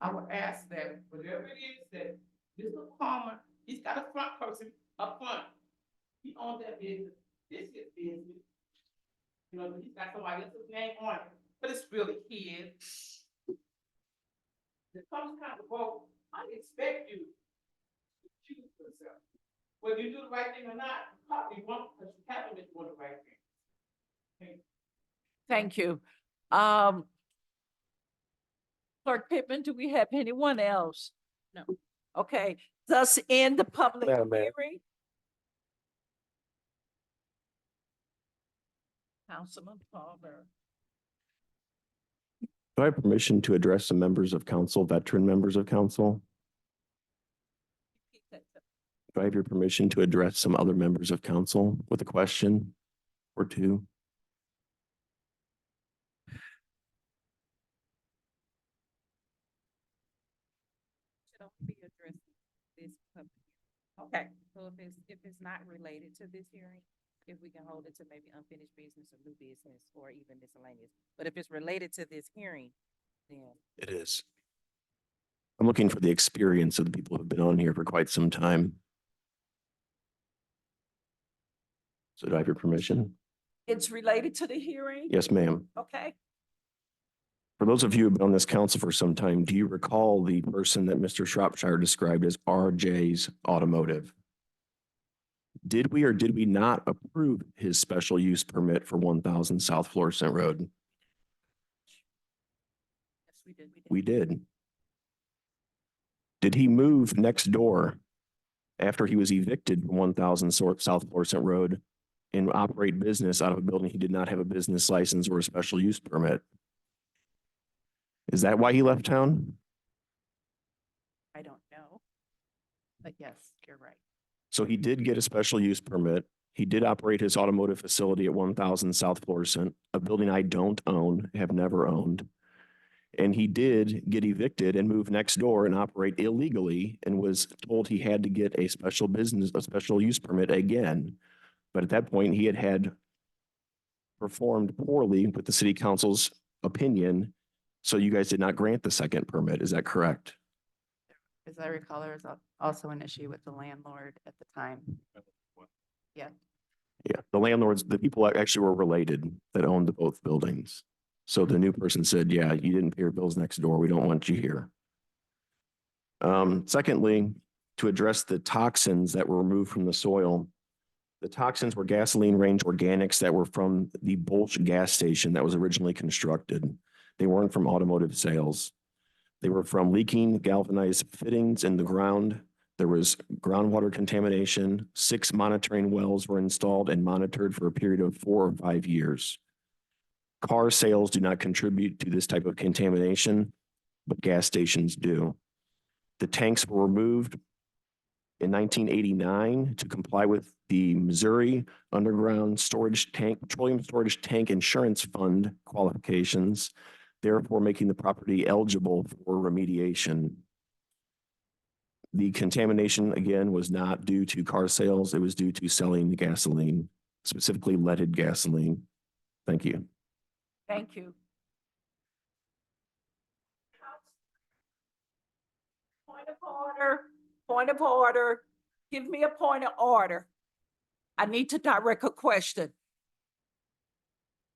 H: I would ask that whatever it is that Mr. Palmer, he's got a front person up front. He owns that business. This is business. You know, he's got somebody else's name on it, but it's really his. There comes time to vote, I expect you to choose yourself. Whether you do the right thing or not, you probably won't, because you haven't been doing the right thing.
C: Thank you. Clerk Pittman, do we have anyone else?
D: No.
C: Okay, thus end the public
S: Madam Mayor.
C: hearing. Councilman Palmer.
S: Do I have permission to address some members of council, veteran members of council? Do I have your permission to address some other members of council with a question or two?
D: Should only be addressed this public.
C: Okay,
D: So if it's not related to this hearing, if we can hold it to maybe unfinished business or new business or even miscellaneous. But if it's related to this hearing, then
S: It is. I'm looking for the experience of the people who have been on here for quite some time. So do I have your permission?
C: it's related to the hearing?
S: Yes, ma'am.
C: Okay,
S: For those of you who've been on this council for some time, do you recall the person that Mr. Shropshire described as RJ's Automotive? Did we or did we not approve his special use permit for 1000 South Florissant Road?
D: yes, we did.
S: We did. Did he move next door after he was evicted from 1000 South Florissant Road and operate business out of a building he did not have a business license or a special use permit? Is that why he left town?
D: I don't know. But yes, you're right.
S: So he did get a special use permit. He did operate his automotive facility at 1000 South Florissant, a building I don't own, have never owned. And he did get evicted and move next door and operate illegally and was told he had to get a special use permit again. But at that point, he had performed poorly with the city council's opinion. So you guys did not grant the second permit. Is that correct?
T: As I recall, there was also an issue with the landlord at the time. Yeah.
S: Yeah, the landlords, the people that actually were related that owned both buildings. So the new person said, yeah, you didn't pay your bills next door. We don't want you here. Secondly, to address the toxins that were removed from the soil, the toxins were gasoline range organics that were from the Bolch gas station that was originally constructed. They weren't from automotive sales. They were from leaking galvanized fittings in the ground. There was groundwater contamination. 6 monitoring wells were installed and monitored for a period of 4 or 5 years. Car sales do not contribute to this type of contamination, but gas stations do. The tanks were removed in 1989 to comply with the Missouri Underground Storage Tank, Petroleum Storage Tank Insurance Fund qualifications, therefore making the property eligible for remediation. The contamination, again, was not due to car sales. It was due to selling the gasoline, specifically leaded gasoline. Thank you.
C: thank you. Point of order, point of order. Give me a point of order. I need to direct a question.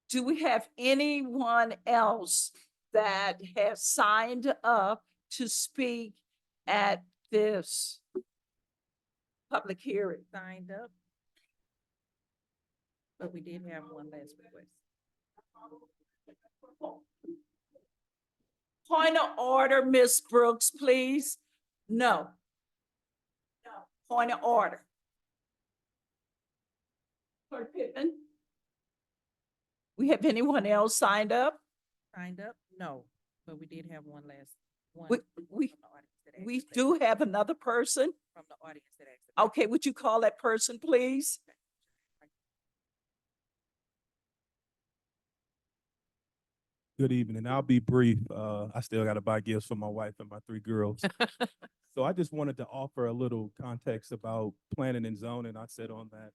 C: Do we have anyone else that has signed up to speak at this public hearing?
D: Signed up. But we did have one last request.
C: Point of order, Ms. Brooks, please. No. No. Point of order. Clerk Pittman? We have anyone else signed up?
D: Signed up? No, but we did have one last one.
C: We
D: from the audience that asked
C: we
D: that-
C: do have another person.
D: From the audience that asked. that.
C: Okay, would you call that person, please?
L: Good evening. I'll be brief. I still got to buy gifts for my wife and my 3 girls. So I just wanted to offer a little context about planning and zoning. I sat on that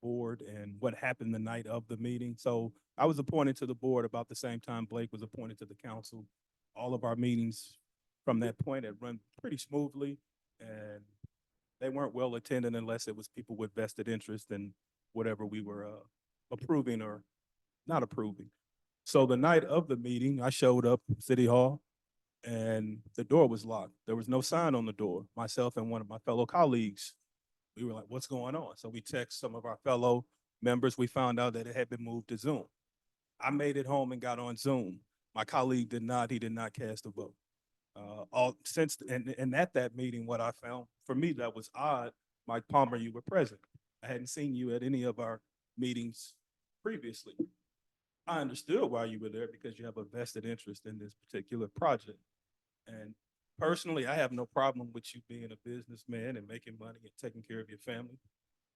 L: board and what happened the night of the meeting. So I was appointed to the board about the same time Blake was appointed to the council. All of our meetings from that point had run pretty smoothly, and they weren't well attended unless it was people with vested interest in whatever we were approving or not approving. So the night of the meeting, I showed up at City Hall and the door was locked. There was no sign on the door. Myself and one of my fellow colleagues, we were like, what's going on? So we text some of our fellow members. We found out that it had been moved to Zoom. I made it home and got on Zoom. My colleague did not. He did not cast a vote. And at that meeting, what I found, for me, that was odd. Mike Palmer, you were present. I hadn't seen you at any of our meetings previously. I understood why you were there because you have a vested interest in this particular project. And personally, I have no problem with you being a businessman and making money and taking care of your family.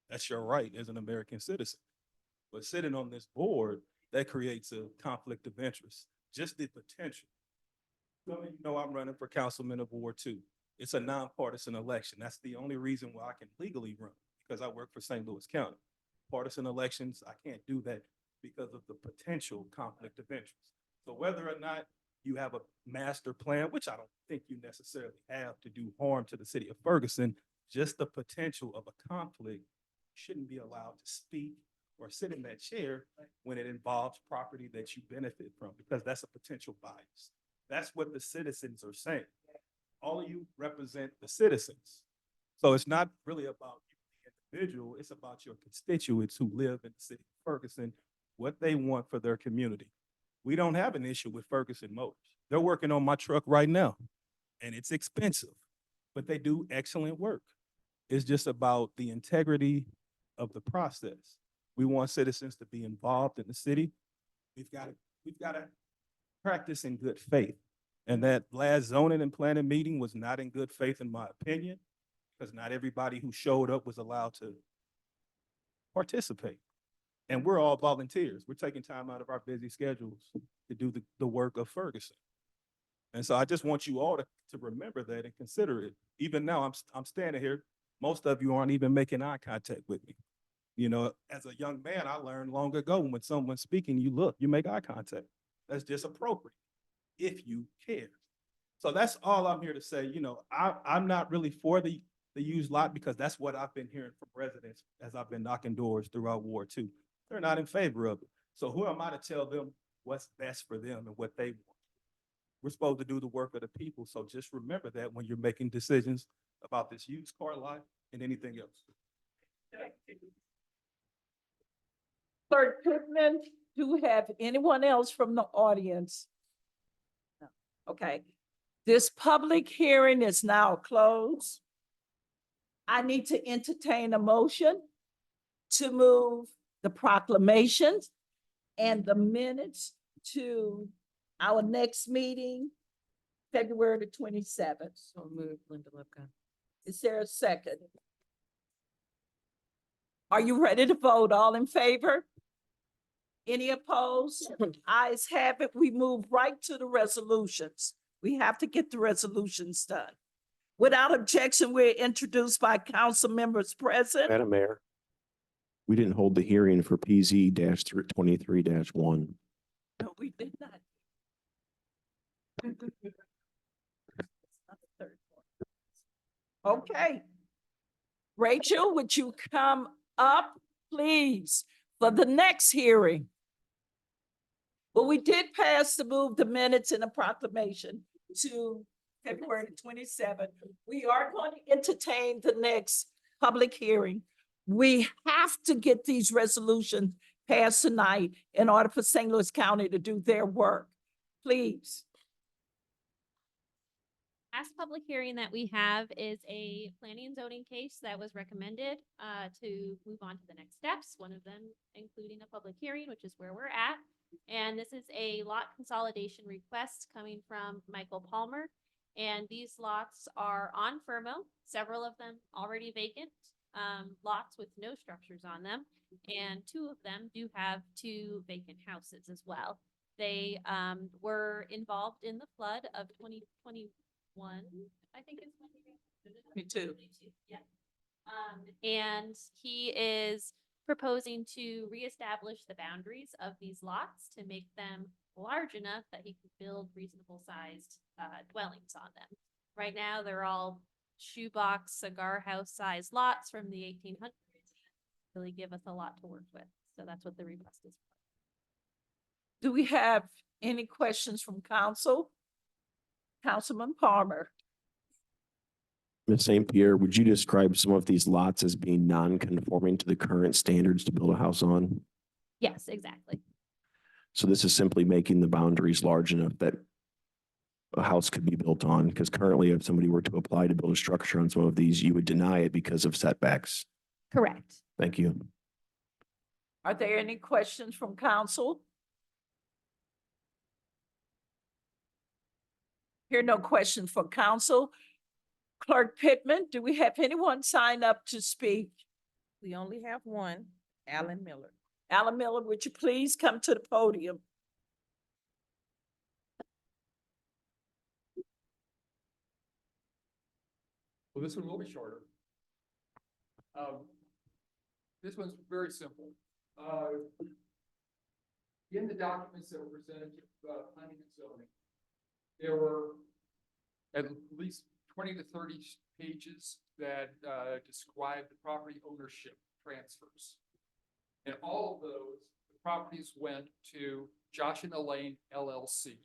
L: That's your right as an American citizen. But sitting on this board, that creates a conflict of interest, just the potential. Some of you know I'm running for councilman of Ward 2. It's a nonpartisan election. That's the only reason why I can legally run, because I work for St. Louis County. Partisan elections, I can't do that because of the potential conflict of interest. So whether or not you have a master plan, which I don't think you necessarily have to do harm to the city of Ferguson, just the potential of a conflict shouldn't be allowed to speak or sit in that chair when it involves property that you benefit from, because that's a potential bias. That's what the citizens are saying. All of you represent the citizens. So it's not really about you, the individual, it's about your constituents who live in the city of Ferguson, what they want for their community. We don't have an issue with Ferguson Motors. They're working on my truck right now, and it's expensive, but they do excellent work. It's just about the integrity of the process. We want citizens to be involved in the city. We've got to practice in good faith. And that last zoning and planning meeting was not in good faith, in my opinion, because not everybody who showed up was allowed to participate. And we're all volunteers. We're taking time out of our busy schedules to do the work of Ferguson. And so I just want you all to remember that and consider it. Even now, I'm standing here. Most of you aren't even making eye contact with me. You know, as a young man, I learned long ago when someone's speaking, you look, you make eye contact. That's just appropriate if you care. So that's all I'm here to say. You know, I'm not really for the used lot, because that's what I've been hearing from residents as I've been knocking doors throughout Ward 2. They're not in favor of it. So who am I to tell them what's best for them and what they want? We're supposed to do the work of the people. So just remember that when you're making decisions about this used car lot and anything else.
C: Clerk Pittman, do we have anyone else from the audience? No. Okay. This public hearing is now closed. I need to entertain a motion to move the proclamations and the minutes to our next meeting, February the 27th.
O: So move, Linda Lipka.
C: Is there a second? Are you ready to vote? All in favor? Any opposed? Ayes have it. We move right to the resolutions. We have to get the resolutions done. Without objection, we're introduced by council members present.
S: Madam Mayor, we didn't hold the hearing for PZ-23-1.
C: No, we did not. Okay. Rachel, would you come up, please, for the next hearing? Well, we did pass to move the minutes and the proclamation to February 27th. We are going to entertain the next public hearing. We have to get these resolutions passed tonight in order for St. Louis County to do their work. Please.
R: Last public hearing that we have is a planning and zoning case that was recommended to move on to the next steps, one of them including a public hearing, which is where we're at. And this is a lot consolidation request coming from Michael Palmer. And these lots are on Fermo, several of them already vacant, lots with no structures on them. And 2 of them do have 2 vacant houses as well. They were involved in the flood of 2021, I think it's.
C: 22.
R: Yeah. And he is proposing to reestablish the boundaries of these lots to make them large enough that he can build reasonable sized dwellings on them. Right now, they're all shoebox cigar house sized lots from the 1800s. Really give us a lot to work with. So that's what the request is.
C: Do we have any questions from council? Councilman Palmer.
S: Ms. St. Pierre, would you describe some of these lots as being non-conforming to the current standards to build a house on?
R: Yes, exactly.
S: So this is simply making the boundaries large enough that a house could be built on, because currently if somebody were to apply to build a structure on some of these, you would deny it because of setbacks.
R: Correct.
S: Thank you.
C: Are there any questions from council? Hear no question for council. Clerk Pittman, do we have anyone sign up to speak?
D: We only have one, Alan Miller.
C: Alan Miller, would you please come to the podium?
G: Well, this one will be shorter. This one's very simple. In the documents that were presented to planning and zoning, there were at least 20 to 30 pages that describe the property ownership transfers. And all of those, the properties went to Josh and Elaine LLC.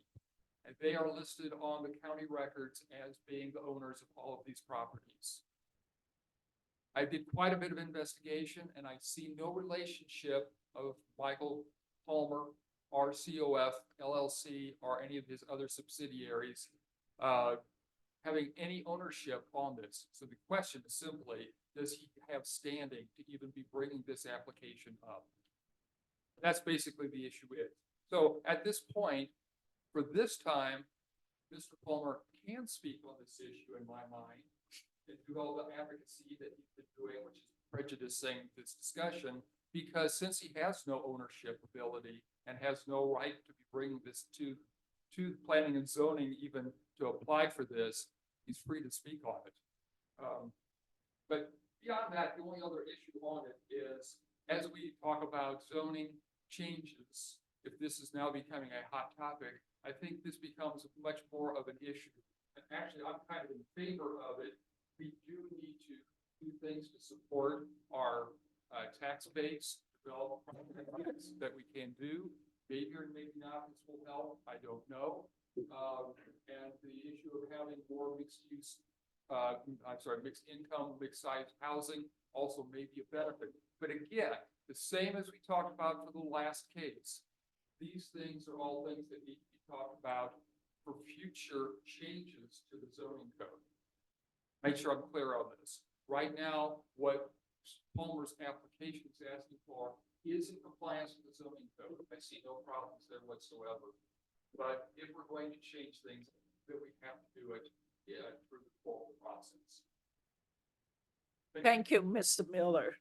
G: And they are listed on the county records as being the owners of all of these properties. I did quite a bit of investigation and I see no relationship of Michael Palmer, RCOF, LLC, or any of his other subsidiaries having any ownership on this. So the question is simply, does he have standing to even be bringing this application up? That's basically the issue is. So at this point, for this time, Mr. Palmer can speak on this issue in my mind and do all the advocacy that he's been doing, which is prejudicing this discussion, because since he has no ownership ability and has no right to be bringing this to planning and zoning even to apply for this, he's free to speak on it. But beyond that, the only other issue on it is, as we talk about zoning changes, if this is now becoming a hot topic, I think this becomes much more of an issue. And actually, I'm kind of in favor of it. We do need to do things to support our tax base, develop projects that we can do. Maybe or maybe not, this will help. I don't know. And the issue of having more mixed use, mixed income, mixed size housing also may be a benefit. But again, the same as we talked about for the last case, these things are all things that need to be talked about for future changes to the zoning code. Make sure I'm clear on this. Right now, what Palmer's application is asking for is in compliance with the zoning code. I see no problems there whatsoever. But if we're going to change things, then we have to do it through the formal process.
C: Thank you, Mr. Miller.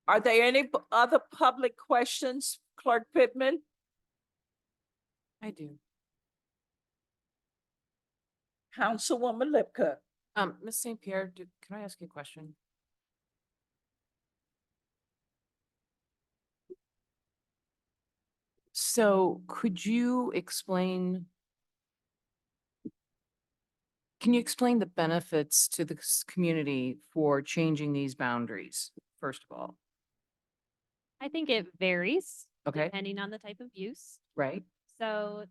C: Are there any other public questions, Clerk Pittman?
O: I do.
C: Councilwoman Lipka.
O: Ms. St. Pierre, can I ask you a question? So could you explain, can you explain the benefits to the community for changing these boundaries, first of all?
R: I think it varies.
O: Okay.
R: Depending on the type of use.
O: Right?
R: So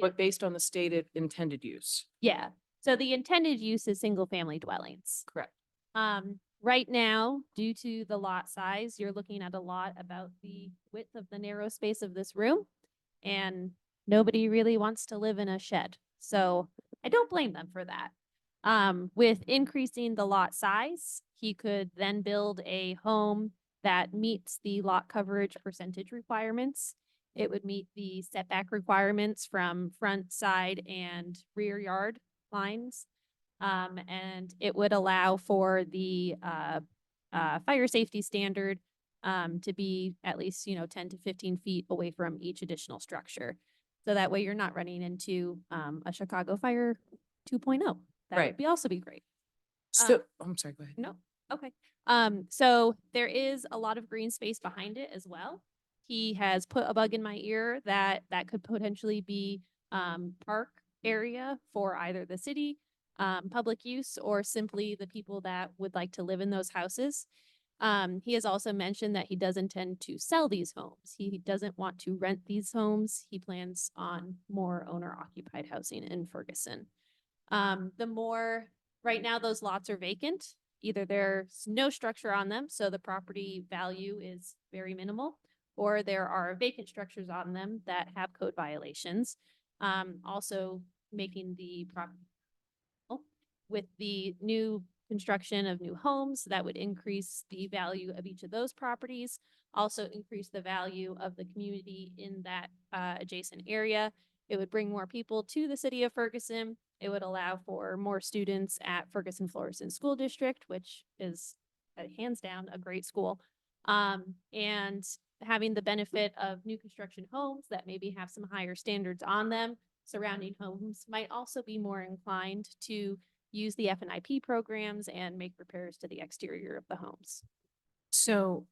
O: But based on the stated intended use.
R: yeah, so the intended use is single family dwellings.
O: Correct.
R: Right now, due to the lot size, you're looking at a lot about the width of the narrow space of this room. And nobody really wants to live in a shed. So I don't blame them for that. With increasing the lot size, he could then build a home that meets the lot coverage percentage requirements. It would meet the setback requirements from front, side, and rear yard lines. And it would allow for the fire safety standard to be at least, 10 to 15 feet away from each additional structure.
J: So that way you're not running into a Chicago fire 2.0. That
O: Right.
J: would be also be great.
O: So, I'm sorry, go ahead.
J: No, okay. So there is a lot of green space behind it as well. He has put a bug in my ear that that could potentially be park area for either the city, public use, or simply the people that would like to live in those houses. He has also mentioned that he does intend to sell these homes. He doesn't want to rent these homes. He plans on more owner occupied housing in Ferguson. Right now those lots are vacant. Either there's no structure on them, so the property value is very minimal, or there are vacant structures on them that have code violations. Also making the property with the new construction of new homes that would increase the value of each of those properties, also increase the value of the community in that adjacent area. It would bring more people to the city of Ferguson. It would allow for more students at Ferguson Florissant School District, which is hands down a great school. And having the benefit of new construction homes that maybe have some higher standards on them, surrounding homes might also be more inclined to use the FNIP programs and make repairs to the exterior of the homes.
O: So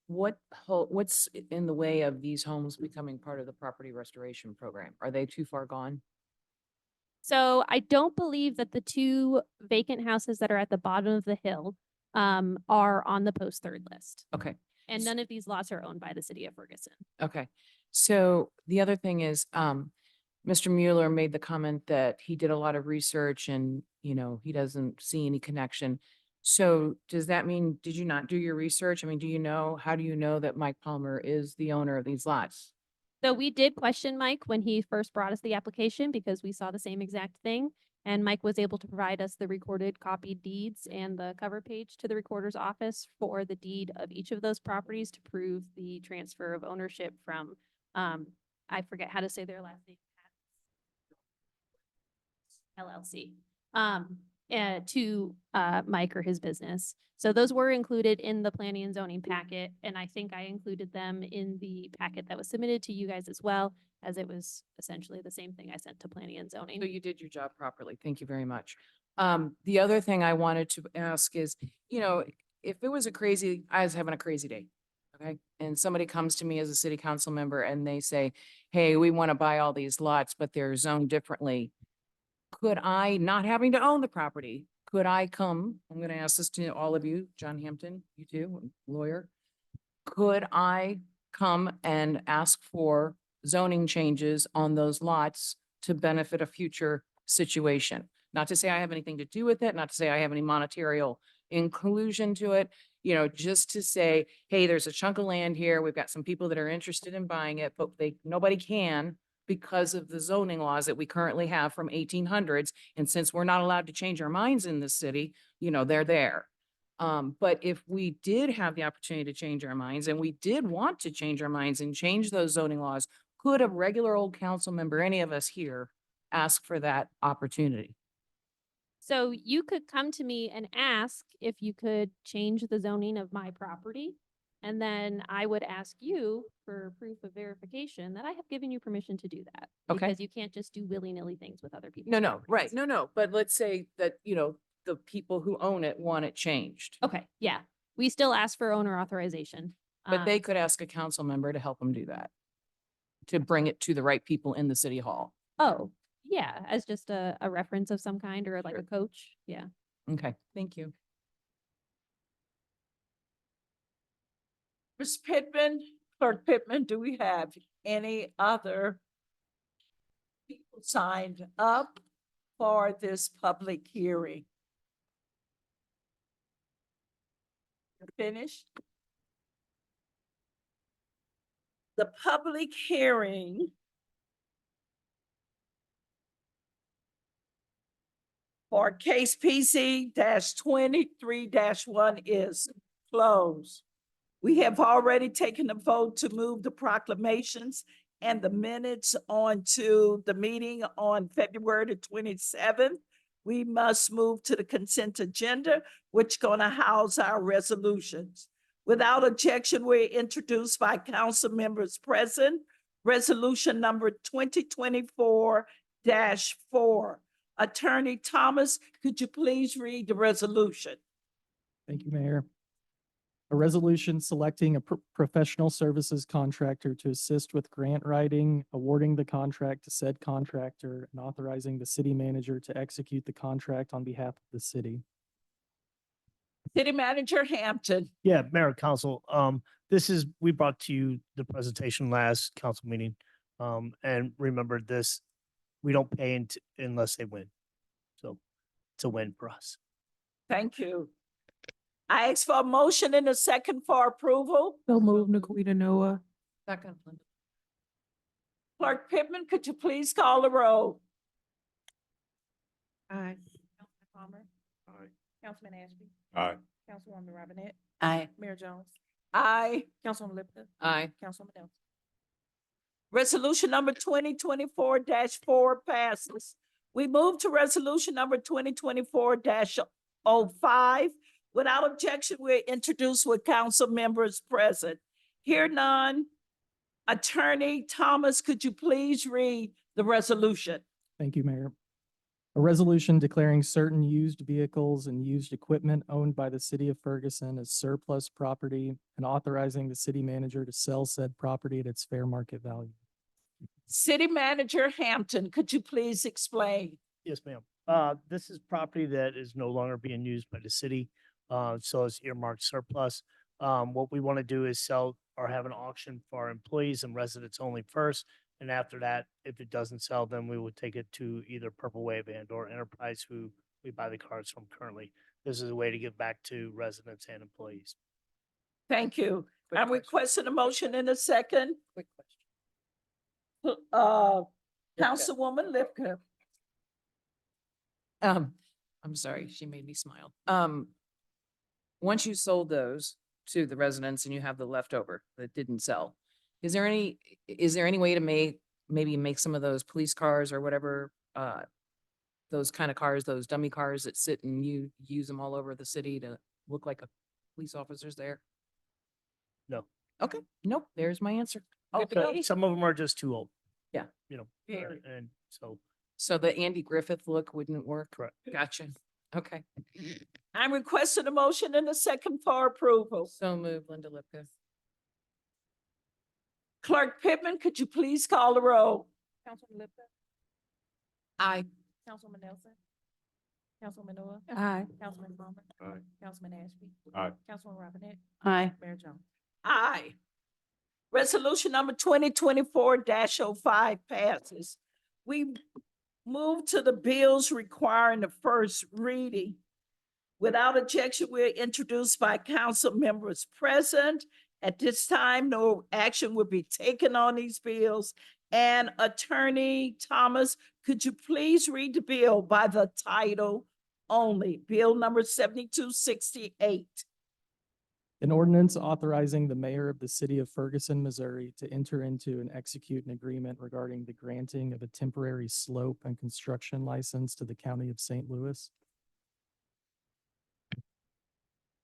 O: what's in the way of these homes becoming part of the property restoration program? Are they too far gone?
J: So I don't believe that the two vacant houses that are at the bottom of the hill are on the post third list.
O: Okay.
J: And none of these lots are owned by the city of Ferguson.
O: Okay. So the other thing is, Mr. Mueller made the comment that he did a lot of research and, you know, he doesn't see any connection. So does that mean, did you not do your research? I mean, how do you know that Mike Palmer is the owner of these lots?
J: So we did question Mike when he first brought us the application because we saw the same exact thing. And Mike was able to provide us the recorded copied deeds and the cover page to the recorder's office for the deed of each of those properties to prove the transfer of ownership from, I forget how to say their last name. LLC, to Mike or his business. So those were included in the planning and zoning packet, and I think I included them in the packet that was submitted to you guys as well, as it was essentially the same thing I sent to planning and zoning.
O: So you did your job properly. Thank you very much. The other thing I wanted to ask is, you know, if it was I was having a crazy day, okay? And somebody comes to me as a city council member and they say, hey, we want to buy all these lots, but they're zoned differently. Could I, not having to own the property, could I come, I'm going to ask this to all of you, John Hampton, you too, lawyer. Could I come and ask for zoning changes on those lots to benefit a future situation? Not to say I have anything to do with it, not to say I have any monetary inclusion to it, you know, just to say, hey, there's a chunk of land here. We've got some people that are interested in buying it, but nobody can because of the zoning laws that we currently have from 1800s. And since we're not allowed to change our minds in this city, you know, they're there. But if we did have the opportunity to change our minds and we did want to change our minds and change those zoning laws, could a regular old council member, any of us here, ask for that opportunity?
J: So you could come to me and ask if you could change the zoning of my property. And then I would ask you for proof of verification that I have given you permission to do that.
O: Okay.
J: Because you can't just do willy-nilly things with other people.
O: No, right. No. But let's say that, you know, the people who own it want it changed.
J: Okay, yeah. We still ask for owner authorization.
O: But they could ask a council member to help them do that, to bring it to the right people in the city hall.
J: Oh, yeah, as just a reference of some kind or like a coach. Yeah.
O: Okay, thank you.
C: Ms. Pittman, Clerk Pittman, do we have any other people signed up for this public hearing? Finished? The public hearing for case PC 23-1 is closed. We have already taken a vote to move the proclamations and the minutes onto the meeting on February the 27th. We must move to the consent agenda, which gonna house our resolutions. Without objection, we're introduced by council members present. resolution number 2024-4. Attorney Thomas, could you please read the resolution?
V: Thank you, Mayor. A resolution selecting a professional services contractor to assist with grant writing, awarding the contract to said contractor, and authorizing the city manager to execute the contract on behalf of the city.
C: City Manager Hampton.
K: Yeah, Mayor and Council, we brought to you the presentation last council meeting. And remember this, we don't pay unless they win. So it's a win for us.
C: Thank you. I ask for a motion and a second for approval.
P: So move, Naquita Noah.
O: Second, Linda.
C: Clerk Pittman, could you please call the roll?
P: Aye.
D: Councilman Palmer.
E: Aye.
D: Councilman Ashby.
U: Aye.
D: Councilwoman Robinette.
T: Aye.
D: Mayor Jones.
C: Aye.
D: Councilwoman Lipka.
O: Aye.
D: Councilwoman Nelson.
C: Resolution number 2024-4 passes. We move to resolution number 2024-05. Without objection, we're introduced with council members present. Hear none. Attorney Thomas, could you please read the resolution?
V: Thank you, Mayor. A resolution declaring certain used vehicles and used equipment owned by the city of Ferguson as surplus property and authorizing the city manager to sell said property at its fair market value.
C: City Manager Hampton, could you please explain?
K: Yes, ma'am. This is property that is no longer being used by the city. So it's earmarked surplus. What we want to do is sell or have an auction for our employees and residents only first. And after that, if it doesn't sell, then we would take it to either Purple Wave and or Enterprise, who we buy the cars from currently. This is a way to give back to residents and employees.
C: Thank you.
O: Quick
C: I'm
O: question.
C: requesting a motion in a second.
O: Quick question.
C: Councilwoman Lipka.
O: I'm sorry, she made me smile. Once you sold those to the residents and you have the leftover that didn't sell, is there any way to maybe make some of those police cars or whatever, those kind of cars, those dummy cars that sit and you use them all over the city to look like a police officer's there?
K: No.
O: Okay, nope, there's my answer. Good to go.
C: Okay.
K: Some of them are just too old.
O: Yeah.
C: Yeah.
K: And so.
O: So the Andy Griffith look wouldn't work?
K: Correct.
O: Gotcha. Okay.
C: I'm requesting a motion in a second for approval.
O: So move, Linda Lipka.
C: Clerk Pittman, could you please call the roll?
D: Councilwoman Lipka.
O: Aye.
D: Councilwoman Nelson. Councilwoman Noah.
P: Aye.
D: Councilman Palmer.
E: Aye.
D: Councilman Ashby.
U: Aye.
D: Councilwoman Robinette.
P: Aye.
D: Mayor Jones.
C: Aye. Resolution number 2024-05 passes. We move to the bills requiring the first reading. Without objection, we're introduced by council members present. At this time, no action will be taken on these bills. And Attorney Thomas, could you please read the bill by the title only? Bill number 7268.
V: An ordinance authorizing the mayor of the city of Ferguson, Missouri to enter into and execute an agreement regarding the granting of a temporary slope and construction license to the county of St. Louis.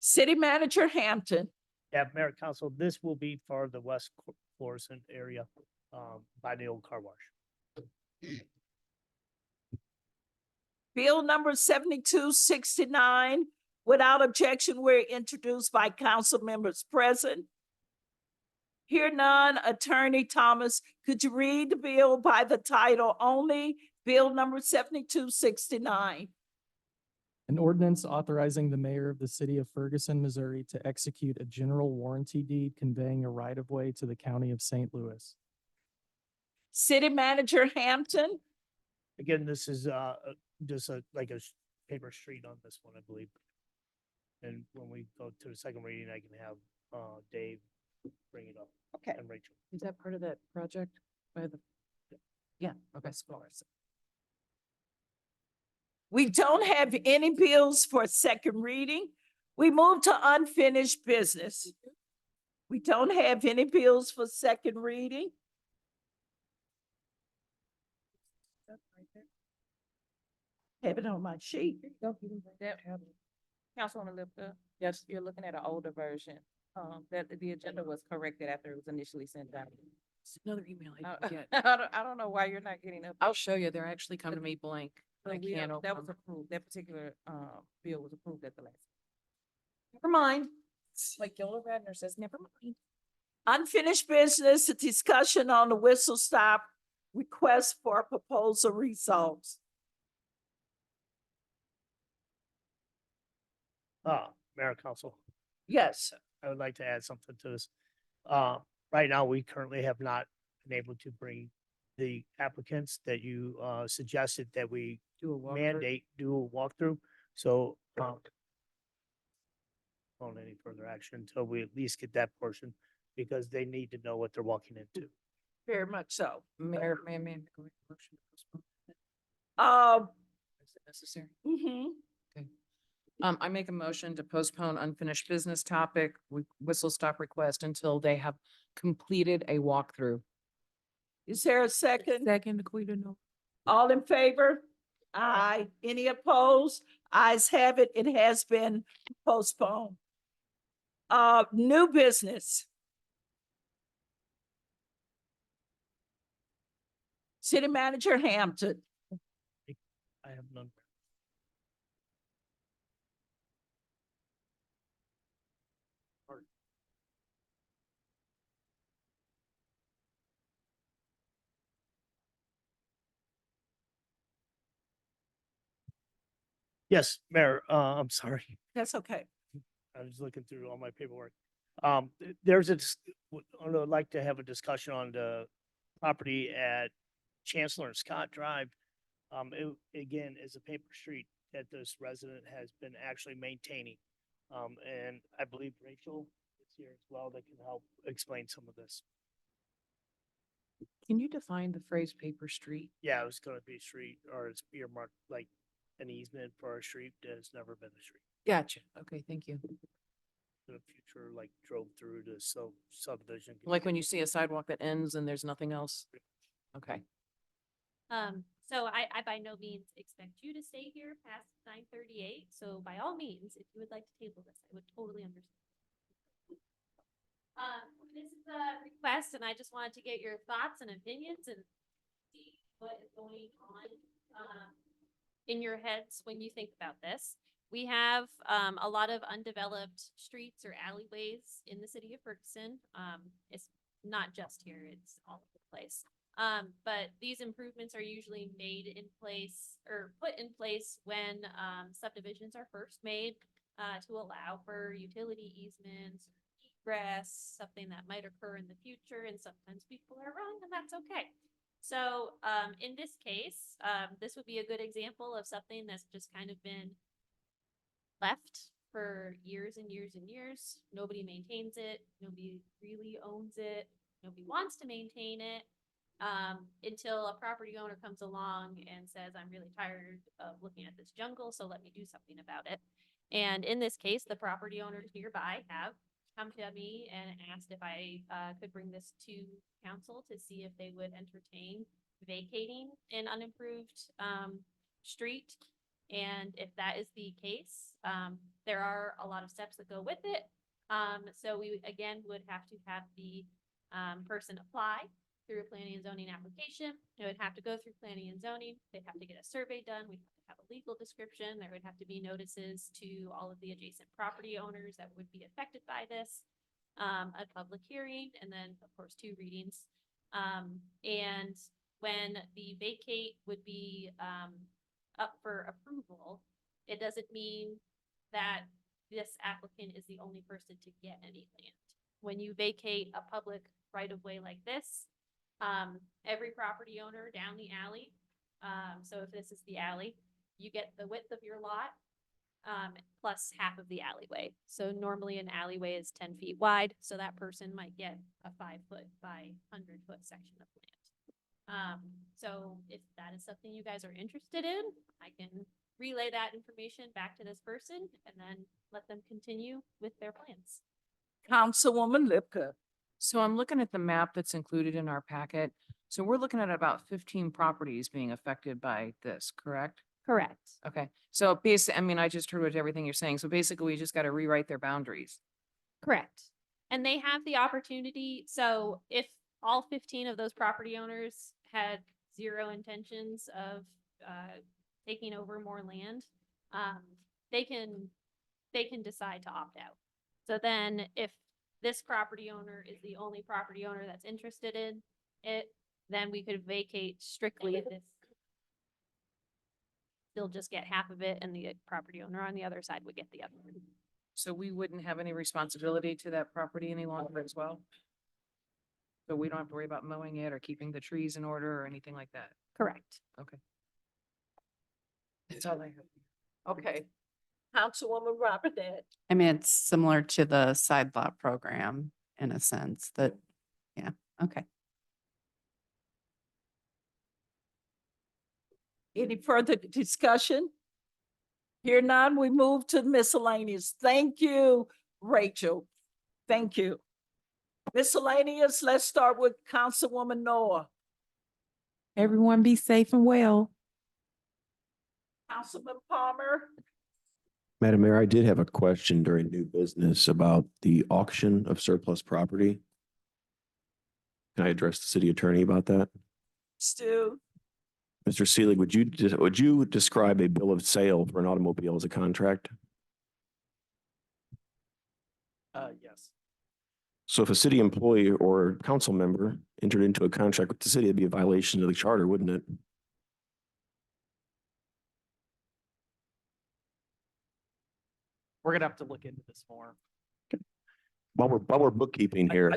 C: City Manager Hampton.
K: Yeah, Mayor and Council, this will be for the West Florissant area, by the old car wash.
C: Bill number 7269. Without objection, we're introduced by council members present. Hear none. Attorney Thomas, could you read the bill by the title only? Bill number 7269.
V: An ordinance authorizing the mayor of the city of Ferguson, Missouri to execute a general warranty deed conveying a right-of-way to the county of St. Louis.
C: City Manager Hampton.
K: Again, this is just like a paper street on this one, I believe. And when we go to the second reading, I can have Dave bring it up.
C: Okay.
K: And Rachel.
O: Is that part of that project by the? Yeah, okay.
C: We don't have any bills for second reading. We move to unfinished business. We don't have any bills for second reading. Have it on my sheet.
D: Councilwoman Lipka. Yes. You're looking at an older version. That the agenda was corrected after it was initially sent out.
O: It's another email I
D: I
O: didn't get.
D: I don't know why you're not getting up.
O: I'll show you. They're actually come to me blank. I can't open
D: That was
O: them.
D: approved. That particular, bill was approved at the last.
O: Never mind. Like Gilda Radner says, never mind.
C: Unfinished business, a discussion on the whistle stop request for proposal results.
K: Mayor and Council,
C: Yes,
K: I would like to add something to this. Right now, we currently have not been able to bring the applicants that you suggested that we
O: Do a walkthrough.
K: mandate, do a walkthrough. So, on any further action until we at least get that portion, because they need to know what they're walking into.
C: very much so.
O: Mayor, may I make a motion to postpone? Is it necessary?
C: Mhm.
O: I make a motion to postpone unfinished business topic, whistle stop request until they have completed a walkthrough.
C: Is there a second?
O: Second, Quita, no.
C: All in favor? Aye. Any opposed? Ayes have it. It has been postponed. New business. City Manager Hampton.
K: I have none. Yes, Mayor, I'm sorry.
C: That's okay.
K: I was looking through all my paperwork. There's I'd like to have a discussion on the property at Chancellor and Scott Drive. It, again, is a paper street that this resident has been actually maintaining. And I believe Rachel is here as well that can help explain some of this.
O: Can you define the phrase paper street?
K: Yeah, it was gonna be a street, or it's earmarked like an easement for a street that has never been a street.
O: Gotcha. Okay, thank you.
K: In the future, like drove through the subdivision.
O: Like when you see a sidewalk that ends and there's nothing else? Okay.
R: So I by no means expect you to stay here past 9:38. So by all means, if you would like to table this, I would totally understand. This is a request and I just wanted to get your thoughts and opinions and see what is going on, in your heads when you think about this. We have, a lot of undeveloped streets or alleyways in the city of Ferguson. It's not just here, it's all over the place. But these improvements are usually made in place or put in place when subdivisions are first made to allow for utility easements, egress, something that might occur in the future. And sometimes people are wrong, and that's okay. So in this case, this would be a good example of something that's just kind of been left for years and years and years. Nobody maintains it. Nobody really owns it. Nobody wants to maintain it. Until a property owner comes along and says, I'm really tired of looking at this jungle, so let me do something about it. And in this case, the property owners nearby have come to me and asked if I could bring this to council to see if they would entertain vacating an unimproved street. And if that is the case, there are a lot of steps that go with it. So we, again, would have to have the person apply through a planning and zoning application. It would have to go through planning and zoning. They'd have to get a survey done. We'd have to have a legal description. There would have to be notices to all of the adjacent property owners that would be affected by this, a public hearing, and then, of course, 2 readings. And when the vacate would be up for approval, it doesn't mean that this applicant is the only person to get any land. When you vacate a public right-of-way like this, every property owner down the alley, so if this is the alley, you get the width of your lot, plus half of the alleyway. So normally an alleyway is 10 feet wide, so that person might get a 5-foot by 100-foot section of land. So if that is something you guys are interested in, I can relay that information back to this person and then let them continue with their plans.
C: Councilwoman Lipka.
O: So I'm looking at the map that's included in our packet. So we're looking at about 15 properties being affected by this, correct?
R: Correct.
O: Okay. So basically, I mean, I just heard what everything you're saying. So basically, we just got to rewrite their boundaries.
R: Correct. And they have the opportunity. So if
J: all 15 of those property owners had zero intentions of taking over more land, they can decide to opt out. So then if this property owner is the only property owner that's interested in it, then we could vacate strictly this. They'll just get half of it and the property owner on the other side would get the other.
O: So we wouldn't have any responsibility to that property any longer as well? So we don't have to worry about mowing it or keeping the trees in order or anything like that?
J: Correct.
O: Okay. That's all I have.
C: Okay. Councilwoman Robinette.
B: I mean, it's similar to the side lot program in a sense that, yeah, okay.
C: Any further discussion? Here none, we move to miscellaneous. Thank you, Rachel. Thank you. Miscellaneous, let's start with Councilwoman Noah.
P: Everyone be safe and well.
C: Councilman Palmer.
S: Madam Mayor, I did have a question during new business about the auction of surplus property. Can I address the city attorney about that?
C: Stu.
S: Mr. Seelig, would you describe a bill of sale for an automobile as a contract?
V: Yes.
S: So if a city employee or council member entered into a contract with the city, it'd be a violation of the charter, wouldn't it?
V: We're gonna have to look into this more.
S: While we're bookkeeping here.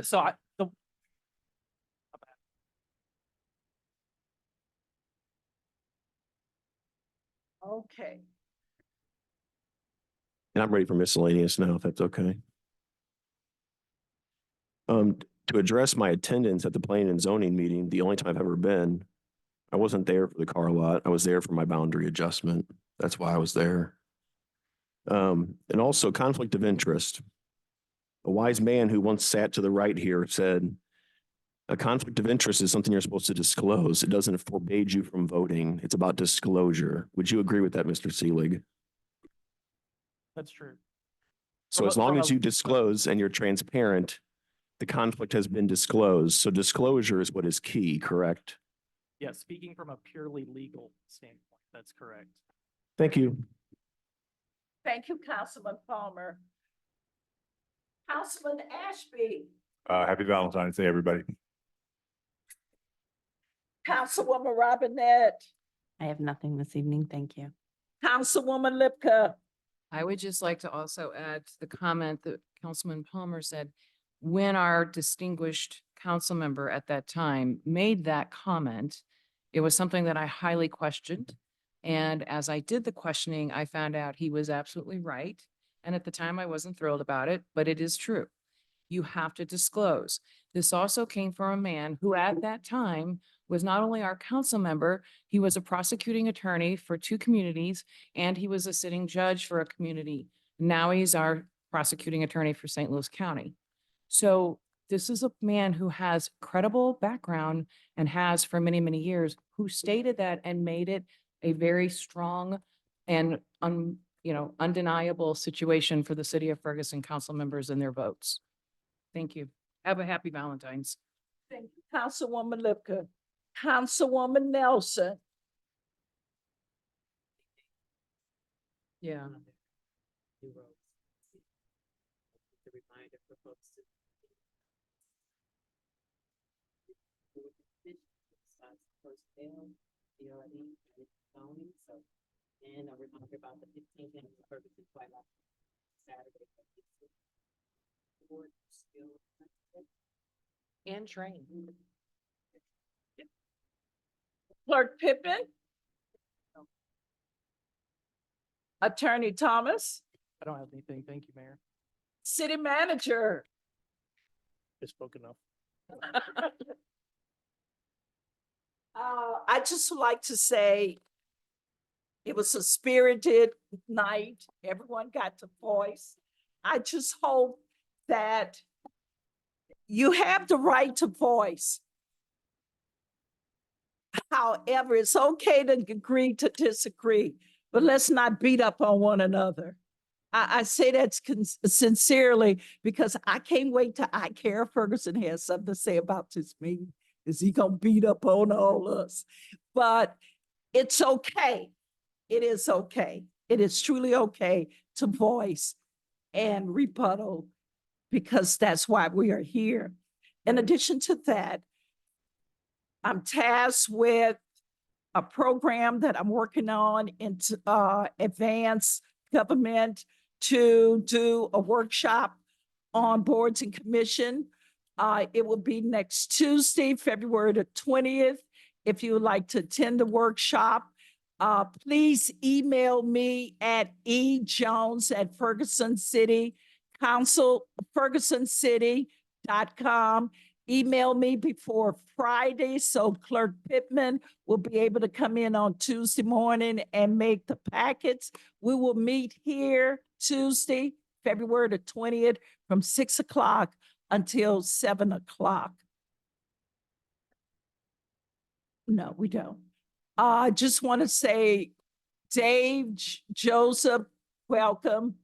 C: Okay.
S: And I'm ready for miscellaneous now, if that's okay. To address my attendance at the planning and zoning meeting, the only time I've ever been, I wasn't there for the car lot. I was there for my boundary adjustment. That's why I was there. And also conflict of interest. A wise man who once sat to the right here said, a conflict of interest is something you're supposed to disclose. It doesn't forbade you from voting. It's about disclosure. Would you agree with that, Mr. Seelig?
V: That's true.
S: So as long as you disclose and you're transparent, the conflict has been disclosed. So disclosure is what is key, correct?
V: Yeah, speaking from a purely legal standpoint, that's correct.
S: Thank you.
C: Thank you, Councilman Palmer. Councilman Ashby.
U: Happy Valentine's Day, everybody.
C: Councilwoman Robinette.
B: I have nothing this evening. Thank you.
C: Councilwoman Lipka.
O: I would just like to also add to the comment that Councilman Palmer said, when our distinguished council member at that time made that comment, it was something that I highly questioned. And as I did the questioning, I found out he was absolutely right. And at the time I wasn't thrilled about it, but it is true. You have to disclose. This also came from a man who at that time was not only our council member, he was a prosecuting attorney for 2 communities, and he was a sitting judge for a community. Now he's our prosecuting attorney for St. Louis County. So this is a man who has credible background and has for many, many years, who stated that and made it a very strong and undeniable situation for the city of Ferguson council members and their votes. Thank you. Have a happy Valentine's.
C: Thank you, Councilwoman Lipka. Councilwoman Nelson.
O: Yeah.
H: And we're talking about the 15th and the Ferguson Twilight Saturday.
O: And train.
C: Clerk Pippen. Attorney Thomas.
V: I don't have anything. Thank you, Mayor.
C: City Manager.
K: It's spoken of.
C: I just would like to say it was a spirited night. Everyone got to voice. I just hope that you have the right to voice. However, it's okay to agree to disagree, but let's not beat up on one another. I say that sincerely because I can't wait till Ferguson has something to say about this meeting. Is he gonna beat up on all us? But it's okay. It is okay. It is truly okay to voice and rebuttal because that's why we are here. In addition to that, I'm tasked with a program that I'm working on in advanced government to do a workshop on boards and commission. It will be next Tuesday, February the 20th. If you would like to attend the workshop, please email me at ejones@Ferguson City Council, fergusoncity.com. Email me before Friday so Clerk Pittman will be able to come in on Tuesday morning and make the packets. We will meet here Tuesday, February the 20th from 6 o'clock until 7 o'clock. No, we don't. I just want to say, Dave, Joseph, welcome.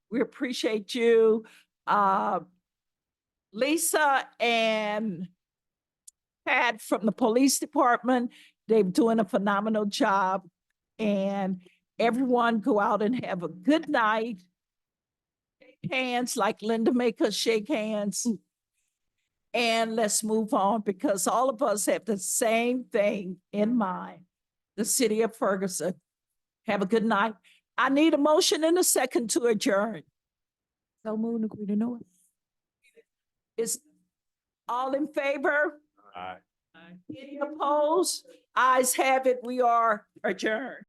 C: We appreciate you. Lisa and Pat from the police department, they're doing a phenomenal job. And everyone go out and have a good night. Shake hands like Linda make us shake hands. And let's move on because all of us have the same thing in mind. The city of Ferguson. Have a good night. I need a motion and a second to adjourn.
P: So moved, agree to know it.
C: Is all in favor?
U: Aye.
C: Any opposed? Ayes have it. We are adjourned.